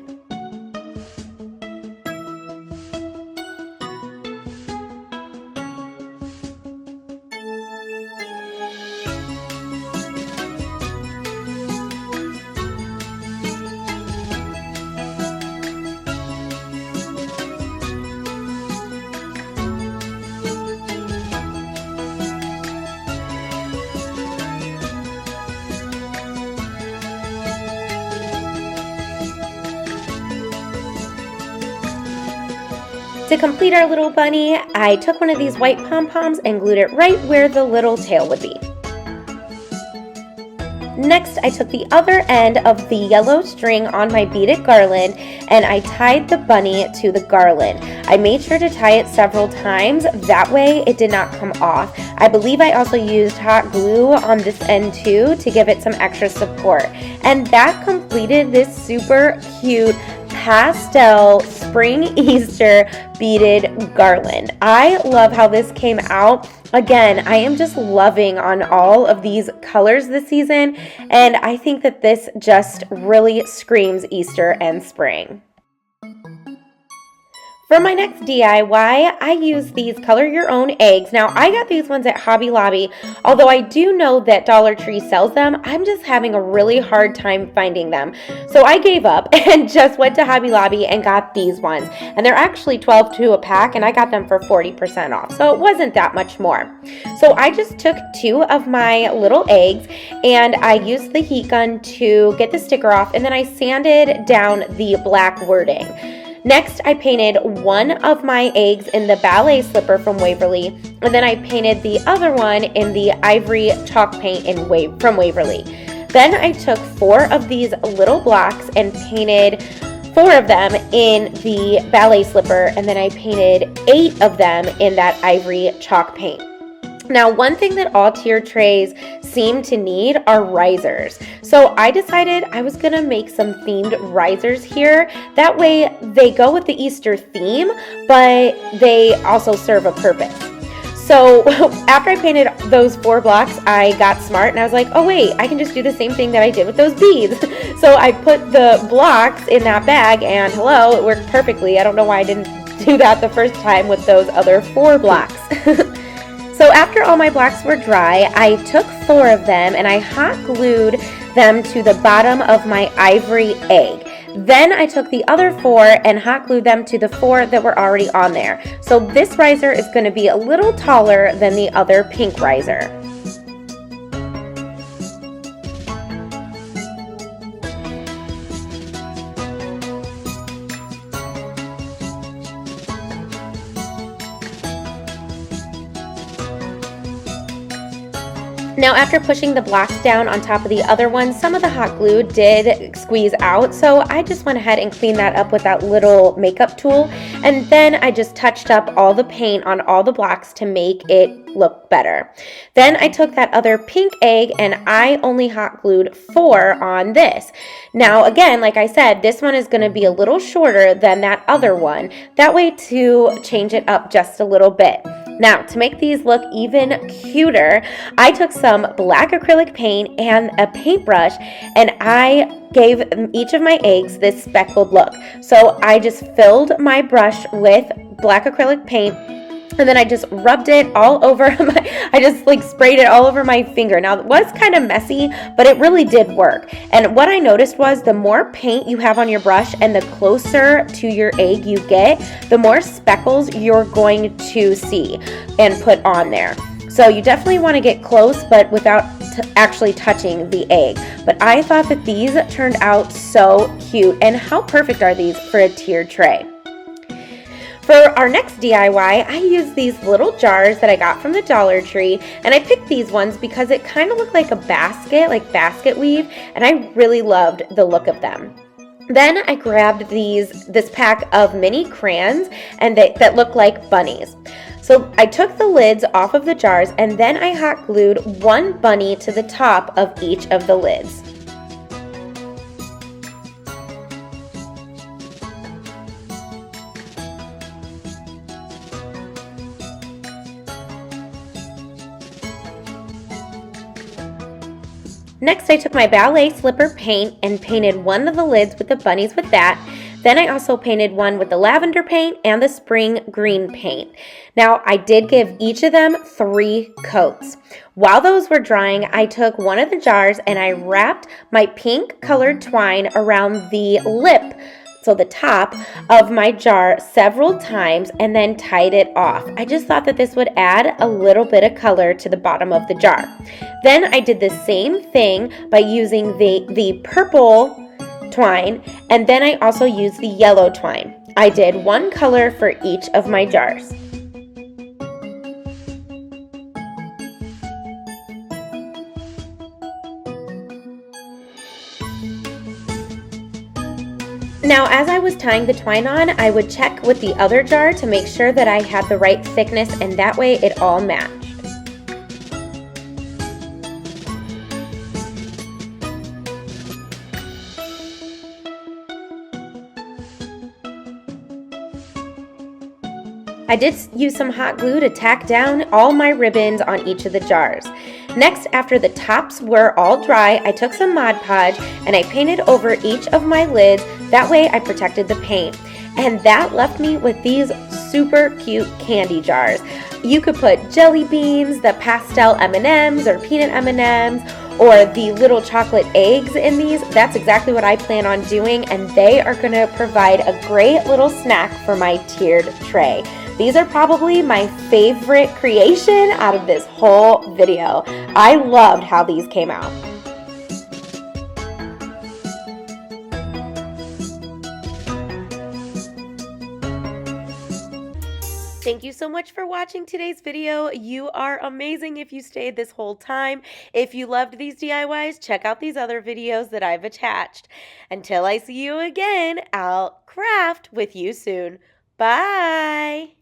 To complete our little bunny, I took one of these white pom-poms and glued it right where the little tail would be. Next, I took the other end of the yellow string on my beaded garland and I tied the bunny to the garland. I made sure to tie it several times, that way it did not come off. I believe I also used hot glue on this end too to give it some extra support. And that completed this super cute pastel spring Easter beaded garland. I love how this came out. Again, I am just loving on all of these colors this season, and I think that this just really screams Easter and spring. For my next DIY, I use these color your own eggs. Now, I got these ones at Hobby Lobby. Although I do know that Dollar Tree sells them, I'm just having a really hard time finding them. So I gave up and just went to Hobby Lobby and got these ones. And they're actually $12 a pack, and I got them for 40% off. So it wasn't that much more. So I just took 2 of my little eggs and I used the heat gun to get the sticker off, and then I sanded down the black wording. Next, I painted one of my eggs in the ballet slipper from Waverly, and then I painted the other one in the ivory chalk paint from Waverly. Then I took 4 of these little blocks and painted 4 of them in the ballet slipper, and then I painted 8 of them in that ivory chalk paint. Now, one thing that all tier trays seem to need are risers. So I decided I was gonna make some themed risers here. That way they go with the Easter theme, but they also serve a purpose. So after I painted those 4 blocks, I got smart and I was like, oh wait, I can just do the same thing that I did with those beads. So I put the blocks in that bag and hello, it worked perfectly. I don't know why I didn't do that the first time with those other 4 blocks. So after all my blocks were dry, I took 4 of them and I hot glued them to the bottom of my ivory egg. Then I took the other 4 and hot glued them to the 4 that were already on there. So this riser is going to be a little taller than the other pink riser. Now, after pushing the blocks down on top of the other ones, some of the hot glue did squeeze out, so I just went ahead and cleaned that up with that little makeup tool, and then I just touched up all the paint on all the blocks to make it look better. Then I took that other pink egg and I only hot glued 4 on this. Now, again, like I said, this one is going to be a little shorter than that other one, that way to change it up just a little bit. Now, to make these look even cuter, I took some black acrylic paint and a paintbrush, and I gave each of my eggs this speckled look. So I just filled my brush with black acrylic paint, and then I just rubbed it all over I just sprayed it all over my finger. Now, it was kind of messy, but it really did work. And what I noticed was the more paint you have on your brush and the closer to your egg you get, the more speckles you're going to see and put on there. So you definitely want to get close, but without actually touching the egg. But I thought that these turned out so cute. And how perfect are these for a tiered tray? For our next DIY, I used these little jars that I got from the Dollar Tree, and I picked these ones because it kind of looked like a basket, like basket weave, and I really loved the look of them. Then I grabbed this pack of mini crayons and that look like bunnies. So I took the lids off of the jars, and then I hot glued 1 bunny to the top of each of the lids. Next, I took my ballet slipper paint and painted one of the lids with the bunnies with that. Then I also painted one with the lavender paint and the spring green paint. Now, I did give each of them 3 coats. While those were drying, I took one of the jars and I wrapped my pink colored twine around the lip, so the top of my jar, several times, and then tied it off. I just thought that this would add a little bit of color to the bottom of the jar. Then I did the same thing by using the purple twine, and then I also used the yellow twine. I did 1 color for each of my jars. Now, as I was tying the twine on, I would check with the other jar to make sure that I had the right thickness, and that way it all matched. I did use some hot glue to tack down all my ribbons on each of the jars. Next, after the tops were all dry, I took some Mod Podge and I painted over each of my lids. That way I protected the paint. And that left me with these super cute candy jars. You could put jelly beans, the pastel M&Ms or peanut M&Ms, or the little chocolate eggs in these. That's exactly what I plan on doing, and they are going to provide a great little snack for my tiered tray. These are probably my favorite creation out of this whole video. I loved how these came out. Thank you so much for watching today's video. You are amazing if you stayed this whole time. If you loved these DIYs, check out these other videos that I've attached. Until I see you again, I'll craft with you soon. Bye!